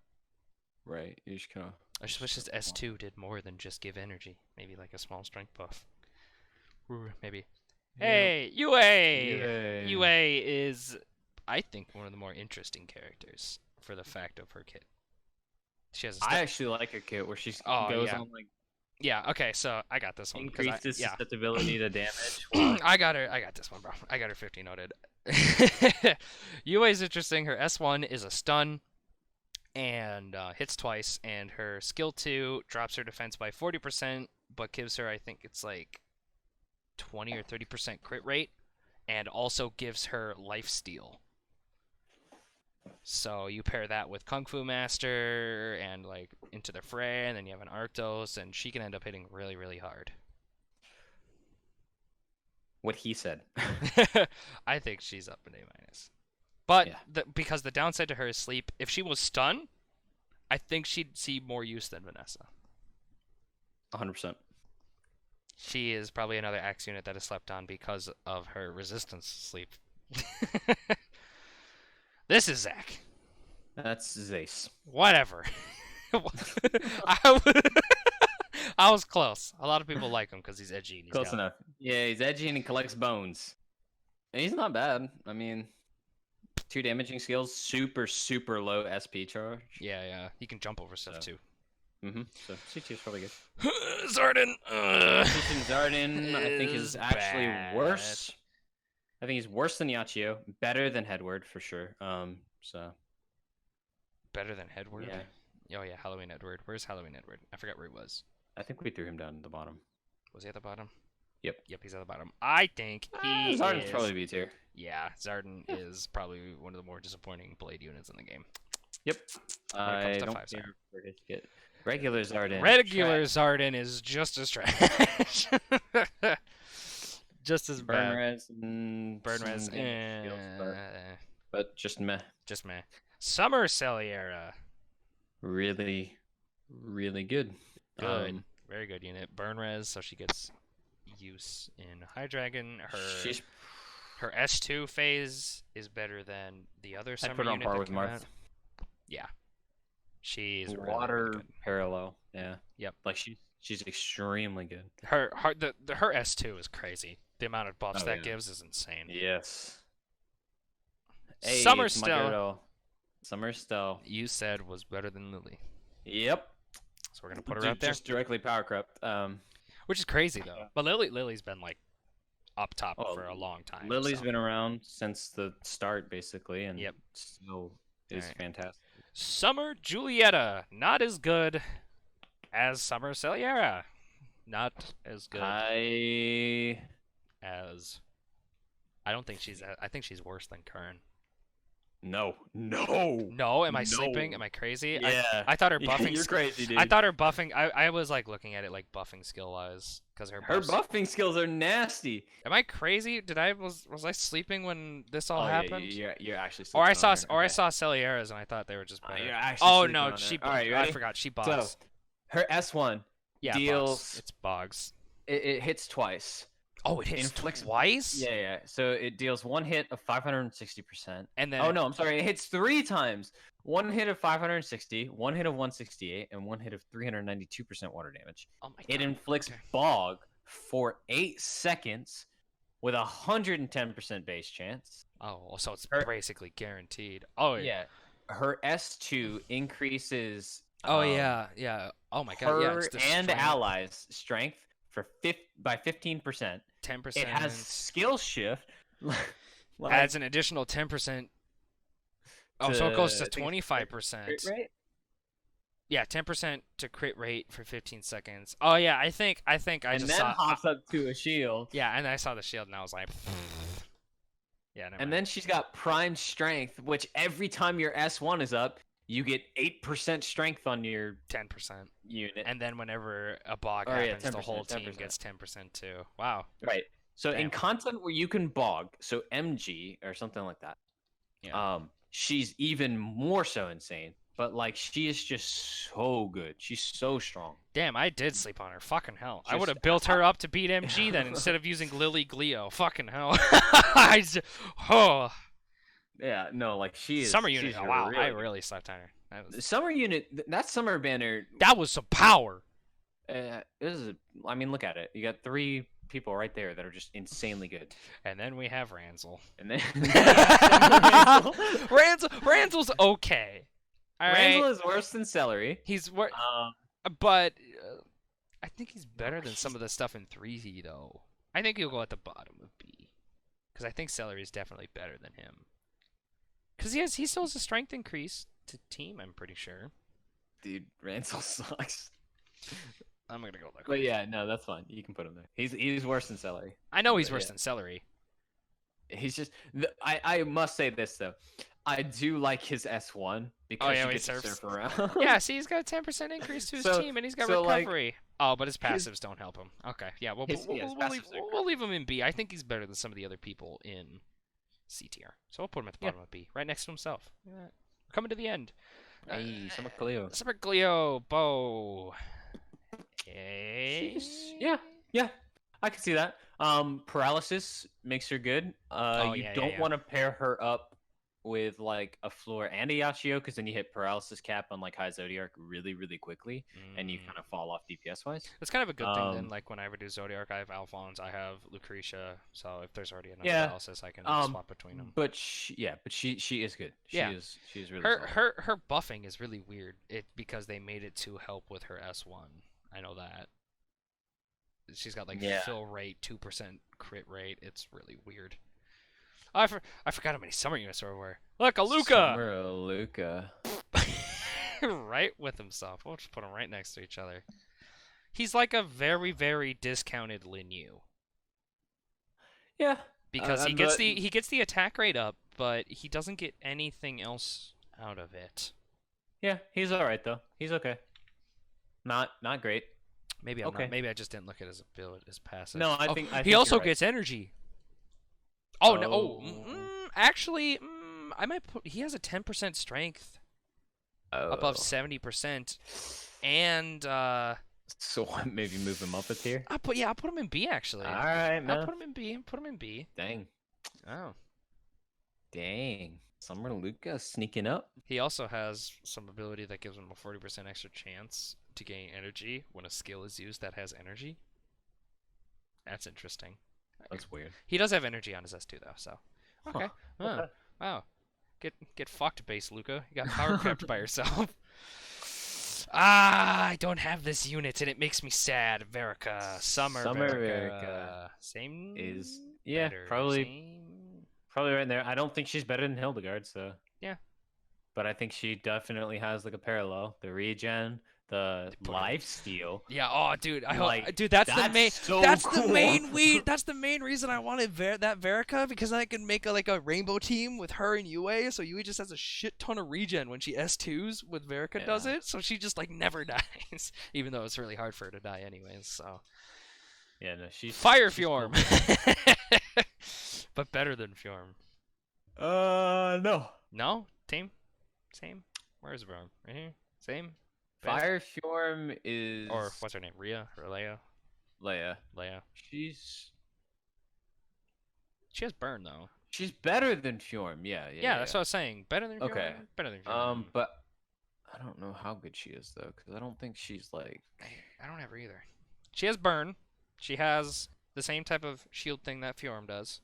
Right. You just kind of. I just wish his S2 did more than just give energy. Maybe like a small strength buff. Maybe. Yeah. Hey, UA is, I think, one of the more interesting characters for the fact of her kit. She has. I actually like her kit where she goes on like. Yeah. Okay. So I got this one. Increases susceptibility to damage. I got this one, bro. I got her 50 noted. UA is interesting. Her S1 is a stun. And hits twice, and her skill 2 drops her defense by 40%, but gives her, I think it's like 20 or 30% crit rate, and also gives her lifesteal. So you pair that with Kung Fu Master and like Into the Fray, and then you have an Arctos, and she can end up hitting really, really hard. What he said. I think she's up an A-. But because the downside to her is sleep, if she was stunned, I think she'd see more use than Vanessa. 100%. She is probably another axe unit that is slept on because of her resistance to sleep. This is Zach. That's Zace. Whatever. I was close. A lot of people like him because he's edgy. And he's close enough. Yeah, he's edgy and he collects bones. And he's not bad. I mean... 2 damaging skills, super, super low SP charge. Yeah. He can jump over stuff too. So CT is probably good. Zaardon! Zaardon, I think, is actually worse. I think he's worse than Yachio. Better than Headward, for sure. So. Better than Headward? Yeah. Oh, yeah, Halloween Edward. Where's Halloween Edward? I forgot where he was. I think we threw him down at the bottom. Was he at the bottom? Yep, he's at the bottom. I think he Zaardon's probably B tier. Yeah, Zaardon is probably one of the more disappointing blade units in the game. Yep. I don't care for his kit. Regular Zaardon. Zaardon is just as trash. Just as bad. Burn res. But just meh. Just meh. Summer Celiera. Really, really good. Good. Very good unit. Burn res, so she gets use in High Dragon. Her S2 phase is better than the other summer unit. I put her on par with Marth. Yeah. She's water really good. Parallel. Yeah. Yep. Like she's extremely good. Her S2 is crazy. The amount of buffs that gives is insane. Yes. Hey, Summer Stell. You said was better than Lily. Yep. So we're gonna put her out there. Just directly power corrupt. Which is crazy though. But Lily's been like up top for a long time. Lily's been around since the start basically, and still is fantastic. Summer Julieta, not as good as Summer Celiera. Not as good as. I don't think she's. I think she's worse than Kern. No. Am I sleeping? Am I crazy? Yeah. I thought her buffing. You're crazy, dude. I thought her buffing. I was like looking at it like buffing skill wise because her buffing skills are nasty. Am I crazy? Was I sleeping when this all happened? Yeah, you're actually. Or I saw Celiera's and I thought they were just better. You're actually. No, she. All right, I forgot she bogs. So, her S1 deals. It's bogs. It hits twice. Oh, it hits twice? Yeah. So it deals 1 hit of 560%. And then... Oh, no, I'm sorry. It hits 3 times. 1 hit of 560, 1 hit of 168, and 1 hit of 392% water damage. Oh my god. It inflicts Bog for 8 seconds with 110% base chance. Oh, so it's basically guaranteed. Oh, yeah. Her S2 increases... Oh, yeah. Oh my god, her and allies' strength by 15%. 10%. It has skill shift. Adds an additional 10%. Oh, so it goes to 25%. Crit rate? Yeah, 10% to crit rate for 15 seconds. Oh yeah, I think I just saw. And then hops up to a shield. Yeah, and I saw the shield and I was like. Yeah. And then she's got prime strength, which every time your S1 is up, you get 8% strength on your 10%. unit. And then whenever a bog Oh, yeah, happens, the 10%, whole team 10%. gets 10% too. Wow. Right. So in Damn. content where you can bog, so MG or something like that, Yeah. she's even more so insane. But like, she is just so good. She's so strong. Damn, I did sleep on her. Fucking hell. I Just- would have built her up to beat MG then instead of using Lily Clio. Fucking hell. Oh. Yeah, no, like she is. Summer unit. she's Oh, wow, really I good. really slept on her. The summer unit. That summer banner. That was some power. I mean, look at it. You got 3 people right there that are just insanely good. And then we have Ranzel. And then Ranzel's okay. All right. Randall is worse than Celery. He's worse, but I think he's better than some of the stuff in 3Z though. I think he'll go at the bottom of B, because I think Celery is definitely better than him. Because he still has a strength increase to team. I'm pretty sure. Dude, Randall sucks. I'm gonna go look. But yeah, no, that's fine. You can put him there. He's worse than Celery. I know he's but worse yeah. than Celery. He's just. I must say this though. I do like his S1 because yeah, he he gets to surfs. surf around. Yeah, see, he's got a 10% increase to his So- team, and he's got so, like, recovery. Oh, but his passives don't help him. Okay, yeah, we'll His passives are we'll leave him in B. I think he's better than some of the other people in C tier. So we'll put him at the bottom of B, right next to himself. Look at that. We're coming to the end. Hey, Summer Clio. Summer Clio, Bo. Hey. Yeah, I can see that. Paralysis makes her good. You yeah, don't yeah. want to pair her up with like a Fleur and a Yashio, because then you hit paralysis cap on like high Zodiac really, really quickly, and you kind of fall off DPS wise. That's kind of a good thing then. Um, Like when I ever do Zodiac, I have Alphonse, I have Lucretia. So if there's already enough Yeah, paralysis, I can swap between them. But she is good. Yeah. She's really Her solid. her buffing is really weird. Because they made it to help with her S1. I know that. She's got like Yeah. fill rate, 2% crit rate. It's really weird. I forgot how many summer units there were. Look, a Luca! Summer Luca. Right with himself. We'll just put them right next to each other. He's like a very, very discounted Linyu. Yeah. Because he gets the attack rate up, but he doesn't get anything else out of it. Yeah, he's alright though. He's okay. Not great. Maybe I'm Okay. not, maybe I just didn't look at his ability, his passive. No, I think he you're also right. gets energy. Oh no! Oh. Actually, I might put. He has a 10% strength above Oh. 70%, and So maybe move him up a tier. I'll put him in B actually. All right, I'll man. put him in B. Put him in B. Dang. Oh. Dang. Summer Luca sneaking up. He also has some ability that gives him a 40% extra chance to gain energy when a skill is used that has energy. That's interesting. That's weird. He does have energy on his S2 though, so okay. Huh. Okay. Wow. Get fucked, base Luca. You got power crept by yourself. I don't have this unit and it makes me sad. Verica, Summer Verica. Same is better, probably same. probably right in there. I don't think she's better than Hildegard, so Yeah. But I think she definitely has like a parallel. The regen, the lifesteal. Yeah. Oh, dude. I Like, hope, dude. That's the main. so That's cool. the main. That's the main reason I wanted that Verica, because I can make a rainbow team with her and Yue. So Yue just has a shit ton of regen when she S2s with Verica does Yeah. it. So she just like never dies, even though it's really hard for her to die anyways. So Yeah, no, she's Fire she's Fjorm, but better than Fjorm. cool. No. No, team, same. Where's Fjorm? Right here. Same. Best? Fire Fjorm is Or what's her name? Rhea or Leia? Leia. Leia. She She has burn though. She's better than Fjorm. Yeah. Yeah, that's what I was saying. Better than Fjorm. Okay. Better than Fjorm. But I don't know how good she is though, because I don't think she's like. I don't have her either. She has burn. She has the same type of shield thing that Fjorm does.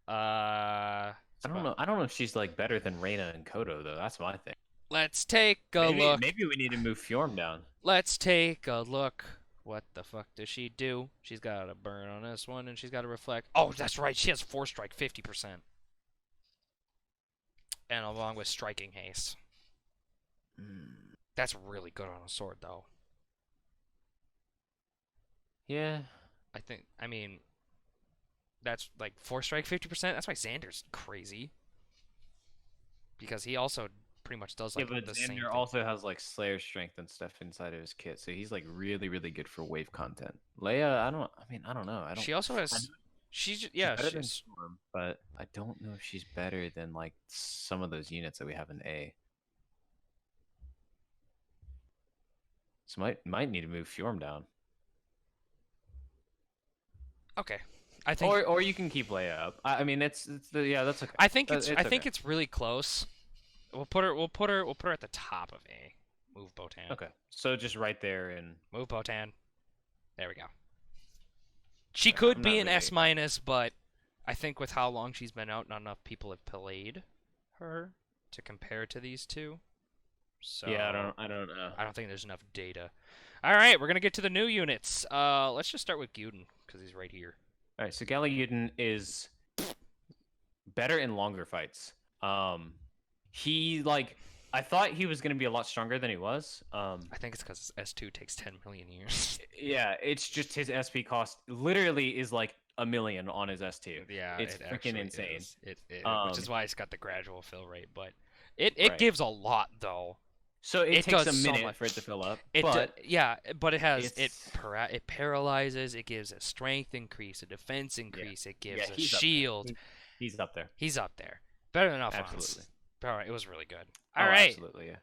I don't know. I don't know if she's like better than Reina and Kodo though. That's my thing. Let's take a look. Maybe we need to move Fjorm down. Let's take a look. What the fuck does she do? She's got a burn on this one, and she's got a reflect. Oh, that's right. She has 4-strike, 50%. And along with striking haste. That's really good on a sword, though. Yeah. I mean, that's like 4-strike, 50%. That's why Xander's crazy. Because he also pretty much does Yeah, like but the same Xander thing. also has like Slayer strength and stuff inside of his kit, so he's like really, really good for wave content. Leia, I don't know. She also I has. know She's yeah. better than She's Storm, but I don't know if she's better than like some of those units that we have in A. So might need to move Fjorm down. okay. I think. Or you can keep Leia up. I mean, it's that's okay. I think It's okay. it's really close. We'll put her at the top of A. Move Botan. Okay. So just right there and Move Botan. There we go. She could I'm be not an really- S minus, but I think with how long she's been out, not enough people have played her to compare to these two. So yeah, I don't know. I don't think there's enough data. All right, we're gonna get to the new units. Let's just start with Gutten because he's right here. All right, so Gala Randall is better in longer fights. He I thought he was gonna be a lot stronger than he was. I think it's because S2 takes 10 million years. Yeah, it's just his SP cost literally is like 1 million on his S2. Yeah, it's it freaking actually insane. is. Which Um, is why it's got the gradual fill rate, but it Right. gives a lot though. So it takes does a so minute much. for it to fill up. It but but it has it's- it paralyzes. It gives a strength increase, a defense increase. It gives a he's up there. shield. he's up there. He's up there, better than Alphonse. Absolutely. All right, it was really good. Oh, All right, Absolutely, yeah.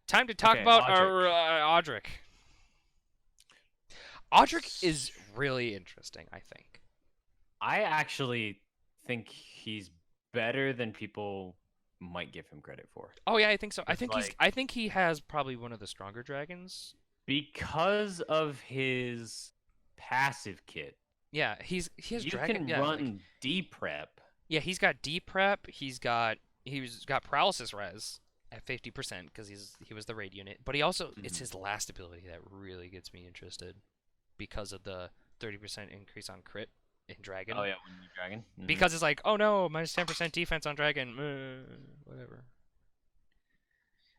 time to talk Okay, about our Audric. Audric is really interesting, I think. I actually think he's better than people might give him credit for. Oh yeah, I think so. I It's think like- I think he has probably one of the stronger dragons. Because of his passive kit, Yeah, he has you dragon. can yeah, like- run D-Prep. yeah, he's got D prep. He's got paralysis res at 50% because he was the raid unit. But he also it's Mhm. his last ability that really gets me interested because of the 30% increase on crit in dragon. Oh yeah, when you dragon. Mhm. Because it's like, oh no, minus 10% defense on dragon. Whatever.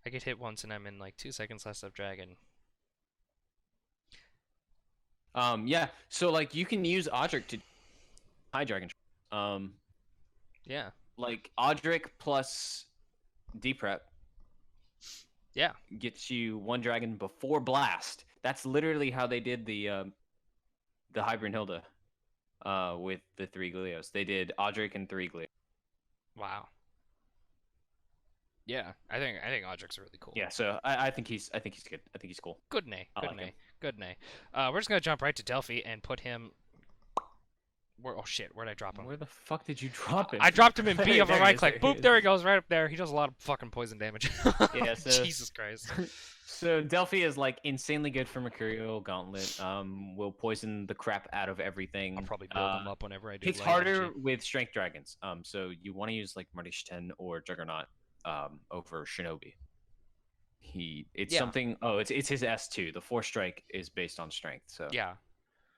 I get hit once and I'm in like 2 seconds less of dragon. Yeah, so like you can use Audric to high dragon. Yeah. Like Audric plus D-Prep Yeah. gets you 1 dragon before blast. That's literally how they did the Hybrid Hilda with the 3 Glios. They did Audric and 3 Glios. Wow. Yeah, I think Audric's really cool. Yeah, so I think he's good. I think he's cool. Good nay. I Good like nay. him. Good nay. We're just gonna jump right to Delphi and put him. Oh shit! Where'd I drop him? Where the fuck did you drop him? I dropped him in B of a There he right is, click. there he Boop! is. There he goes, right up there. He does a lot of fucking poison damage. Yeah, so- Jesus Christ. So Delphi is like insanely good for Mercurial Gauntlet. Will poison the crap out of everything. I'll probably build him up whenever I do. It's light harder energy. with Strength Dragons. So you want to use like Martish 10 or Juggernaut over Shinobi. It's Yeah. something. Oh, it's his S2. The 4 strike is based on strength. So Yeah.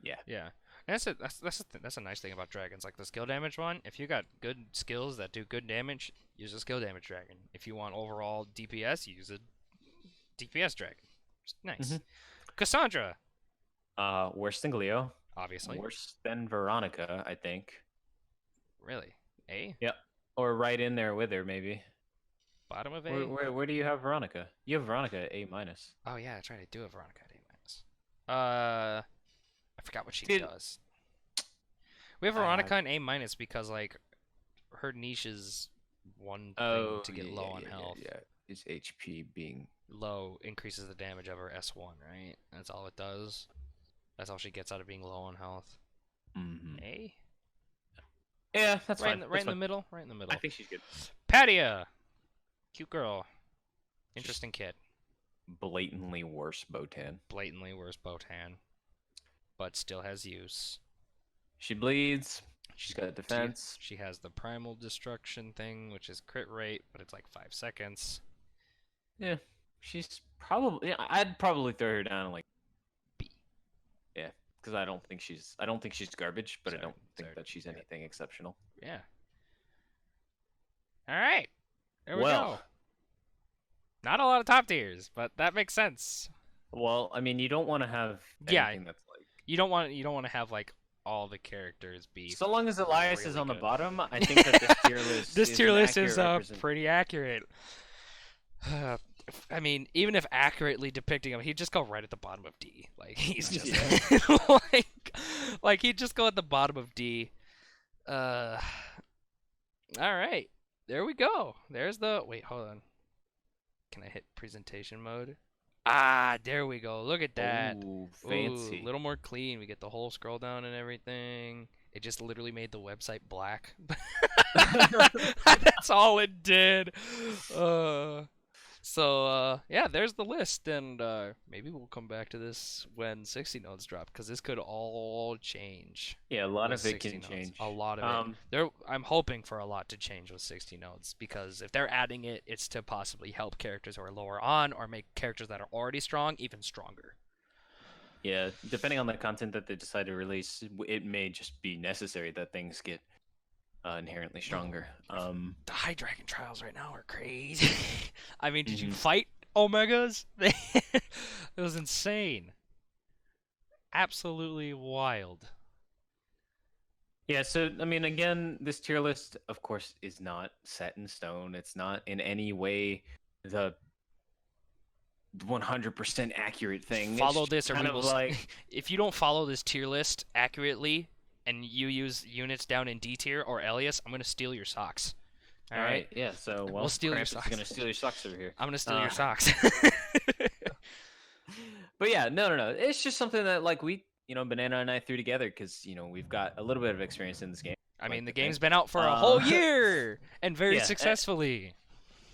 Yeah. Yeah. And that's a nice thing about dragons. Like the skill damage one, if you got good skills that do good damage, use a skill damage dragon. If you want overall DPS, use a DPS dragon. Just nice. Mhm. Cassandra, worse than Clio. obviously. Worse than Veronica, I think. Really? A? Or right in there with her, maybe. Bottom of A? Where do you have Veronica? You have Veronica at A minus. Oh yeah, that's right. I do have Veronica at A minus. I forgot what she Did- does. We have Veronica in A minus because like her niche is one thing to get low on health. Yeah, is HP being Low increases the damage of her S1, right? That's all it does. That's all she gets out of being low on health. A? Yeah, that's right fine. in the middle. Right in the middle. I think she's good. Patia, cute girl, interesting kid. Blatantly worse Botan. Blatantly worse Botan, but still has use. She bleeds. She's got defense. She has the primal destruction thing, which is crit rate, but it's like 5 seconds. Yeah, she's probably. Yeah, I'd probably throw her down like B. Yeah, because I don't think she's garbage, but I don't think that she's yeah. anything exceptional. Yeah. All right. There we Well. go. Not a lot of top tiers, but that makes sense. Well, I mean, you don't want to have Yeah. anything that's like. You don't want to have like all the characters be. So long as Elias is really on the good. bottom, I think that this tier list. This is tier an list is accurate represent- pretty accurate. I mean, even if accurately depicting him, he'd just go right at the bottom of D. Like he's just like he'd just go at the bottom of D. All right, there we go. There's the wait. Hold on. Can I hit presentation mode? Ah, there we go. Look at that. Ooh, fancy. Ooh, a little more clean. We get the whole scroll down and everything. It just literally made the website black. That's all it did. Yeah, there's the list, and maybe we'll come back to this when 60 nodes drop, because this could all change. Yeah, a lot of it can nodes. change. A lot of it. I'm hoping for a lot to change with 60 nodes, because if they're adding it, it's to possibly help characters who are lower on, or make characters that are already strong even stronger. Yeah, depending on the content that they decide to release, it may just be necessary that things get inherently stronger. The High Dragon trials right now are crazy. I mean, did you fight Omegas? It was insane. Absolutely wild. Yeah, so, I mean, again, this tier list, of course, is not set in stone. It's not in any way the 100% accurate thing. Follow it's this, or kind we of will. like... If you don't follow this tier list accurately, and you use units down in D tier or Elias, I'm gonna steal your socks. All right. Yeah. So we'll steal your Krampus socks. is gonna steal your socks over here. I'm gonna steal your socks. But yeah, no. It's just something that like we, Banana and I threw together because we've got a little bit of experience in this game. I mean, the game's been out for a whole year and very yeah, successfully.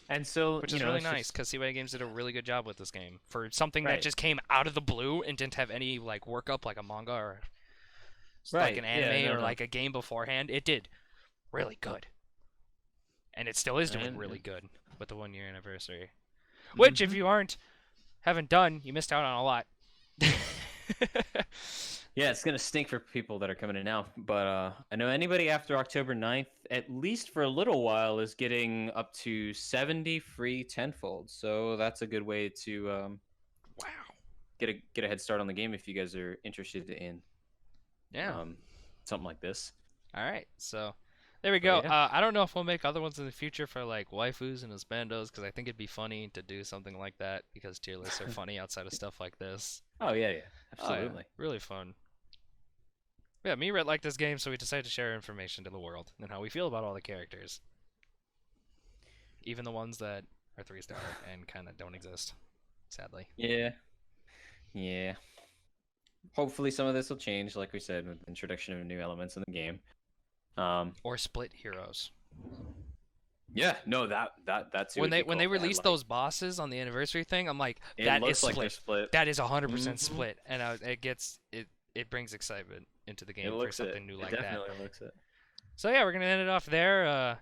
And so, which is really nice, because CY Games did a really good job with this game for something that just came out of the blue and didn't have any like workup like a manga or like an anime or like a game beforehand. It did really good, and it still is doing really good with the 1 year anniversary. Which, if you haven't done, you missed out on a lot. Yeah, it's gonna stink for people that are coming in now, but I know anybody after October 9th, at least for a little while, is getting up to 70 free tenfold. So that's a good way to get a head start on the game if you guys are interested in something like this. All right, so there we go. Yeah. I don't know if we'll make other ones in the future for like waifus and husbandos, because I think it'd be funny to do something like that, because tier lists are funny outside of stuff like this. Oh yeah, absolutely. Oh, yeah. Really fun. Yeah, me and Rhett like this game, so we decided to share information to the world and how we feel about all the characters. Even the ones that are 3-star and kind of don't exist, sadly. Yeah. Hopefully some of this will change, like we said, with the introduction of new elements in the game. Or split heroes. Yeah, no, that's when they released those bosses on the anniversary thing, I'm like, that is split. Like split. That is 100% split, and it brings excitement into the game for something new like that. It definitely looks it. So yeah, we're gonna end it off there.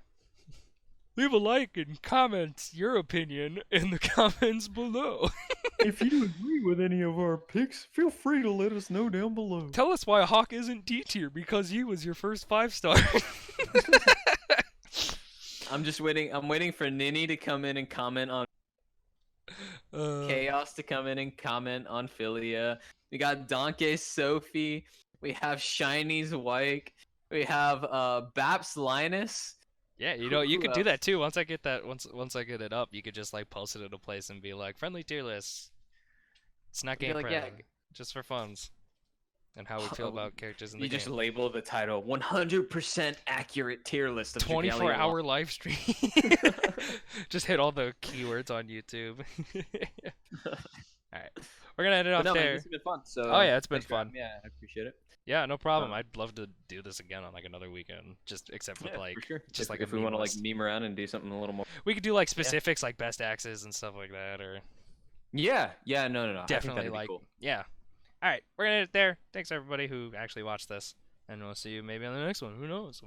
Leave a like and comment your opinion in the comments below. If you agree with any of our picks, feel free to let us know down below. Tell us why Hawk isn't D tier, because he was your first 5-star. I'm waiting for Nini to come in and comment on Chaos to come in and comment on Philia. We got Donkey Sophie. We have Shiny's Wyke. We have Baps Linus. Yeah, you could do that too. Once I get it up, you could just like post it in a place and be like, friendly tier list. It's not game just for funs. And how we feel about characters in the game. You just label the title 100% accurate tier list of 24-hour live stream. Just hit all the keywords on YouTube. Alright. We're gonna end it off there. Man, this has been fun. So it's been fun. Yeah, I appreciate it. Yeah, no problem. I'd love to do this again on like another weekend. Except with just like if we want to like meme around and do something a little more. We could do like specifics like best axes and stuff like that, or Yeah, no. Definitely like cool. Yeah. All right, we're gonna end it there. Thanks everybody who actually watched this, and we'll see you maybe on the next one. Who knows?